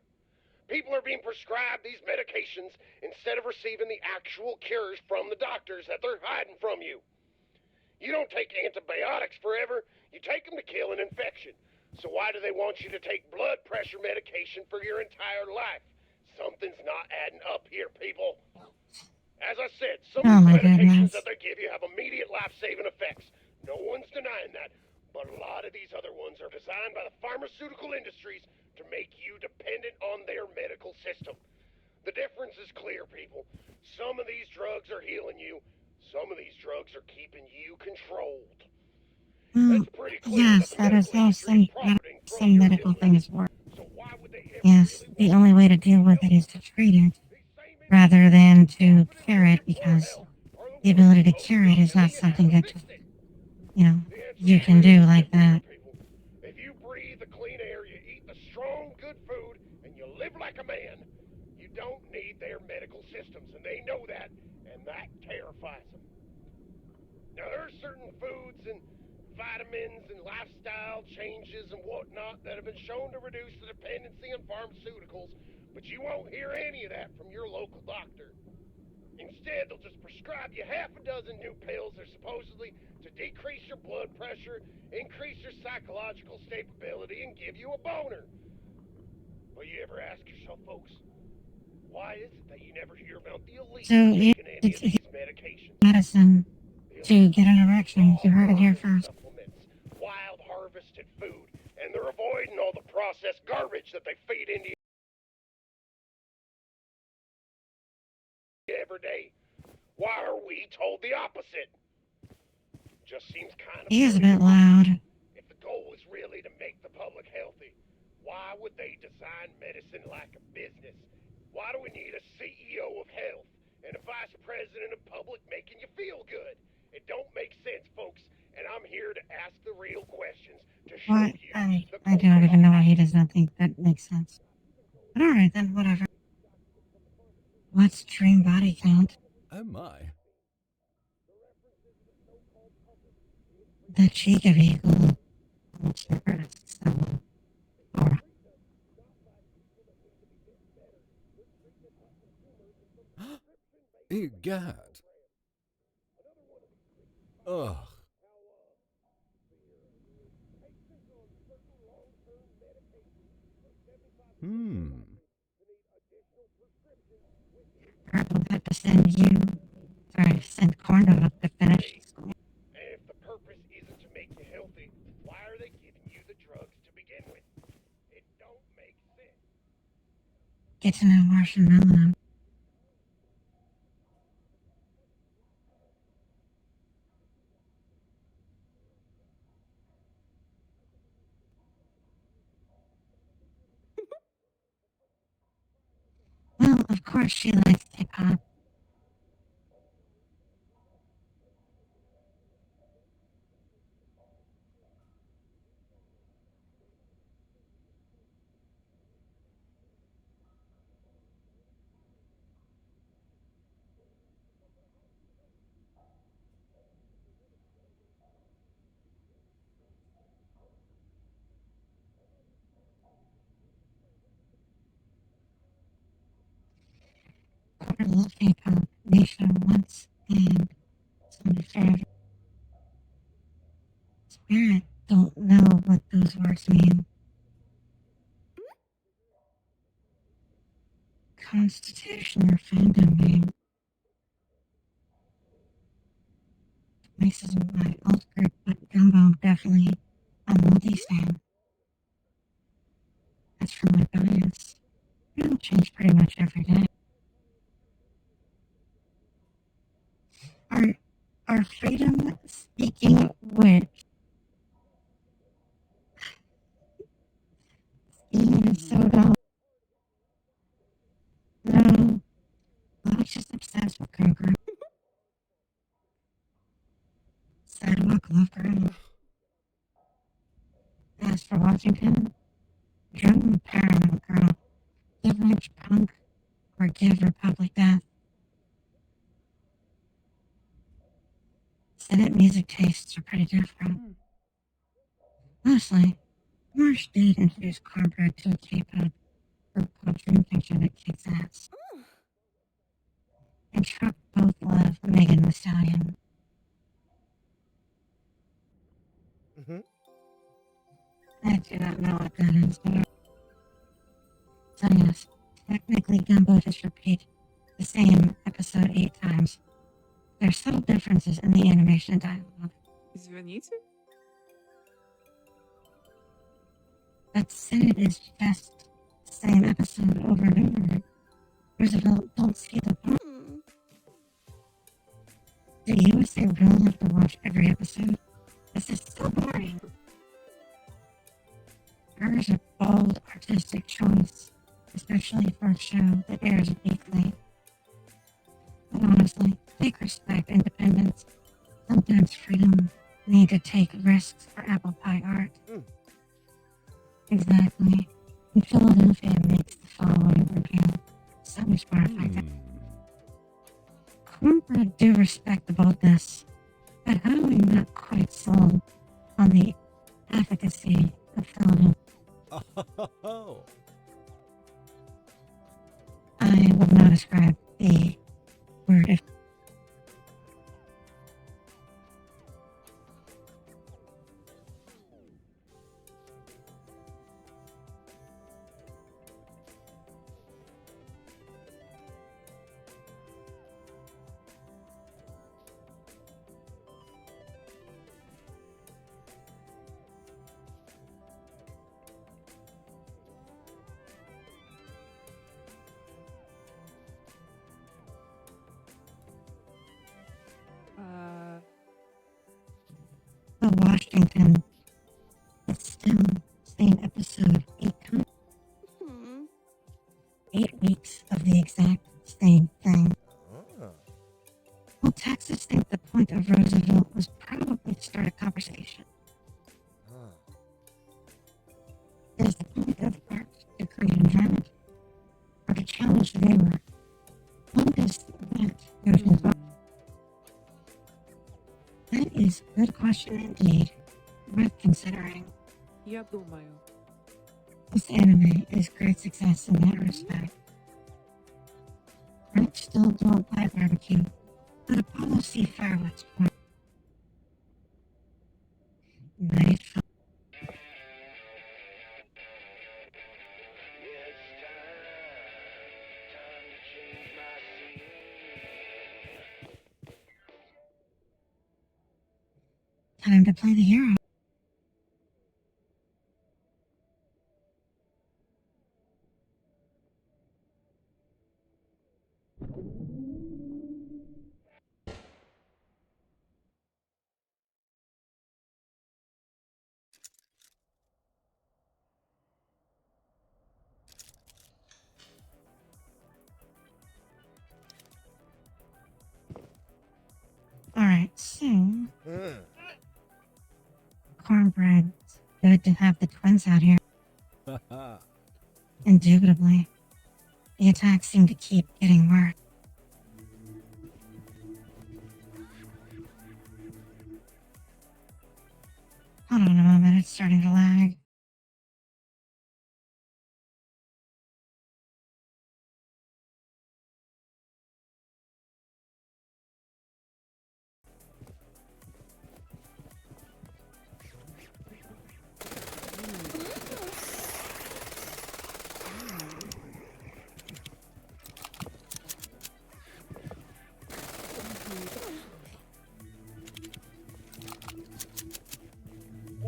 [SPEAKER 7] People are being prescribed these medications instead of receiving the actual cures from the doctors that they're hiding from you. You don't take antibiotics forever. You take them to kill an infection. So why do they want you to take blood pressure medication for your entire life? Something's not adding up here, people. As I said, some of these medications that they give you have immediate life-saving effects. No one's denying that. But a lot of these other ones are designed by the pharmaceutical industries to make you dependent on their medical system. The difference is clear, people. Some of these drugs are healing you. Some of these drugs are keeping you controlled. It's pretty clear that the medical industry is profiting from your
[SPEAKER 3] medical
[SPEAKER 7] illness.
[SPEAKER 3] things work.
[SPEAKER 7] So why would they ever
[SPEAKER 3] Yes, the only way to deal with it is to treat it, rather than to cure it, because the ability to cure it is not something that just, you can do like that.
[SPEAKER 7] If you breathe the clean air, you eat the strong, good food, and you live like a man, you don't need their medical systems, and they know that, and that terrifies them. Now, there are certain foods and vitamins and lifestyle changes and whatnot that have been shown to reduce the dependency on pharmaceuticals, but you won't hear any of that from your local doctor. Instead, they'll just prescribe you half a dozen new pills that are supposedly to decrease your blood pressure, increase your psychological stability, and give you a boner. Well, you ever ask yourself, folks, why is it that you never hear about the elite
[SPEAKER 3] So you
[SPEAKER 7] taking any
[SPEAKER 3] should
[SPEAKER 7] of
[SPEAKER 3] take
[SPEAKER 7] these medications?
[SPEAKER 3] medicine
[SPEAKER 7] The
[SPEAKER 3] to
[SPEAKER 7] elite
[SPEAKER 3] get an
[SPEAKER 7] use
[SPEAKER 3] erection. You heard it here
[SPEAKER 7] raw
[SPEAKER 3] first.
[SPEAKER 7] supplements, wild harvested food, and they're avoiding all the processed garbage that they feed into you every day. Why are we told the opposite? Just seems kind of
[SPEAKER 3] He is a
[SPEAKER 7] silly
[SPEAKER 3] bit
[SPEAKER 7] to me.
[SPEAKER 3] loud.
[SPEAKER 7] If the goal is really to make the public healthy, why would they design medicine like a business? Why do we need a CEO of health and a vice president of public making you feel good? It don't make sense, folks, and I'm here to ask the real questions to show
[SPEAKER 3] What?
[SPEAKER 7] you the
[SPEAKER 3] I do not
[SPEAKER 7] culture
[SPEAKER 3] even know why
[SPEAKER 7] behind
[SPEAKER 3] he
[SPEAKER 7] it.
[SPEAKER 3] does not think that makes sense. But alright then, whatever. What's dream body count?
[SPEAKER 4] Oh my.
[SPEAKER 3] The cheek of eagle. Or
[SPEAKER 4] Ew, Gad. Ugh. Hmm.
[SPEAKER 3] purple had to send corn dog to finish school.
[SPEAKER 7] And if the purpose isn't to make you healthy, why are they giving you the drugs to begin with? It don't make sense.
[SPEAKER 3] Get to know marshmallow. Well, of course she likes hip hop. Quarter love hip hop. Nation once and some forever. Spirit don't know what those words mean. Constitution or fandom name. This isn't my alt group, but Gumbo definitely a multi-stan. That's for my bias. It'll change pretty much every day. Our, our freedom, speaking of which, Ian is so dumb. No, I was just obsessed with Kroger. Sidewalk Love Girl. As for Washington, Drum Paramount Girl. Give Rich Punk or give Republic Death. Senate music tastes are pretty different. Mostly, Marsh did introduce cornbread to a K-pop group called Dream Catcher that kicks ass. And Trump both love Megan Thee Stallion. I do not know what that is, but so yes, technically Gumbo just repeat the same episode 8 times. There are subtle differences in the animation and dialogue.
[SPEAKER 14] Извините?
[SPEAKER 3] But Senate is just the same episode over and over. Roosevelt, don't see the point. Do you USA really have to watch every episode? This is so boring. Hers a bold artistic choice, especially for a show that airs weekly. But honestly, take respect independence. Sometimes freedom need to take risks for apple pie art. Exactly. In Philadelphia makes the following review. So Spotify. Cornbread do respect the boldness, but how are we not quite sold on the efficacy of filament.
[SPEAKER 5] Oh.
[SPEAKER 3] I would not describe the word if the Washington. It's still same episode 8 times. 8 weeks of the exact same thing. Well, Texas think the point of Roosevelt was probably to start a conversation. Is the point of art to create enjoyment or to challenge the viewer? When does that go too far? That is a good question indeed, worth considering.
[SPEAKER 9] Я думаю.
[SPEAKER 3] This anime is great success in that respect. French still don't buy barbecue, but Apollo see fireworks point. Nice. Time to play the hero. Alright, so cornbread. Good to have the twins out here. Indubitably. The attacks seem to keep getting worse. Hold on a moment, it's starting to lag.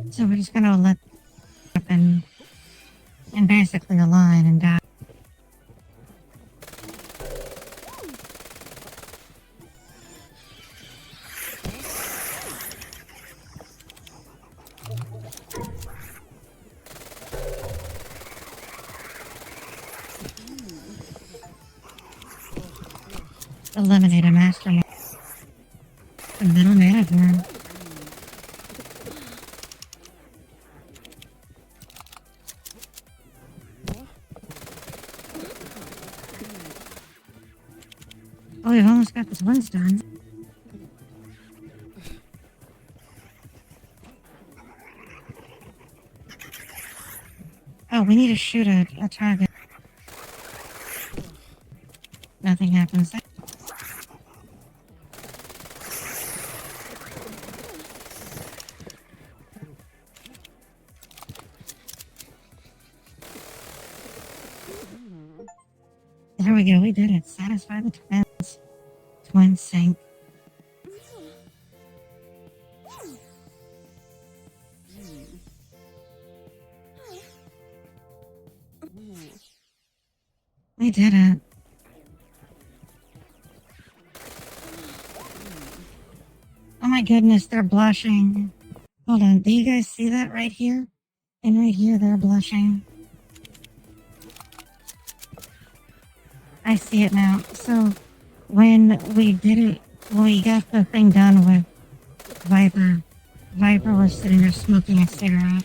[SPEAKER 3] So we're just gonna let it happen and basically align and die. Eliminate a mastermind. The middle manager. Oh, we've almost got this ones done. Oh, we need to shoot a target. Nothing happens. There we go, we did it. Satisfy the twins. Twin sync. We did it. Oh my goodness, they're blushing. Hold on, do you guys see that right here? And right here, they're blushing. I see it now. So, when we did it, when we got the thing done with Viper, Viper was sitting there smoking a cigarette.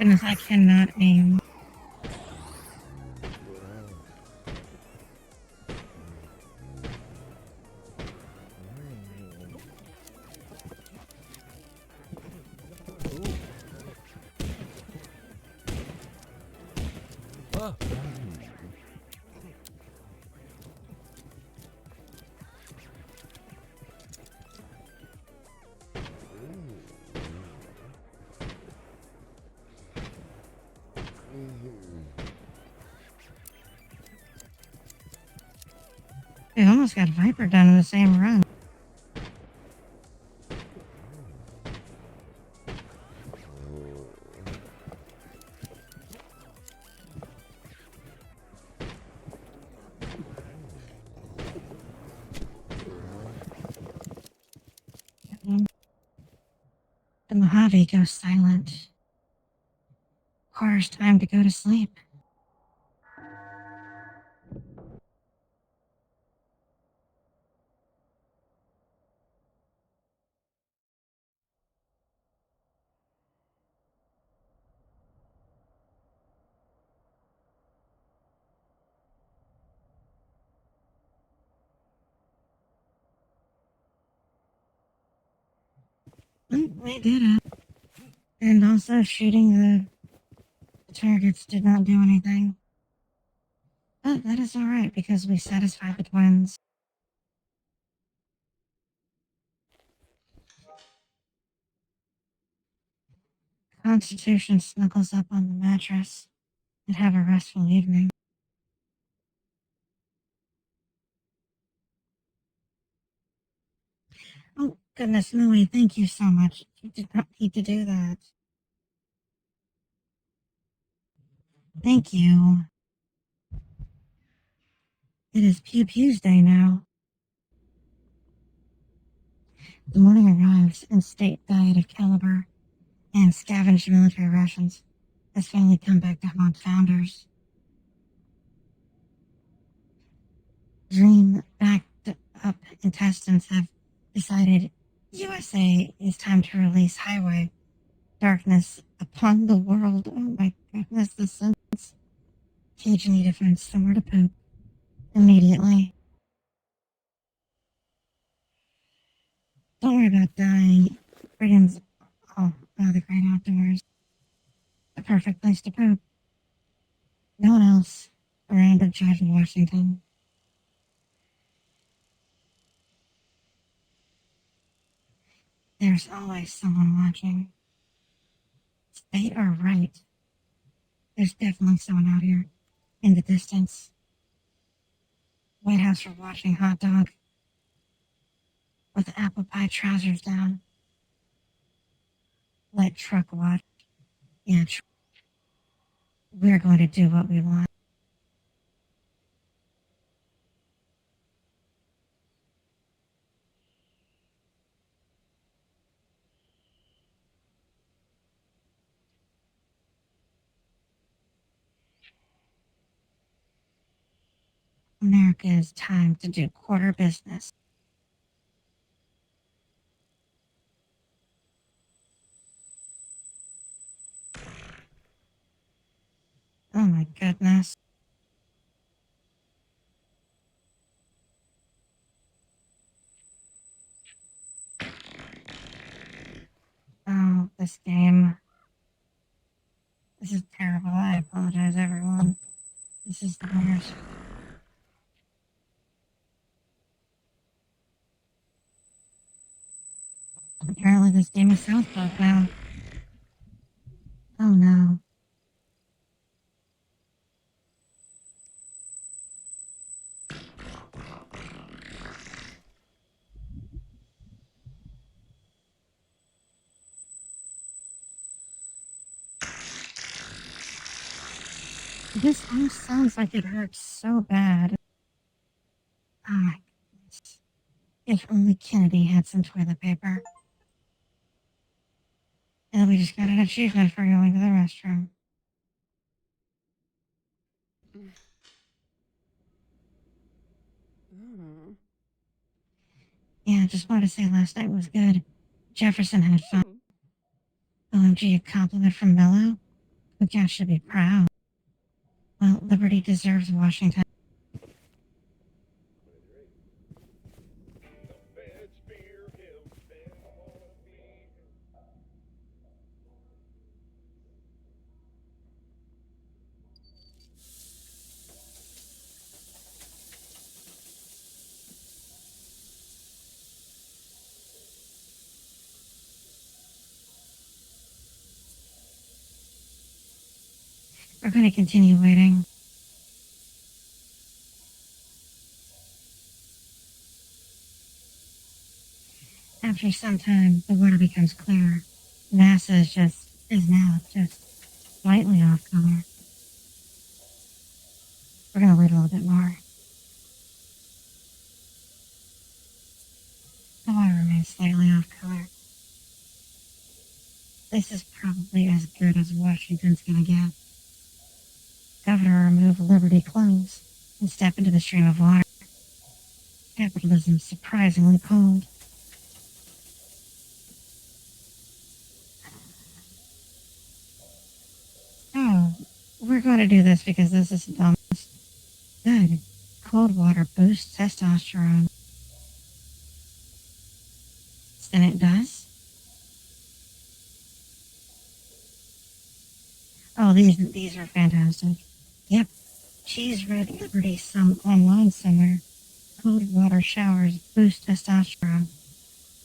[SPEAKER 3] Goodness, I cannot aim.
[SPEAKER 4] Ah.
[SPEAKER 3] We almost got Viper done in the same run. The Mojave goes silent. Quarter's time to go to sleep. We did it. And also shooting the targets did not do anything. But that is alright because we satisfied the twins. Constitution snuggles up on the mattress and have a restful evening. Oh, goodness, Louie, thank you so much. You did not need to do that. Thank you. It is Pew Pew's day now. The morning arrives and state diet of caliber and scavenged military rations has finally come back to haunt founders. Dream backed up intestines have decided USA is time to release highway darkness upon the world. Oh my goodness, the sentence. Cage need to find somewhere to poop immediately. Don't worry about dying. Britain's the great outdoors. The perfect place to poop. No one else around at George Washington. There's always someone watching. They are right. There's definitely someone out here in the distance. White House for watching hot dog with the apple pie trousers down. Let truck watch. Yeah, we're going to do what we want. America is time to do quarter business. Oh my goodness. Oh, this game. This is terrible. I apologize, everyone. This is the worst. Apparently this game is South Park now. Oh no. This almost sounds like it hurts so bad. Oh my goodness. If only Kennedy had some toilet paper. And we just got an achievement for going to the restroom. Yeah, just wanted to say last night was good. Jefferson had fun. OMG, a compliment from Mello? Cookout should be proud. Well, Liberty deserves Washington. We're going to continue waiting. After some time, the water becomes clearer. NASA is now just slightly off color. We're going to wait a little bit more. The water remains slightly off color. This is probably as good as Washington's going to get. Governor, remove Liberty clothes and step into the stream of water. Capitalism's surprisingly cold. Oh, we're going to do this because this is the dumbest. Good. Cold water boosts testosterone. Then it does? Oh, these are fantastic. Yep. She's read Liberty some online somewhere. Cold water showers boost testosterone.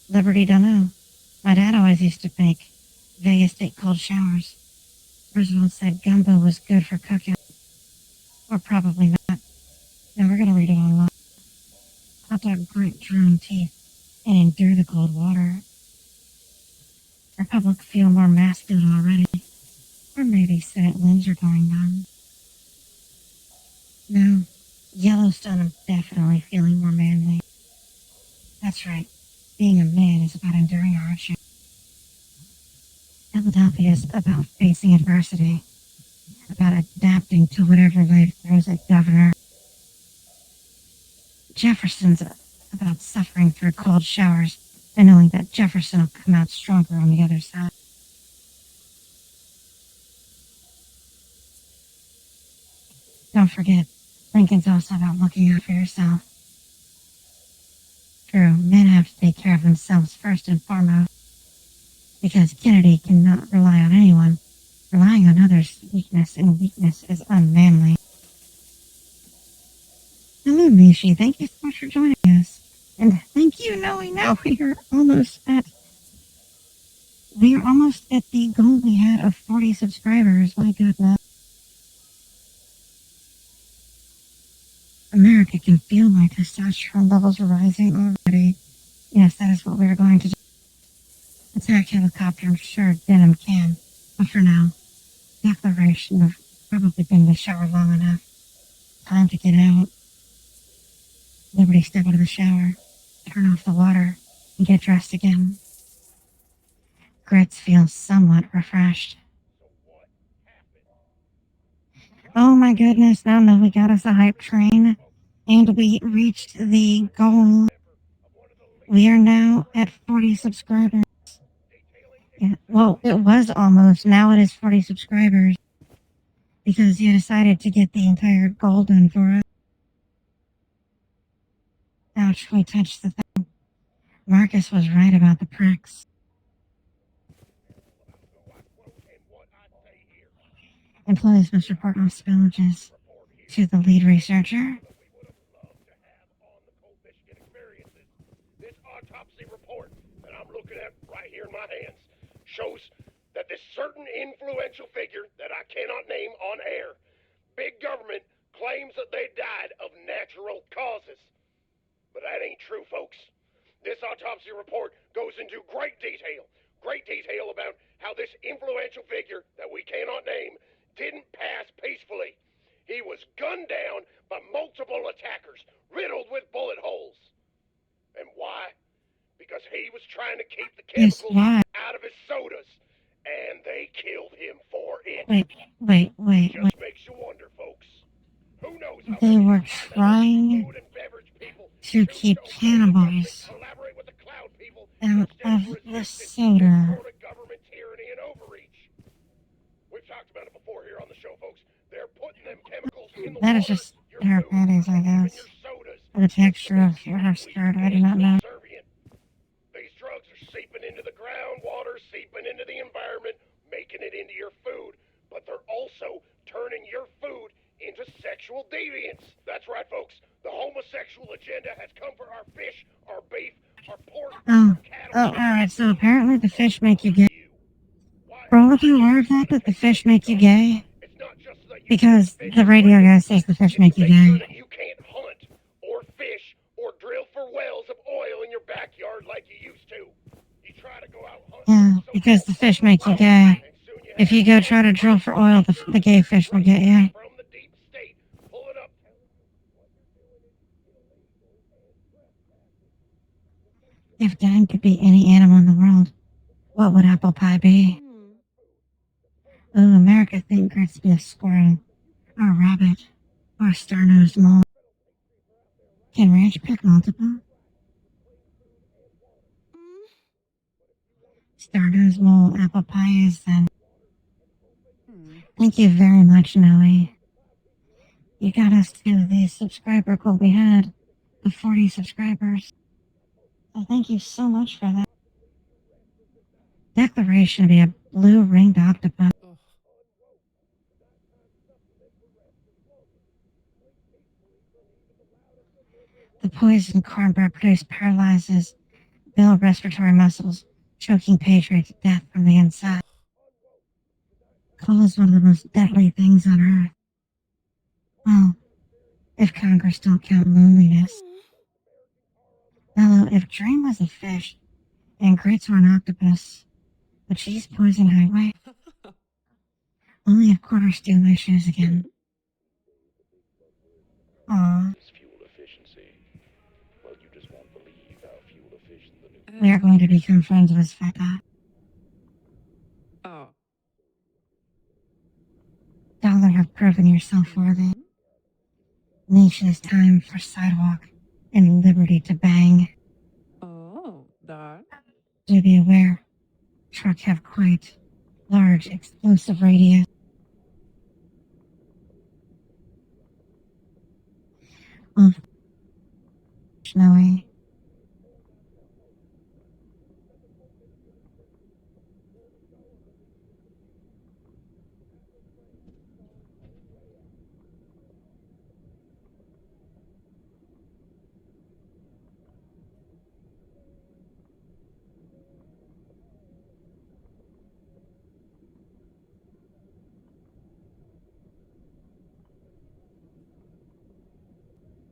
[SPEAKER 3] Liberty don't know. My dad always used to make Vegas take cold showers. Roosevelt said gumbo was good for cooking. Or probably not. Now we're gonna read it online. Hot dog grit drawn teeth and endure the cold water. Republic feel more masculine already. Or maybe Senate limbs are going numb. No, Yellowstone I'm definitely feeling more manly. That's right. Being a man is about enduring hardship. Philadelphia is about facing adversity. About adapting to whatever life throws at Governor. Jefferson's about suffering through cold showers and knowing that Jefferson will come out stronger on the other side. Don't forget, Lincoln's also about looking out for yourself. True, men have to take care of themselves first and foremost. Because Kennedy cannot rely on anyone. Relying on others' weakness and weakness is unmanly. Hello, Mishi. Thank you so much for joining us. And thank you, Noe. Now we're almost at the goal we had of 40 subscribers. My goodness. America can feel my testosterone levels rising already. Yes, that is what we are going to do. Attack helicopter, I'm sure Denim can. But for now, declaration have probably been in the shower long enough. Time to get out. Liberty step out of the shower, turn off the water, and get dressed again. Grits feels somewhat refreshed. Oh my goodness, now that we got us a hype train, and we reached the goal. We are now at 40 subscribers. Yeah, well, it was almost. Now it is 40 subscribers. Because you decided to get the entire goal done for us. Ouch, we touched the thing. Marcus was right about the pricks. Employees must report all spillages to the lead researcher.
[SPEAKER 7] This autopsy report that I'm looking at right here in my hands shows that this certain influential figure that I cannot name on air, big government, claims that they died of natural causes. But that ain't true, folks. This autopsy report goes into great detail about how this influential figure that we cannot name didn't pass peacefully. He was gunned down by multiple attackers, riddled with bullet holes. And why? Because he was trying to keep the chemicals out of his sodas, and they killed him for it.
[SPEAKER 3] Wait.
[SPEAKER 7] Just makes you wonder, folks. Who knows how
[SPEAKER 3] they were trying to keep cannibals out of the soda.
[SPEAKER 7] We've talked about it before.
[SPEAKER 3] That is just her panties, I guess. Or the texture of her skirt, I do not know.
[SPEAKER 7] These drugs are seeping into the groundwater, seeping into the environment, making it into your food. But they're also turning your food into sexual deviance. That's right, folks. The homosexual agenda has come for our fish, our beef, our pork,
[SPEAKER 3] Oh,
[SPEAKER 7] our cattle.
[SPEAKER 3] alright, so apparently the fish make you gay. Bro, if you aware of that the fish make you gay? Because the radio guy says the fish make you
[SPEAKER 7] Make sure
[SPEAKER 3] gay.
[SPEAKER 7] that you can't hunt or fish or drill for wells of oil in your backyard like you used to. You try to go out hunting.
[SPEAKER 3] Yeah, because the fish make you gay. If you go try to drill for oil, the gay fish will get you.
[SPEAKER 7] From the deep state, pulling up.
[SPEAKER 3] If Dan could be any animal in the world, what would apple pie be? Ooh, America thinks grits be a squirrel, or a rabbit, or a star-nosed mole. Can ranch pick multiple? Star-nosed mole apple pie is then. Thank you very much, Noe. You got us to the subscriber goal we had, the 40 subscribers. So thank you so much for that. Declaration to be a blue-ringed octopus. The poison cornbread produced paralyzes Bill respiratory muscles, choking Patriot to death from the inside. Coal is one of the most deadly things on Earth. Well, if Congress don't count loneliness. Now, if Dream was a fish and Grits were an octopus, would she's poison highway? Only a quarter steal my shoes again. Aww. We are going to become friends with Sveta.
[SPEAKER 9] Oh.
[SPEAKER 3] Dollar have proven yourself worthy. Niche is time for sidewalk and liberty to bang.
[SPEAKER 9] Oh, that.
[SPEAKER 3] Do be aware, truck have quite large explosive radius. Oh, snowy.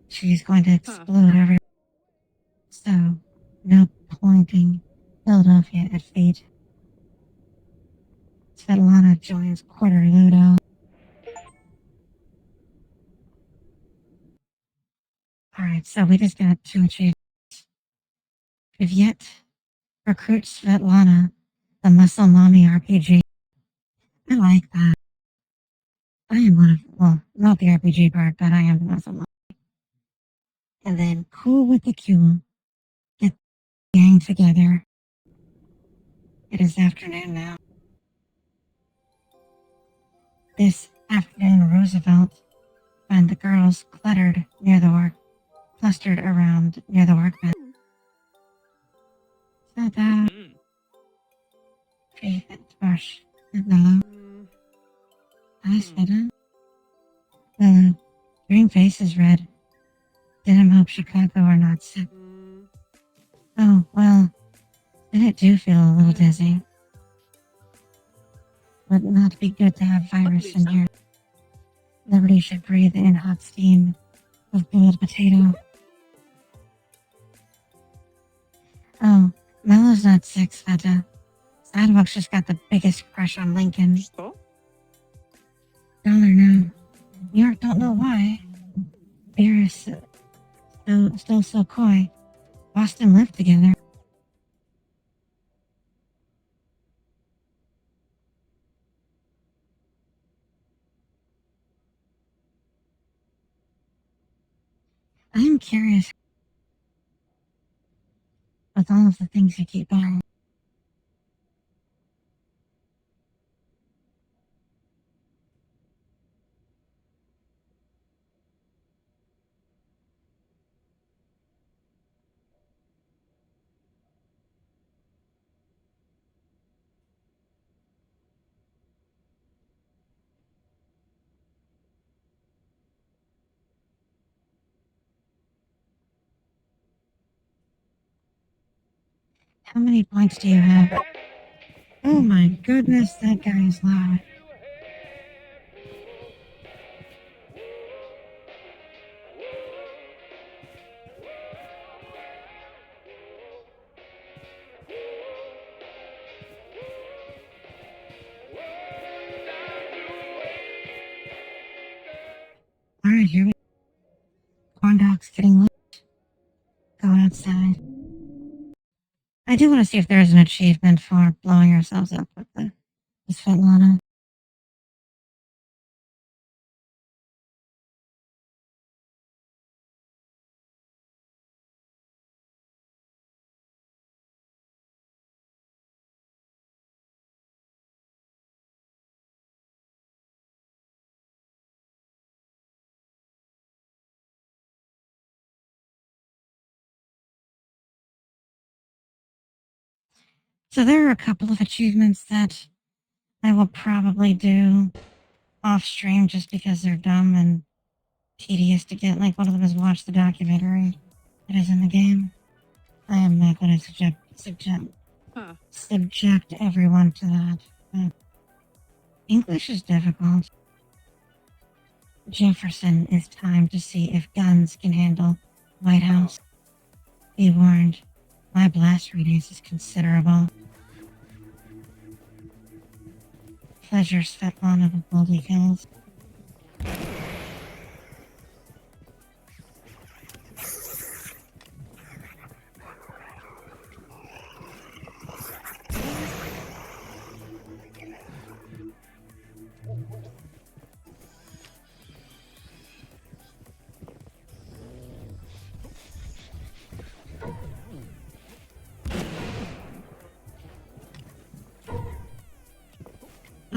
[SPEAKER 3] She's going to explode everywhere. So, no pointing Philadelphia at fate. Svetlana joins Quarter Ludo. Alright, so we just got 2 achievements. We've yet recruit Svetlana, the Muscle Mommy RPG. I like that. I am one of, well, not the RPG part, but I am the Muscle Mommy. And then cool with the Q. Get the gang together. It is afternoon now. This afternoon, Roosevelt found the girls clustered around near the workbench. Sveta, Faith, and Bush, and Mellow. Hi, Sveta. The green face is red. Didn't hope Chicago are not sick. Oh, well, it do feel a little dizzy. Would not be good to have virus in here. Liberty should breathe in hot steam of boiled potato. Oh, Mellow's not sick, Sveta. Sidewalk's just got the biggest crush on Lincoln. Dollar, no. New York don't know why. Beer is still so coy. Boston lived together. I am curious with all of the things you keep buying. How many points do you have? Oh my goodness, that guy is loud. Alright, here we go. Corn dog's getting late. Go outside. I do want to see if there's an achievement for blowing ourselves up with the Svetlana. So there are a couple of achievements that I will probably do off stream just because they're dumb and tedious to get. Like one of them is watch the documentary that is in the game. I am not going to subject everyone to that. But English is difficult. Jefferson is time to see if guns can handle White House. Be warned, my blast radius is considerable. Pleasure Svetlana of Baldy Hills.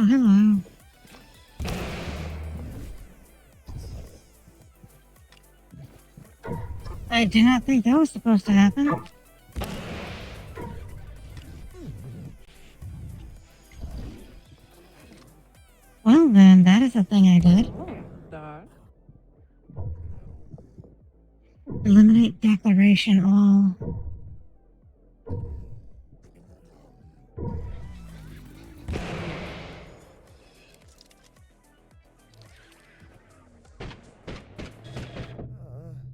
[SPEAKER 3] Oh, hello. I do not think that was supposed to happen. Well then, that is a thing I did. Eliminate declaration all.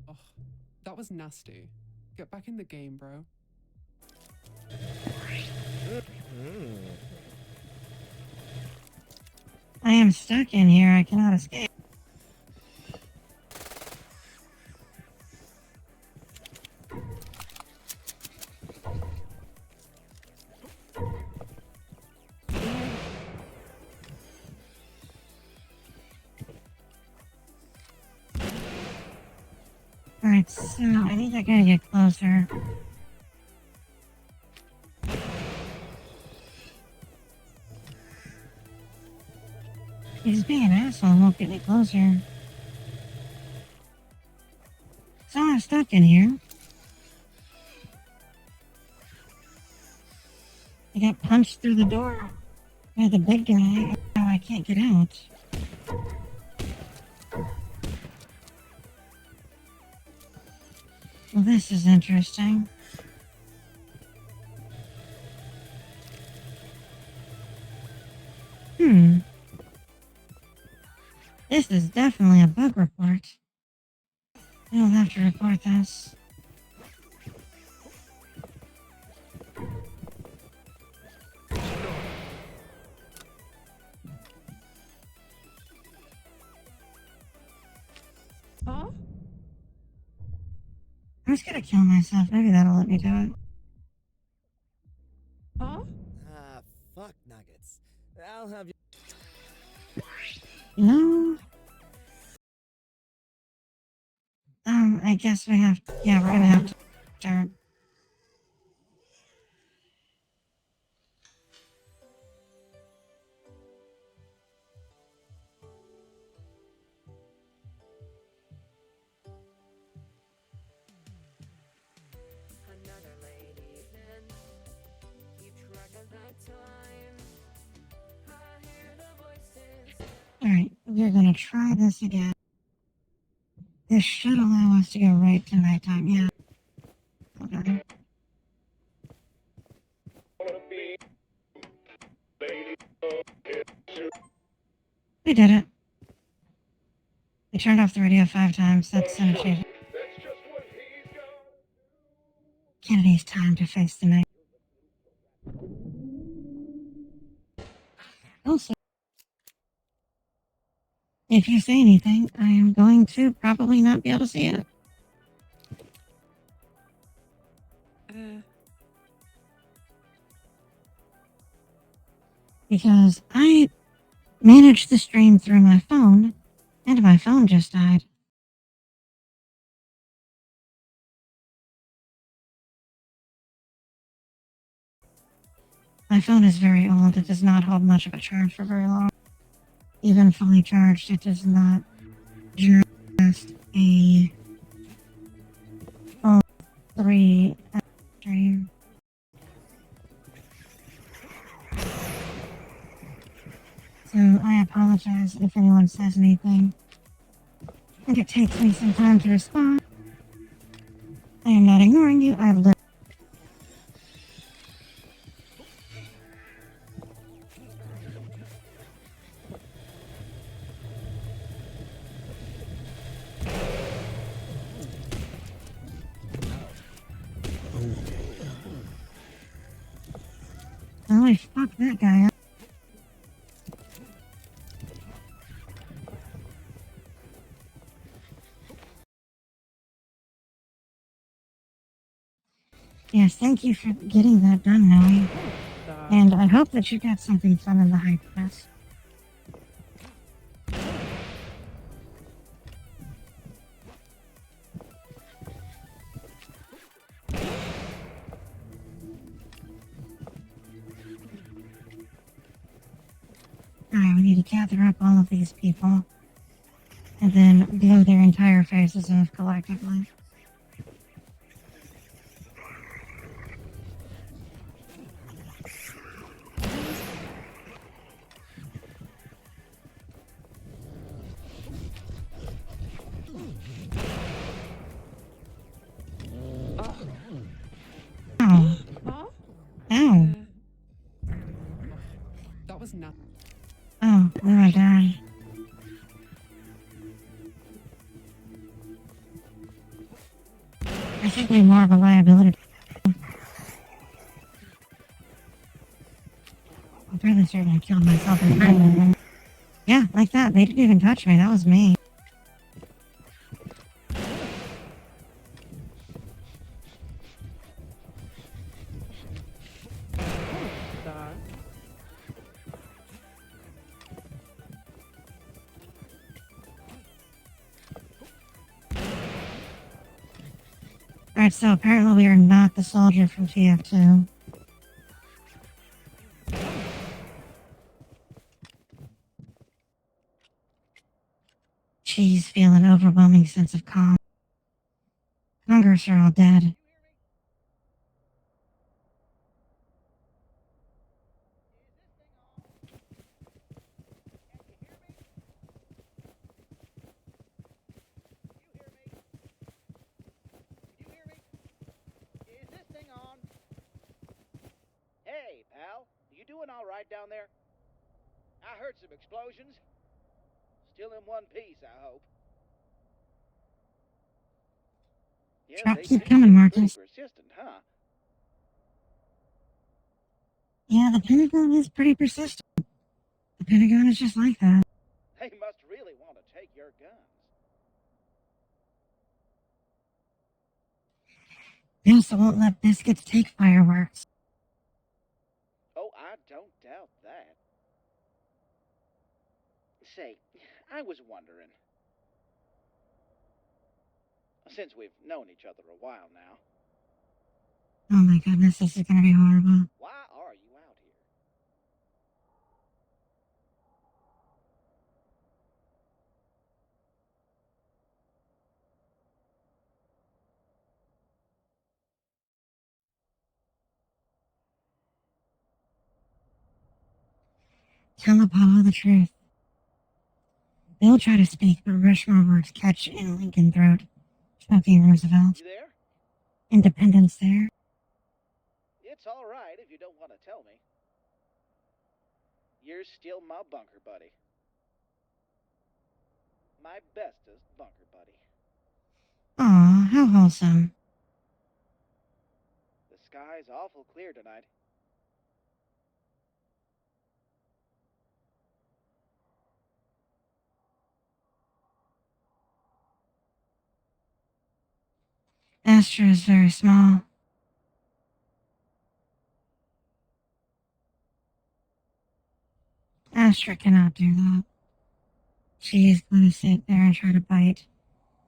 [SPEAKER 9] Oh, that was nasty. Get back in the game, bro.
[SPEAKER 3] I am stuck in here. I cannot escape. Alright, so I think I gotta get closer. He's being an asshole and won't get any closer. So I'm stuck in here. I got punched through the door by the big guy. Now I can't get out. Well, this is interesting. This is definitely a bug report. I'll have to report this.
[SPEAKER 9] Huh?
[SPEAKER 3] I was gonna kill myself. Maybe that'll let me do it.
[SPEAKER 9] Huh?
[SPEAKER 14] Ah, fuck nuggets. I'll have you.
[SPEAKER 3] No. I guess we have. Yeah, we're gonna have to start.
[SPEAKER 6] Another late evening. Keep track of that time. I hear the voices.
[SPEAKER 3] Alright, we're gonna try this again. This should allow us to go right to nighttime. Yeah. Okay. We did it. We turned off the radio 5 times. That's Senate Chief Kennedy's time to face the night. Also, if you say anything, I am going to probably not be able to see it. Because I managed the stream through my phone, and my phone just died. My phone is very old. It does not hold much of a charge for very long. Even fully charged, it does not just a full 3 stream. So I apologize if anyone says anything. And it takes me some time to respond. I am not ignoring you. I have Oh, fuck that guy up. Yes, thank you for getting that done, Noe. And I hope that you got something fun in the hype press. Alright, we need to gather up all of these people. And then blow their entire faces off collectively. Ow. Ow.
[SPEAKER 9] That was not.
[SPEAKER 3] Oh, we went down. I think we're more of a liability. I'm fairly certain I killed myself in front. Yeah, like that. They didn't even touch me. That was me. Alright, so apparently we are not the soldier from TF2. She's feeling an overwhelming sense of calm. Congress are all dead.
[SPEAKER 10] Is this thing on? Hey, pal. You doing all right down there? I heard some explosions. Still in one piece, I hope. Yeah,
[SPEAKER 3] Traps are coming, Marcus.
[SPEAKER 10] Persistent, huh?
[SPEAKER 3] Yeah, the Pentagon is pretty persistent. The Pentagon is just like that.
[SPEAKER 10] They must really want to take your guns.
[SPEAKER 3] They also won't let biscuits take fireworks.
[SPEAKER 10] Oh, I don't doubt that. Say, I was wondering. Since we've known each other a while now.
[SPEAKER 3] Oh my goodness, this is gonna be horrible.
[SPEAKER 10] Why are you out here?
[SPEAKER 3] Tell Apollo the truth. They'll try to speak, but Rushmore words catch in Lincoln throat. Choking Roosevelt.
[SPEAKER 10] You there?
[SPEAKER 3] Independence there.
[SPEAKER 10] It's all right if you don't want to tell me. You're still my bunker buddy. my bestest bunker buddy.
[SPEAKER 3] Aw, how wholesome.
[SPEAKER 10] The sky's awful clear tonight.
[SPEAKER 3] Astra is very small. Astra cannot do that. She is going to sit there and try to bite,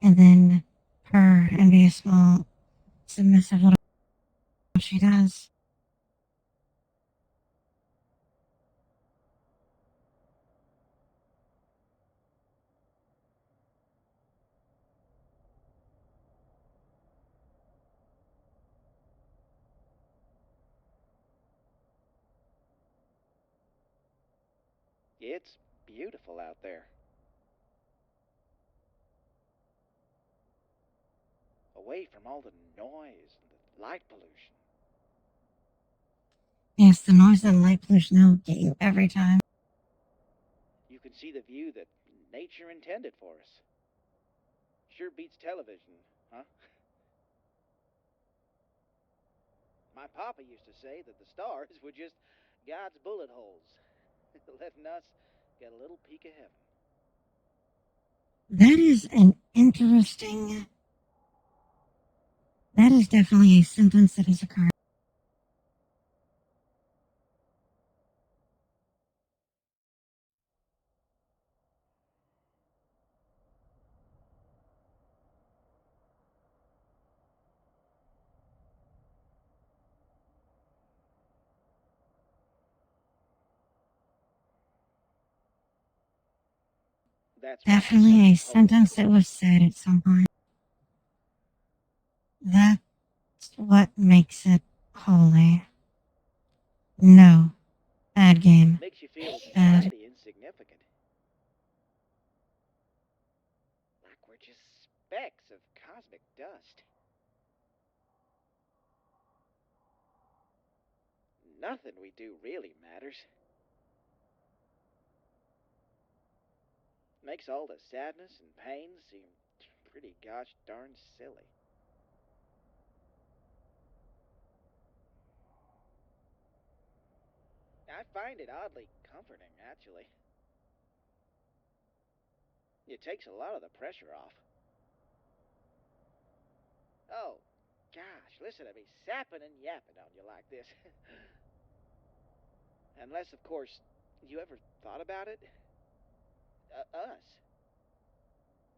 [SPEAKER 3] and then purr and be a small, submissive little she does.
[SPEAKER 10] It's beautiful out there. Away from all the noise and the light pollution.
[SPEAKER 3] Yes, the noise and light pollution will get you every time.
[SPEAKER 10] You can see the view that nature intended for us. Sure beats television, huh? My papa used to say that the stars were just God's bullet holes, letting us get a little peek of heaven.
[SPEAKER 3] That is an interesting. That is definitely a sentence that has occurred.
[SPEAKER 10] That's
[SPEAKER 3] Definitely a sentence that was said at some point. That's what makes it holy. No. Bad game.
[SPEAKER 10] Makes you feel
[SPEAKER 3] Bad.
[SPEAKER 10] mighty insignificant. Like we're just specks of cosmic dust. Nothing we do really matters. Makes all the sadness and pain seem pretty gosh darn silly. I find it oddly comforting, actually. It takes a lot of the pressure off. Oh, gosh, listen to me sapping and yapping on you like this. Unless, of course, you ever thought about it? Us.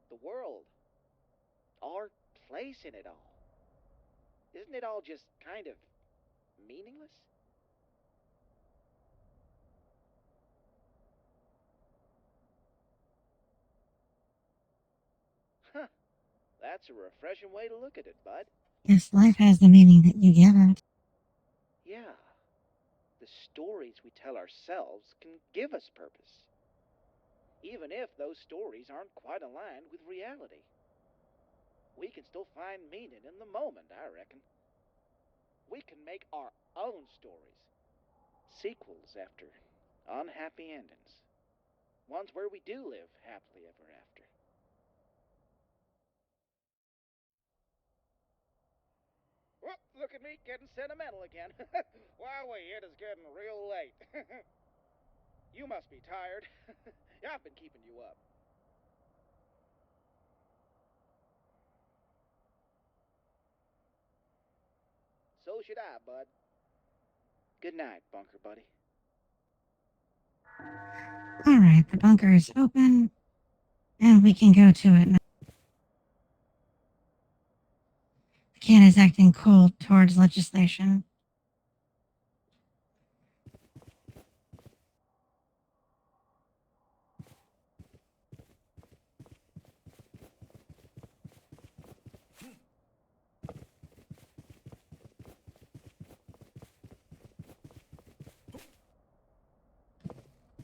[SPEAKER 10] The world. Our place in it all. Isn't it all just kind of meaningless? Huh. That's a refreshing way to look at it, bud.
[SPEAKER 3] Yes, life has the meaning that you give it.
[SPEAKER 10] Yeah. The stories we tell ourselves can give us purpose. Even if those stories aren't quite aligned with reality. We can still find meaning in the moment, I reckon. We can make our own stories. Sequels after unhappy endings. Ones where we do live happily ever after. Whoop, look at me getting sentimental again. Wowee, it is getting real late. You must be tired. I've been keeping you up. So should I, bud. Good night, bunker buddy.
[SPEAKER 3] Alright, the bunker is open, and we can go to it now. The kid is acting cold towards legislation.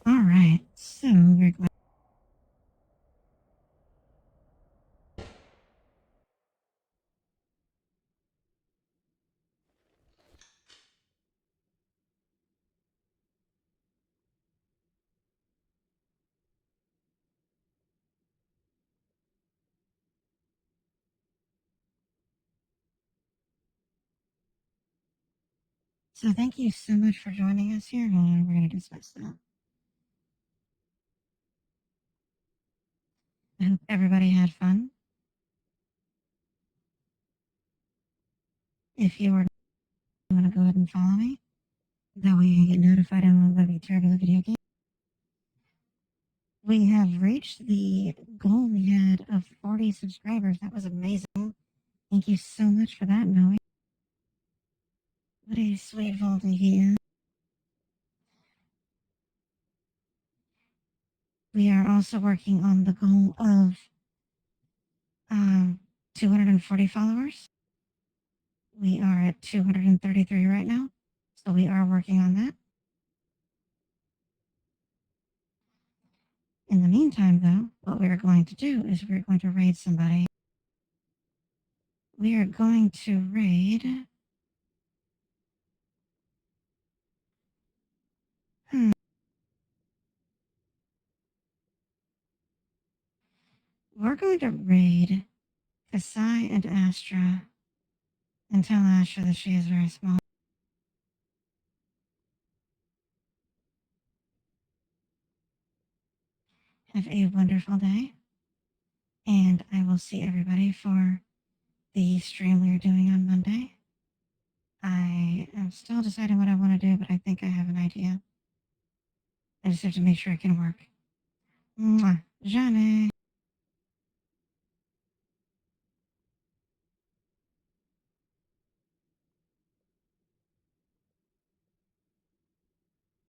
[SPEAKER 3] Alright, so we're going. So thank you so much for joining us here. Hold on, we're going to discuss that. I hope everybody had fun. If you want to go ahead and follow me, that way you can get notified when we return to the video game. We have reached the goal we had of 40 subscribers. That was amazing. Thank you so much for that, Noe. What a sweet Volta he is. We are also working on the goal of 240 followers. We are at 233 right now, so we are working on that. In the meantime, though, what we're going to do is we're going to raid somebody. We are going to raid... We're going to raid Kasai and Astra and tell Astra that she is very small. Have a wonderful day, and I will see everybody for the stream we are doing on Monday. I am still deciding what I want to do, but I think I have an idea. I just have to make sure it can work. Mwah. Jamais.